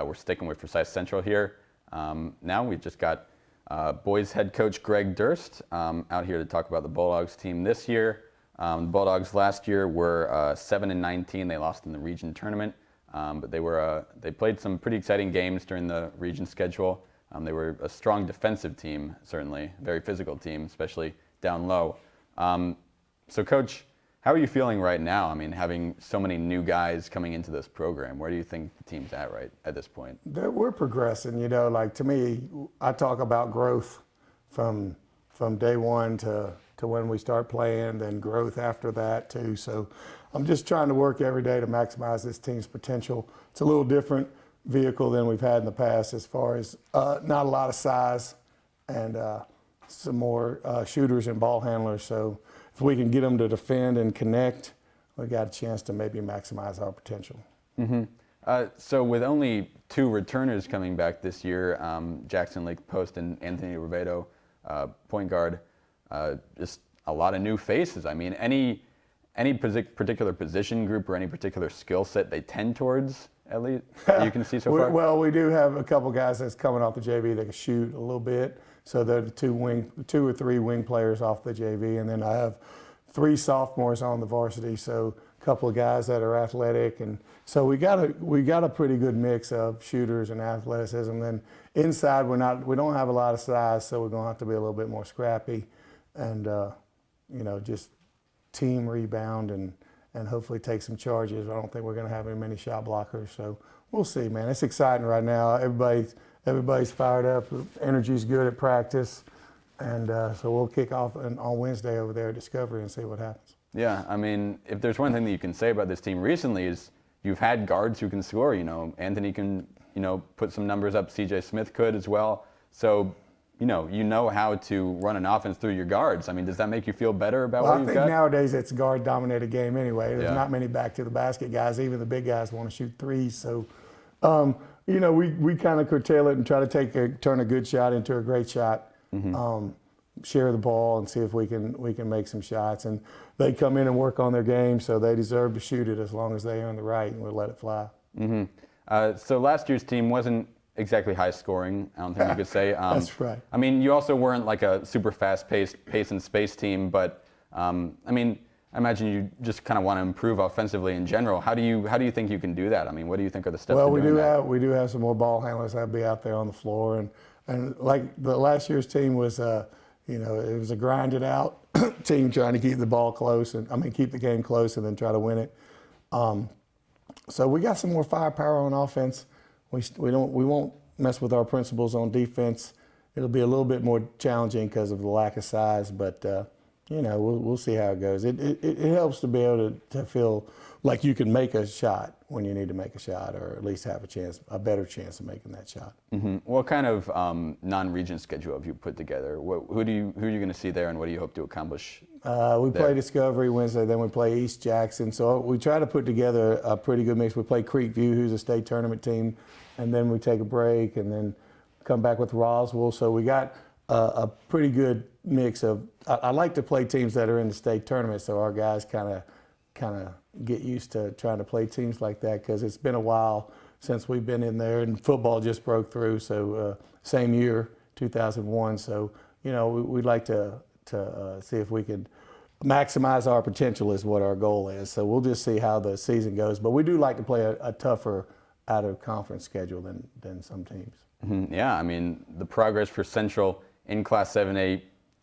We're sticking with Forsyth Central here. Now we've just got boys head coach Greg Durst out here to talk about the Bulldogs team this year. The Bulldogs last year were 7-19. They lost in the region tournament, but they played some pretty exciting games during the region schedule. They were a strong defensive team, certainly, very physical team, especially down low. So, Coach, how are you feeling right now? I mean, having so many new guys coming into this program, where do you think the team's at right at this point? We're progressing, you know, like to me, I talk about growth from day one to when we start playing, then growth after that too. So I'm just trying to work every day to maximize this team's potential. It's a little different vehicle than we've had in the past as far as not a lot of size and some more shooters and ball handlers. So if we can get them to defend and connect, we got a chance to maybe maximize our potential. Mm-hmm. So with only 2 returners coming back this year, Jackson Lake Post and Anthony Rivedo, point guard, just a lot of new faces. I mean, any particular position group or any particular skill set they tend towards, at least, you can see so far? Well, we do have a couple guys that's coming off the JV that can shoot a little bit. So they're the 2 or 3 wing players off the JV. And then I have 3 sophomores on the varsity. So a couple of guys that are athletic. And so we got a pretty good mix of shooters and athleticism. Then inside, we don't have a lot of size, so we're going to have to be a little bit more scrappy and, you know, just team rebound and hopefully take some charges. I don't think we're going to have many shot blockers. So we'll see, man. It's exciting right now. Everybody's fired up. Energy's good at practice. And so we'll kick off on Wednesday over there at Discovery and see what happens. Yeah, I mean, if there's one thing that you can say about this team recently is you've had guards who can score. You know, Anthony can, you know, put some numbers up. CJ Smith could as well. So, you know how to run an offense through your guards. I mean, does that make you feel better about what you've got? I think nowadays it's a guard-dominated game anyway. There's not many back-to-the-basket guys. Even the big guys want to shoot threes. So, you know, we kind of curtail it and try to turn a good shot into a great shot. Mm-hmm. Share the ball and see if we can make some shots. And they come in and work on their game, so they deserve to shoot it as long as they earn the right, and we'll let it fly. Mm-hmm. So last year's team wasn't exactly high scoring, I don't think you could say. That's right. I mean, you also weren't like a super fast-paced pace and space team, but I mean, I imagine you just kind of want to improve offensively in general. How do you think you can do that? I mean, what do you think are the steps? Well, to doing that? we do have some more ball handlers that'll be out there on the floor, and like the last year's team was, you know, it was a grinded out team trying to keep the ball close and keep the game close and then try to win it. So we got some more firepower on offense. We won't mess with our principles on defense. It'll be a little bit more challenging because of the lack of size, but you know, we'll see how it goes. It helps to be able to feel like you can make a shot when you need to make a shot, or at least have a better chance of making that shot. Mm-hmm. What kind of non-region schedule have you put together? Who are you going to see there, and what do you hope to accomplish? We play Discovery Wednesday, then we play East Jackson. So we try to put together a pretty good mix. We play Creekview, who's a state tournament team, and then we take a break and then come back with Roswell. So we got a pretty good mix of. I like to play teams that are in the state tournament, so our guys kind of get used to trying to play teams like that, because it's been a while since we've been in there, and football just broke through. So same year, 2001. So you know, we'd like to see if we could maximize our potential is what our goal is. So we'll just see how the season goes. But we do like to play a tougher out-of-conference schedule than some teams. Mm-hmm. Yeah, I mean, the progress for Central in Class 7A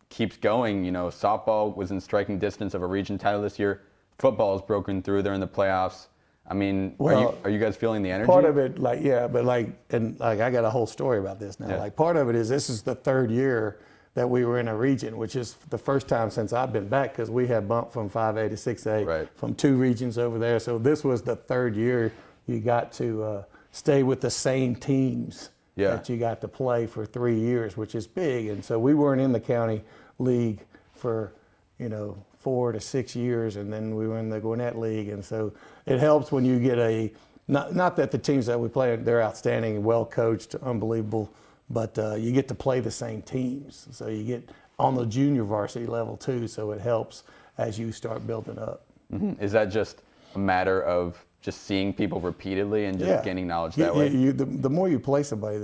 keeps going. You know, softball was in striking distance of a region title this year. Football has broken through. They're in the playoffs. I mean, are you guys feeling the energy? Part of it, I got a whole story about this now. Yeah. Like, part of it is this is the 3rd year that we were in a region, which is the first time since I've been back, because we had bumped from 5A to 6A from 2 regions over there. So this was the 3rd year you got to stay with the same teams that you got to play for 3 years, which is big. And so we weren't in the county league for, 4 to 6 years, and then we were in the Gwinnett League. And so it helps when you get not that the teams that we play, they're outstanding, well coached, unbelievable, but you get to play the same teams. So you get on the junior varsity level too, so it helps as you start building up. Mm-hmm. Is that just a matter of just seeing people repeatedly and just gaining knowledge that way? The more you play somebody,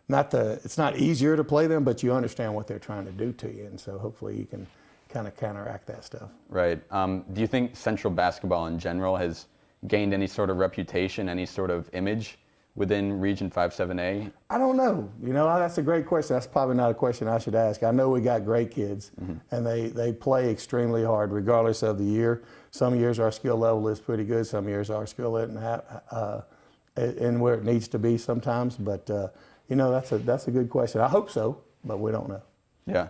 it's not easier to play them, but you understand what they're trying to do to you, and so hopefully you can kind of counteract that stuff. Right. Do you think Central basketball in general has gained any sort of reputation, any sort of image within Region 5-7A? I don't know. That's a great question. That's probably not a question I should ask. I know we got great kids, and they play extremely hard regardless of the year. Some years our skill level is pretty good. Some years our skill isn't in where it needs to be sometimes. But, that's a good question. I hope so, but we don't know. Yeah.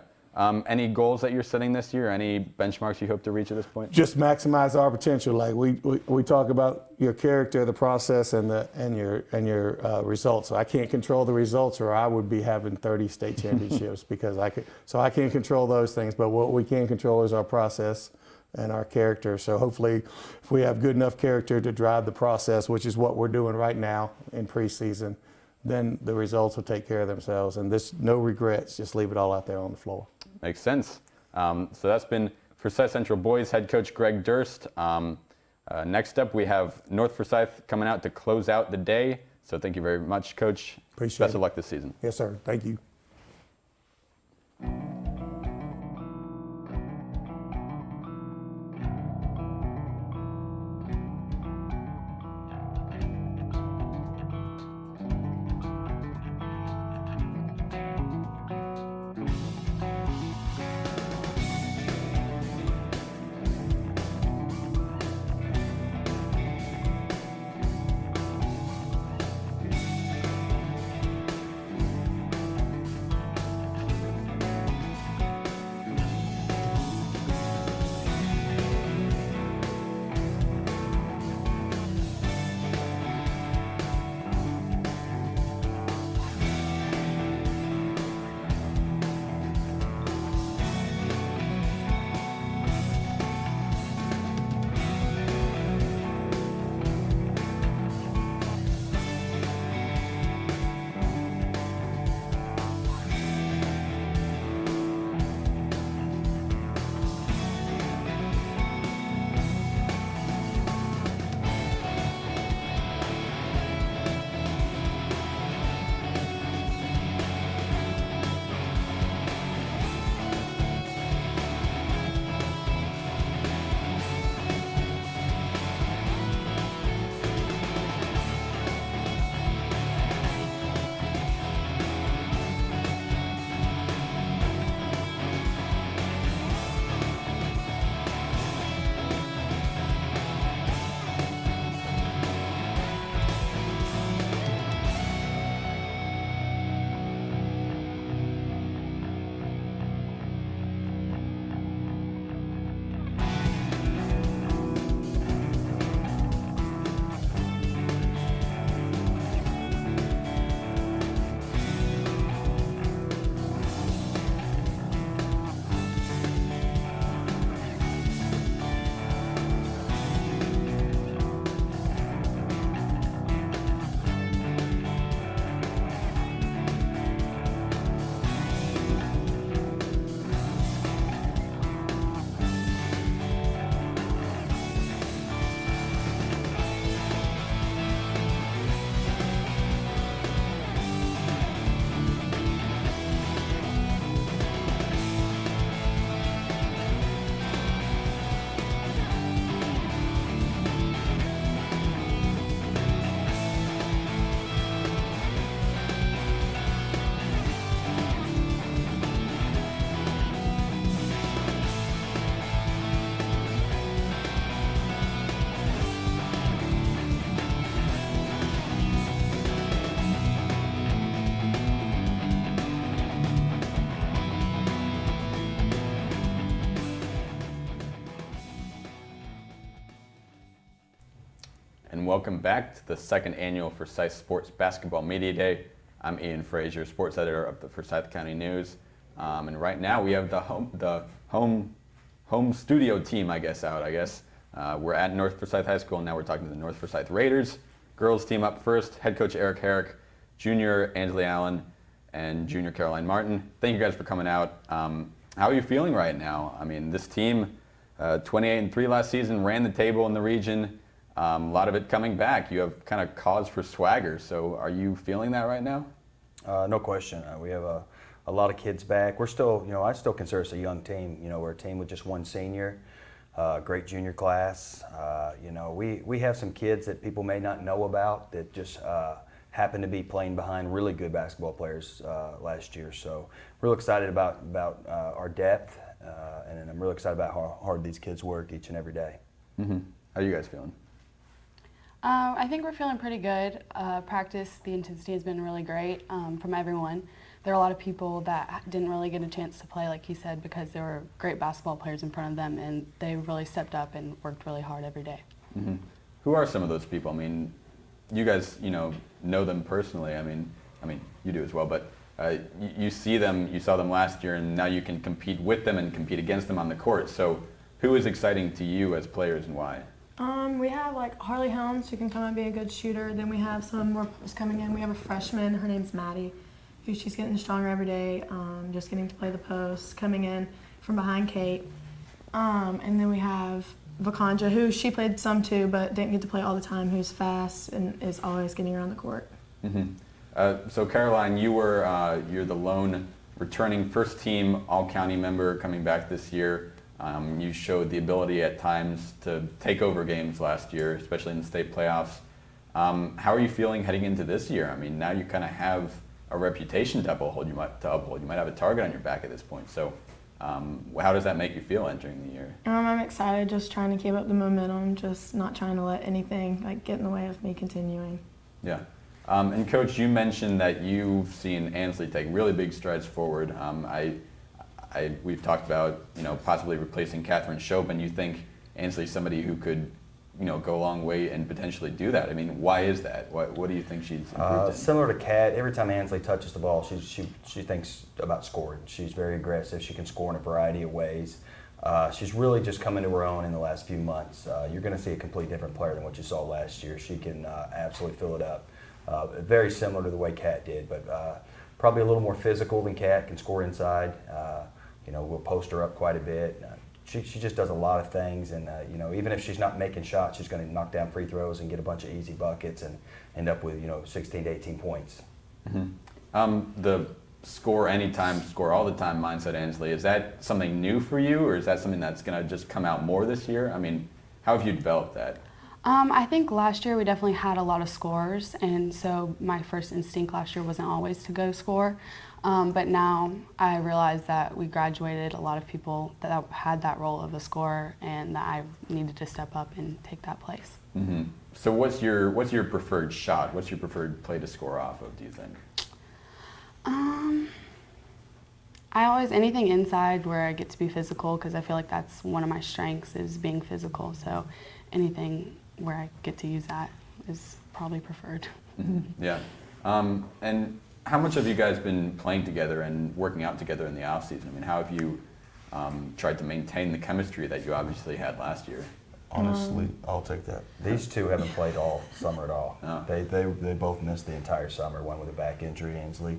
Any goals that you're setting this year? Any benchmarks you hope to reach at this point? Just maximize our potential. Like we talk about your character, the process, and your results. So I can't control the results, or I would be having 30 state championships because I can't control those things. But what we can control is our process and our character. So hopefully, if we have good enough character to drive the process, which is what we're doing right now in preseason, then the results will take care of themselves. And no regrets. Just leave it all out there on the floor. Makes sense. So that's been Forsyth Central Boys head coach Greg Durst. Next up, we have North Forsyth coming out to close out the day. So thank you very much, Coach. Appreciate it. Best of luck this season. Yes, sir. Thank you. And welcome back to the second annual Forsyth Sports Basketball Media Day. I'm Ian Frazier, sports editor of the Forsyth County News. And right now we have the home studio team, I guess. We're at North Forsyth High School, and now we're talking to the North Forsyth Raiders. Girls team up first, head coach Eric Herrick, junior Angela Allen, and junior Caroline Martin. Thank you guys for coming out. How are you feeling right now? I mean, this team 28-3 last season, ran the table in the region. A lot of it coming back. You have kind of cause for swagger. So are you feeling that right now? No question. We have a lot of kids back. We're still, I still consider us a young team. We're a team with just one senior, great junior class. We have some kids that people may not know about that just happen to be playing behind really good basketball players last year. So real excited about our depth, and I'm really excited about how hard these kids work each and every day. Mm-hmm. How are you guys feeling? I think we're feeling pretty good. Practice, the intensity has been really great from everyone. There are a lot of people that didn't really get a chance to play, like he said, because there were great basketball players in front of them, and they really stepped up and worked really hard every day. Mm-hmm. Who are some of those people? I mean, you guys, know them personally. I mean, you do as well, but you see them, you saw them last year, and now you can compete with them and compete against them on the court. So who is exciting to you as players and why? We have like Harley Helms, who can come and be a good shooter. Then we have some more players coming in. We have a freshman, her name's Maddie, who she's getting stronger every day, just getting to play the post, coming in from behind Kate. And then we have Vakanja, who she played some too, but didn't get to play all the time, who's fast and is always getting around the court. Mm-hmm. So Caroline, you're the lone returning first team All-County member coming back this year. You showed the ability at times to take over games last year, especially in the state playoffs. How are you feeling heading into this year? I mean, now you kind of have a reputation to uphold. You might have a target on your back at this point. So how does that make you feel entering the year? I'm excited, just trying to keep up the momentum, just not trying to let anything get in the way of me continuing. Yeah. And Coach, you mentioned that you've seen Ansley take really big strides forward. We've talked about possibly replacing Catherine Chopin. You think Ansley's somebody who could go a long way and potentially do that? I mean, why is that? What do you think she's improved in? Similar to Kat, every time Ansley touches the ball, she thinks about scoring. She's very aggressive. She can score in a variety of ways. She's really just come into her own in the last few months. You're going to see a completely different player than what you saw last year. She can absolutely fill it up. Very similar to the way Kat did, but probably a little more physical than Kat, can score inside. We'll post her up quite a bit. She just does a lot of things, and even if she's not making shots, she's going to knock down free throws and get a bunch of easy buckets and end up with 16 to 18 points. Mm-hmm. The score anytime, score all the time mindset, Ansley, is that something new for you, or is that something that's going to just come out more this year? I mean, how have you developed that? I think last year we definitely had a lot of scorers, and so my first instinct last year wasn't always to go score. But now I realize that we graduated a lot of people that had that role of a scorer, and that I needed to step up and take that place. Mm-hmm. So what's your preferred shot? What's your preferred play to score off of, do you think? I always, anything inside where I get to be physical, because I feel like that's one of my strengths, is being physical. So anything where I get to use that is probably preferred. Mm-hmm. Yeah. And how much have you guys been playing together and working out together in the off season? I mean, how have you tried to maintain the chemistry that you obviously had last year? Honestly, I'll take that. These two haven't played all summer at all. Oh. They both missed the entire summer. One with a back injury. Ansley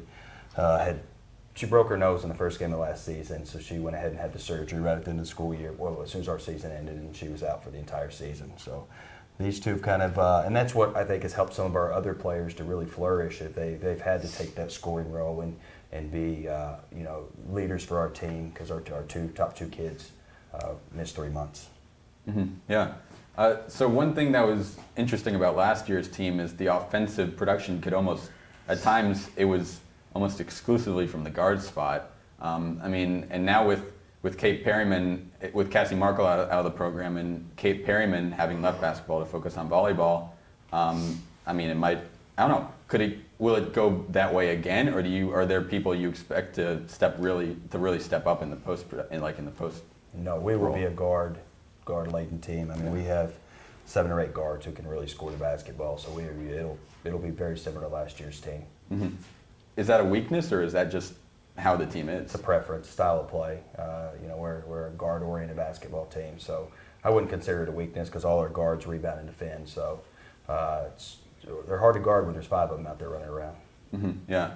she broke her nose in the first game of last season, so she went ahead and had the surgery right at the end of the school year. Well, as soon as our season ended, and she was out for the entire season. So these two have kind of, and that's what I think has helped some of our other players to really flourish. If they've had to take that scoring role and be leaders for our team, because our top two kids missed 3 months. Mm-hmm. Yeah. So one thing that was interesting about last year's team is the offensive production could almost, at times, it was almost exclusively from the guard spot. And now with Kate Perryman, with Cassie Markle out of the program, and Kate Perryman having left basketball to focus on volleyball, it might, I don't know, will it go that way again, or are there people you expect to really step up in the post, in the post? No, we will be a guard-laden team. I mean, we have 7 or 8 guards who can really score the basketball, so it'll be very similar to last year's team. Mm-hmm. Is that a weakness, or is that just how the team is? It's a preference, style of play. We're a guard-oriented basketball team, so I wouldn't consider it a weakness because all our guards rebound and defend. So they're hard to guard when there's 5 of them out there running around. Mm-hmm. Yeah.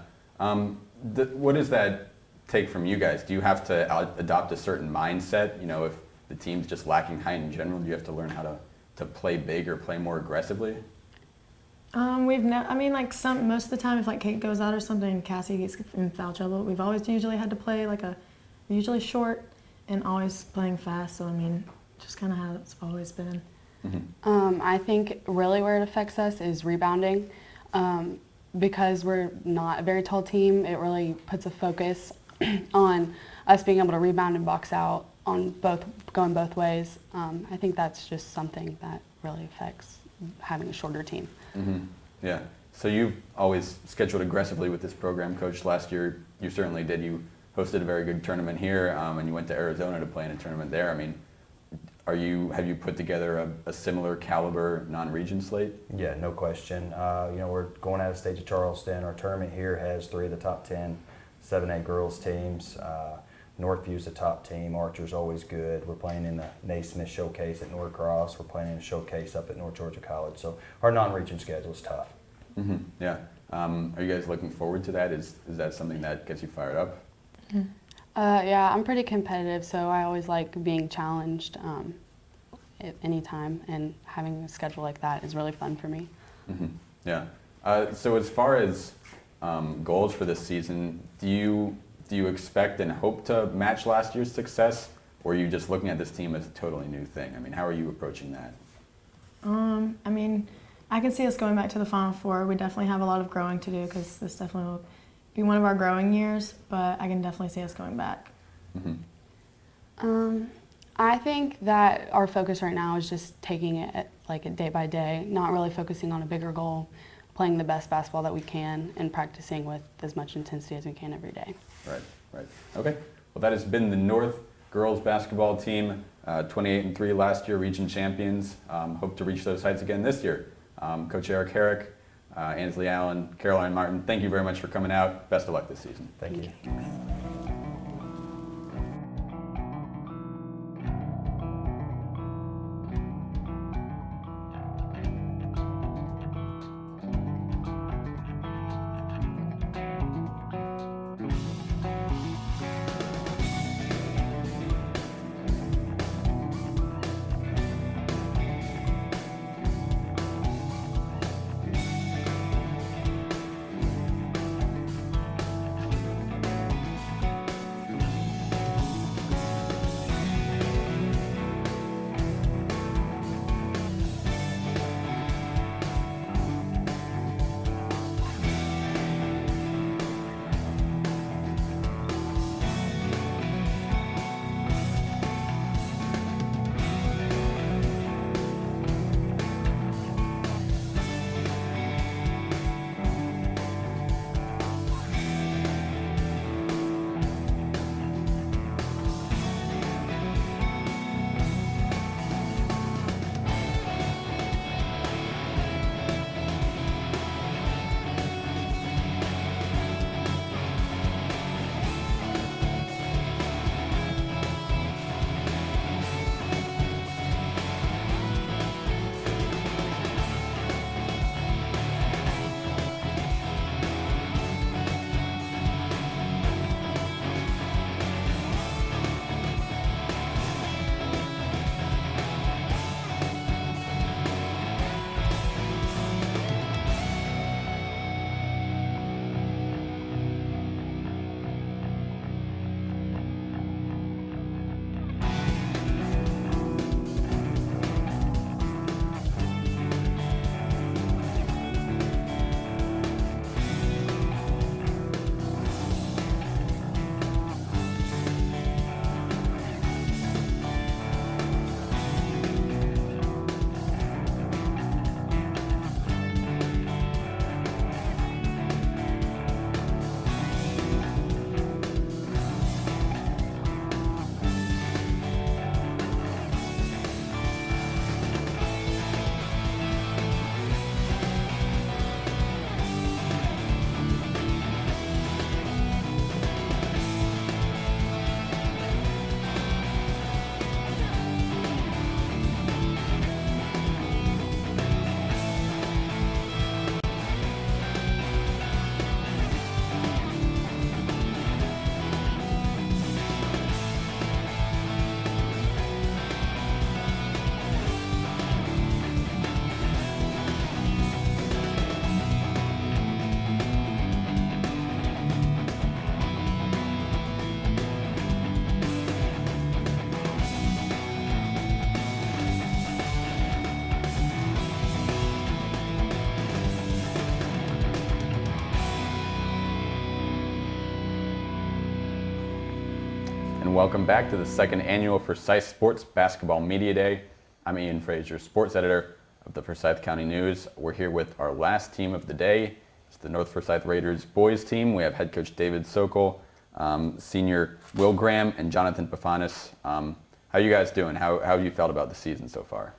What does that take from you guys? Do you have to adopt a certain mindset? the team's just lacking height in general? Do you have to learn how to play big or play more aggressively? I mean, like most of the time, if like Kate goes out or something, Cassie gets in foul trouble. We've always usually had to play usually short and always playing fast. So I mean, just kind of how it's always been. I think really where it affects us is rebounding. Because we're not a very tall team, it really puts a focus on us being able to rebound and box out on going both ways. I think that's just something that really affects having a shorter team. Yeah. So you've always scheduled aggressively with this program, Coach. Last year, you certainly did. You hosted a very good tournament here, and you went to Arizona to play in a tournament there. I mean, have you put together a similar caliber non-region slate? Yeah, no question. We're going out of state to Charleston. Our tournament here has 3 of the top 10 7A girls teams. Northview's a top team. Archer's always good. We're playing in the Naismith Showcase at Norcross. We're playing in a showcase up at North Georgia College. So our non-region schedule is tough. Yeah. Are you guys looking forward to that? Is that something that gets you fired up? Yeah, I'm pretty competitive, so I always like being challenged at any time, and having a schedule like that is really fun for me. Yeah. So as far as goals for this season, do you expect and hope to match last year's success, or are you just looking at this team as a totally new thing? I mean, how are you approaching that? I mean, I can see us going back to the Final Four. We definitely have a lot of growing to do because this definitely will be one of our growing years, but I can definitely see us going back. I think that our focus right now is just taking it like day by day, not really focusing on a bigger goal, playing the best basketball that we can, and practicing with as much intensity as we can every day. Right. Okay. Well, that has been the North girls basketball team, 28-3 last year, region champions. Hope to reach those heights again this year. Coach Eric Herrick, Ansley Allen, Caroline Martin, thank you very much for coming out. Best of luck this season. Thank you. welcome back to the second annual Forsyth Sports Basketball Media Day. I'm Ian Frazier, sports editor of the Forsyth County News. We're here with our last team of the day. It's the North Forsyth Raiders boys team. We have head coach David Sokol, senior Will Graham, and Jonathan Pafanis. How you guys doing? How have you felt about the season so far?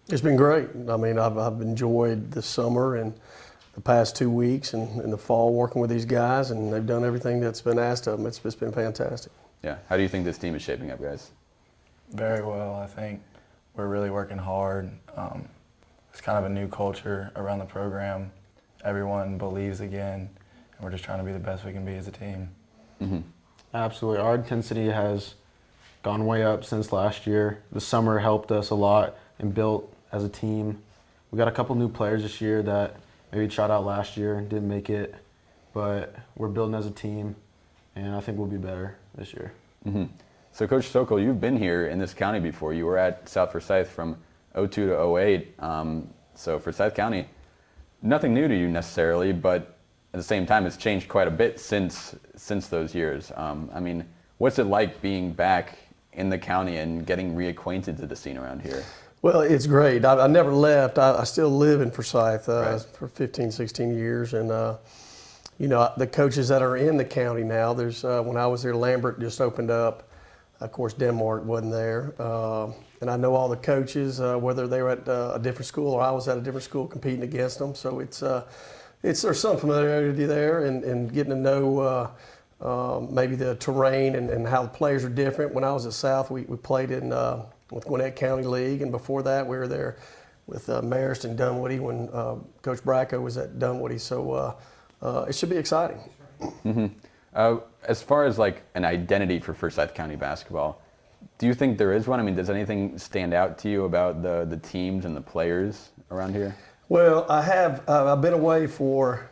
It's been great. I mean, I've enjoyed the summer and the past 2 weeks and in the fall working with these guys, and they've done everything that's been asked of them. It's been fantastic. Yeah. How do you think this team is shaping up, guys? Very well. I think we're really working hard. It's kind of a new culture around the program. Everyone believes again, and we're just trying to be the best we can be as a team. Mm-hmm. Absolutely. Our intensity has gone way up since last year. The summer helped us a lot and built as a team. We got a couple new players this year that maybe tried out last year and didn't make it, but we're building as a team, and I think we'll be better this year. Mm-hmm. So, Coach Sokol, you've been here in this county before. You were at South Forsyth from 02 to 08. So Forsyth County, nothing new to you necessarily, but at the same time, it's changed quite a bit since those years. I mean, what's it like being back in the county and getting reacquainted to the scene around here? Well, it's great. I never left. I still live in Forsyth for 15, 16 years. And, you know, the coaches that are in the county now, there's when I was there, Lambert just opened up. Of course, Denmark wasn't there. And I know all the coaches, whether they were at a different school or I was at a different school competing against them. So there's some familiarity there and getting to know maybe the terrain and how the players are different. When I was at South, we played in with Gwinnett County League, and before that we were there with Marist and Dunwoody when Coach Bracco was at Dunwoody. So it should be exciting. Mm-hmm. As far as like an identity for Forsyth County basketball, do you think there is one? I mean, does anything stand out to you about the teams and the players around here? Well, I have. I've been away for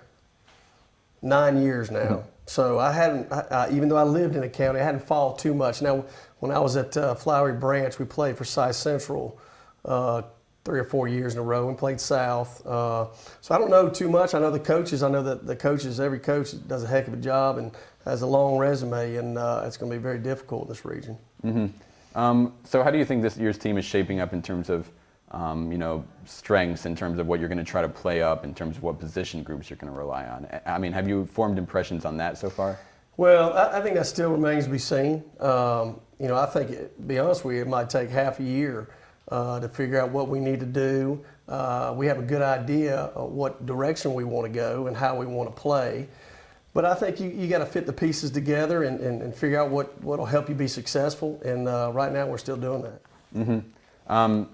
9 years now. So I hadn't, even though I lived in a county, I hadn't followed too much. Now, when I was at Flowery Branch, we played for Forsyth Central 3 or 4 years in a row and played South. So I don't know too much. I know the coaches. I know that the coaches, every coach does a heck of a job and has a long resume, and it's going to be very difficult in this region. Mm-hmm. So how do you think this year's team is shaping up in terms of strengths, in terms of what you're going to try to play up, in terms of what position groups you're going to rely on? I mean, have you formed impressions on that so far? Well, I think that still remains to be seen. I think, to be honest with you, it might take half a year to figure out what we need to do. We have a good idea of what direction we want to go and how we want to play. But I think you got to fit the pieces together and figure out what will help you be successful. And right now we're still doing that. Mm-hmm.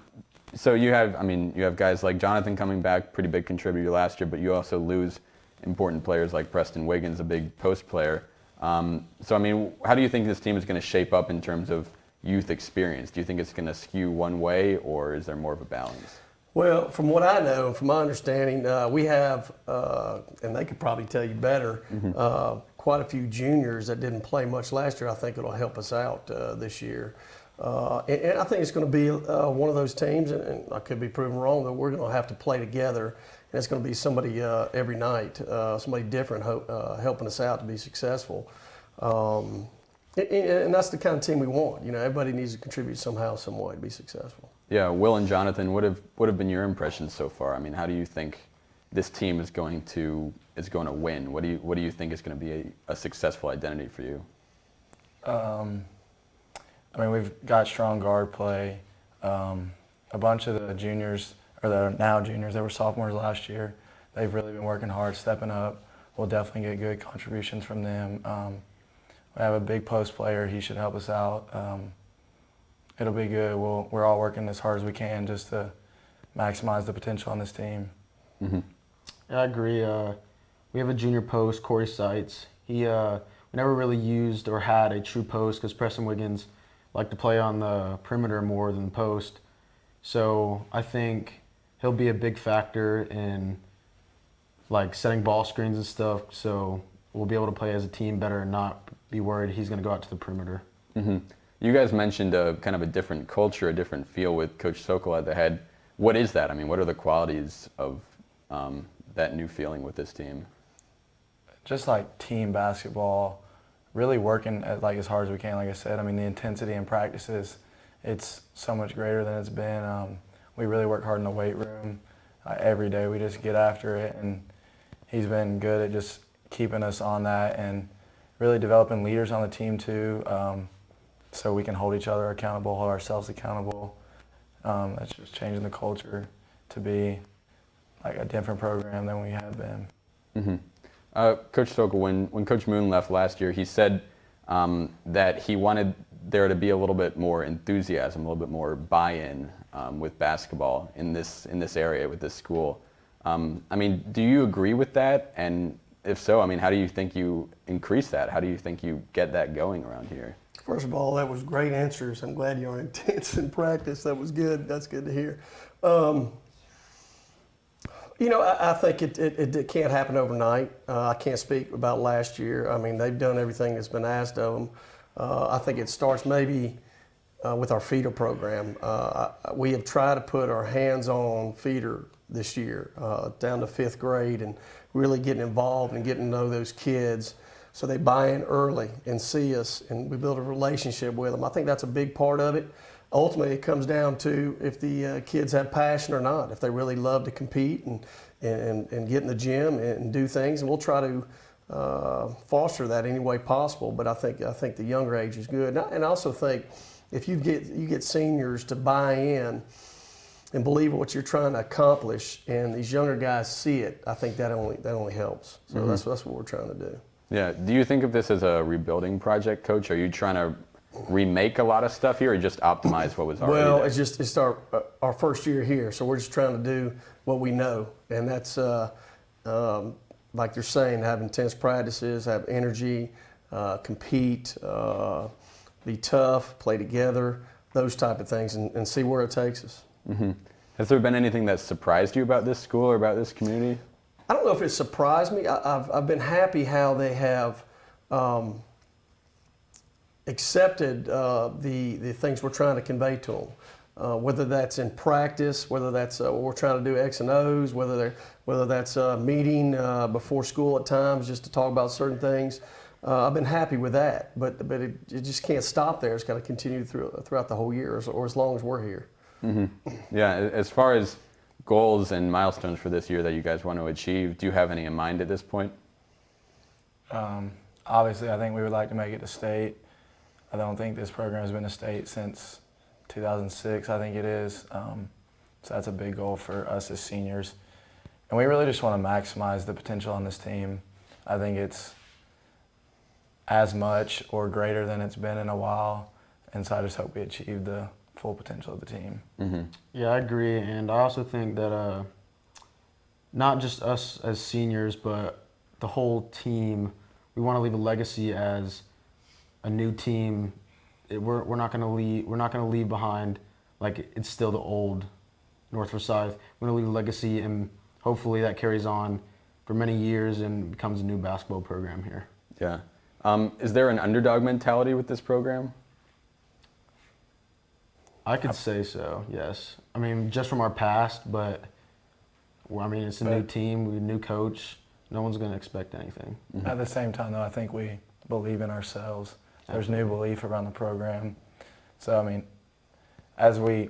So you have guys like Jonathan coming back, pretty big contributor last year, but you also lose important players like Preston Wiggins, a big post player. So I mean, how do you think this team is going to shape up in terms of youth experience? Do you think it's going to skew one way, or is there more of a balance? Well, from what I know, from my understanding, we have, and they could probably tell you better, quite a few juniors that didn't play much last year. I think it'll help us out this year. And I think it's going to be one of those teams, and I could be proven wrong, that we're going to have to play together. And it's going to be somebody every night, somebody different helping us out to be successful. And that's the kind of team we want. You know, everybody needs to contribute somehow, some way to be successful. Yeah, Will and Jonathan, what have been your impressions so far? I mean, how do you think this team is going to win? What do you think is going to be a successful identity for you? I mean, we've got strong guard play. A bunch of the juniors, or that are now juniors, they were sophomores last year. They've really been working hard, stepping up. We'll definitely get good contributions from them. We have a big post player. He should help us out. It'll be good. We're all working as hard as we can just to maximize the potential on this team. Mm-hmm. Yeah, I agree. We have a junior post, Corey Seitz. We never really used or had a true post because Preston Wiggins liked to play on the perimeter more than the post. So I think he'll be a big factor in like setting ball screens and stuff. So we'll be able to play as a team better and not be worried he's going to go out to the perimeter. Mm-hmm. You guys mentioned a kind of a different culture, a different feel with Coach Sokol at the head. What is that? I mean, what are the qualities of that new feeling with this team? Just like team basketball. really working as hard as we can. Like I said, I mean, the intensity in practices, it's so much greater than it's been. We really work hard in the weight room. Every day we just get after it, and he's been good at just keeping us on that and really developing leaders on the team too, so we can hold each other accountable, hold ourselves accountable. That's just changing the culture to be like a different program than we have been. Mm-hmm. Coach Sokol, when Coach Moon left last year, he said that he wanted there to be a little bit more enthusiasm, a little bit more buy-in with basketball in this area with this school. I mean, do you agree with that? And if so, I mean, how do you think you increase that? How do you think you get that going around here? First of all, that was great answers. I'm glad you aren't intense in practice. That was good. That's good to hear. You know, I think it can't happen overnight. I can't speak about last year. I mean, they've done everything that's been asked of them. I think it starts maybe with our feeder program. We have tried to put our hands-on feeder this year down to 5th grade and really getting involved and getting to know those kids so they buy in early and see us and we build a relationship with them. I think that's a big part of it. Ultimately, it comes down to if the kids have passion or not, if they really love to compete and get in the gym and do things, and we'll try to foster that any way possible. But I think the younger age is good, and I also think if you get seniors to buy in and believe what you're trying to accomplish, and these younger guys see it, I think that only helps. So that's what we're trying to do. Yeah. Do you think of this as a rebuilding project, Coach? Are you trying to remake a lot of stuff here, or just optimize what was already well, there? it's our first year here, so we're just trying to do what we know, and that's like you're saying, have intense practices, have energy, compete, be tough, play together, those type of things, and see where it takes us. Mm-hmm. Has there been anything that surprised you about this school or about this community? I don't know if it surprised me. I've been happy how they have accepted the things we're trying to convey to them, whether that's in practice, whether that's what we're trying to do X and O's, whether that's meeting before school at times just to talk about certain things. I've been happy with that, but it just can't stop there. It's got to continue throughout the whole year, or as long as we're here. Mm-hmm. Yeah. As far as goals and milestones for this year that you guys want to achieve, do you have any in mind at this point? Obviously, I think we would like to make it to state. I don't think this program has been to state since 2006, I think it is. So that's a big goal for us as seniors. And we really just want to maximize the potential on this team. I think it's as much or greater than it's been in a while. And so I just hope we achieve the full potential of the team. Mm-hmm. Yeah, I agree. And I also think that not just us as seniors, but the whole team, we want to leave a legacy as a new team. We're not going to leave behind like it's still the old North Forsyth. We're going to leave a legacy, and hopefully that carries on for many years and becomes a new basketball program here. Yeah. Is there an underdog mentality with this program? I could say so, yes. I mean, just from our past, but I mean, it's a new team, we new coach. No one's going to expect anything. Mm-hmm. At the same time, though, I think we believe in ourselves. There's new belief around the program. So, I mean, as we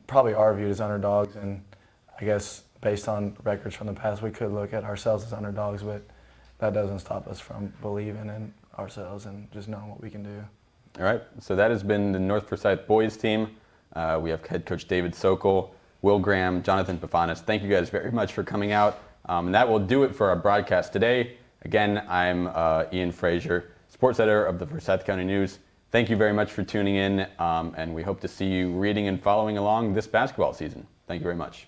probably are viewed as underdogs, and I guess based on records from the past, we could look at ourselves as underdogs, but that doesn't stop us from believing in ourselves and just knowing what we can do. All right, so that has been the North Forsyth boys team. We have head coach David Sokol, Will Graham, Jonathan Pafanis. Thank you guys very much for coming out. And that will do it for our broadcast today. Again, I'm Ian Frazier, sports editor of the Forsyth County News. Thank you very much for tuning in, and we hope to see you reading and following along this basketball season. Thank you very much.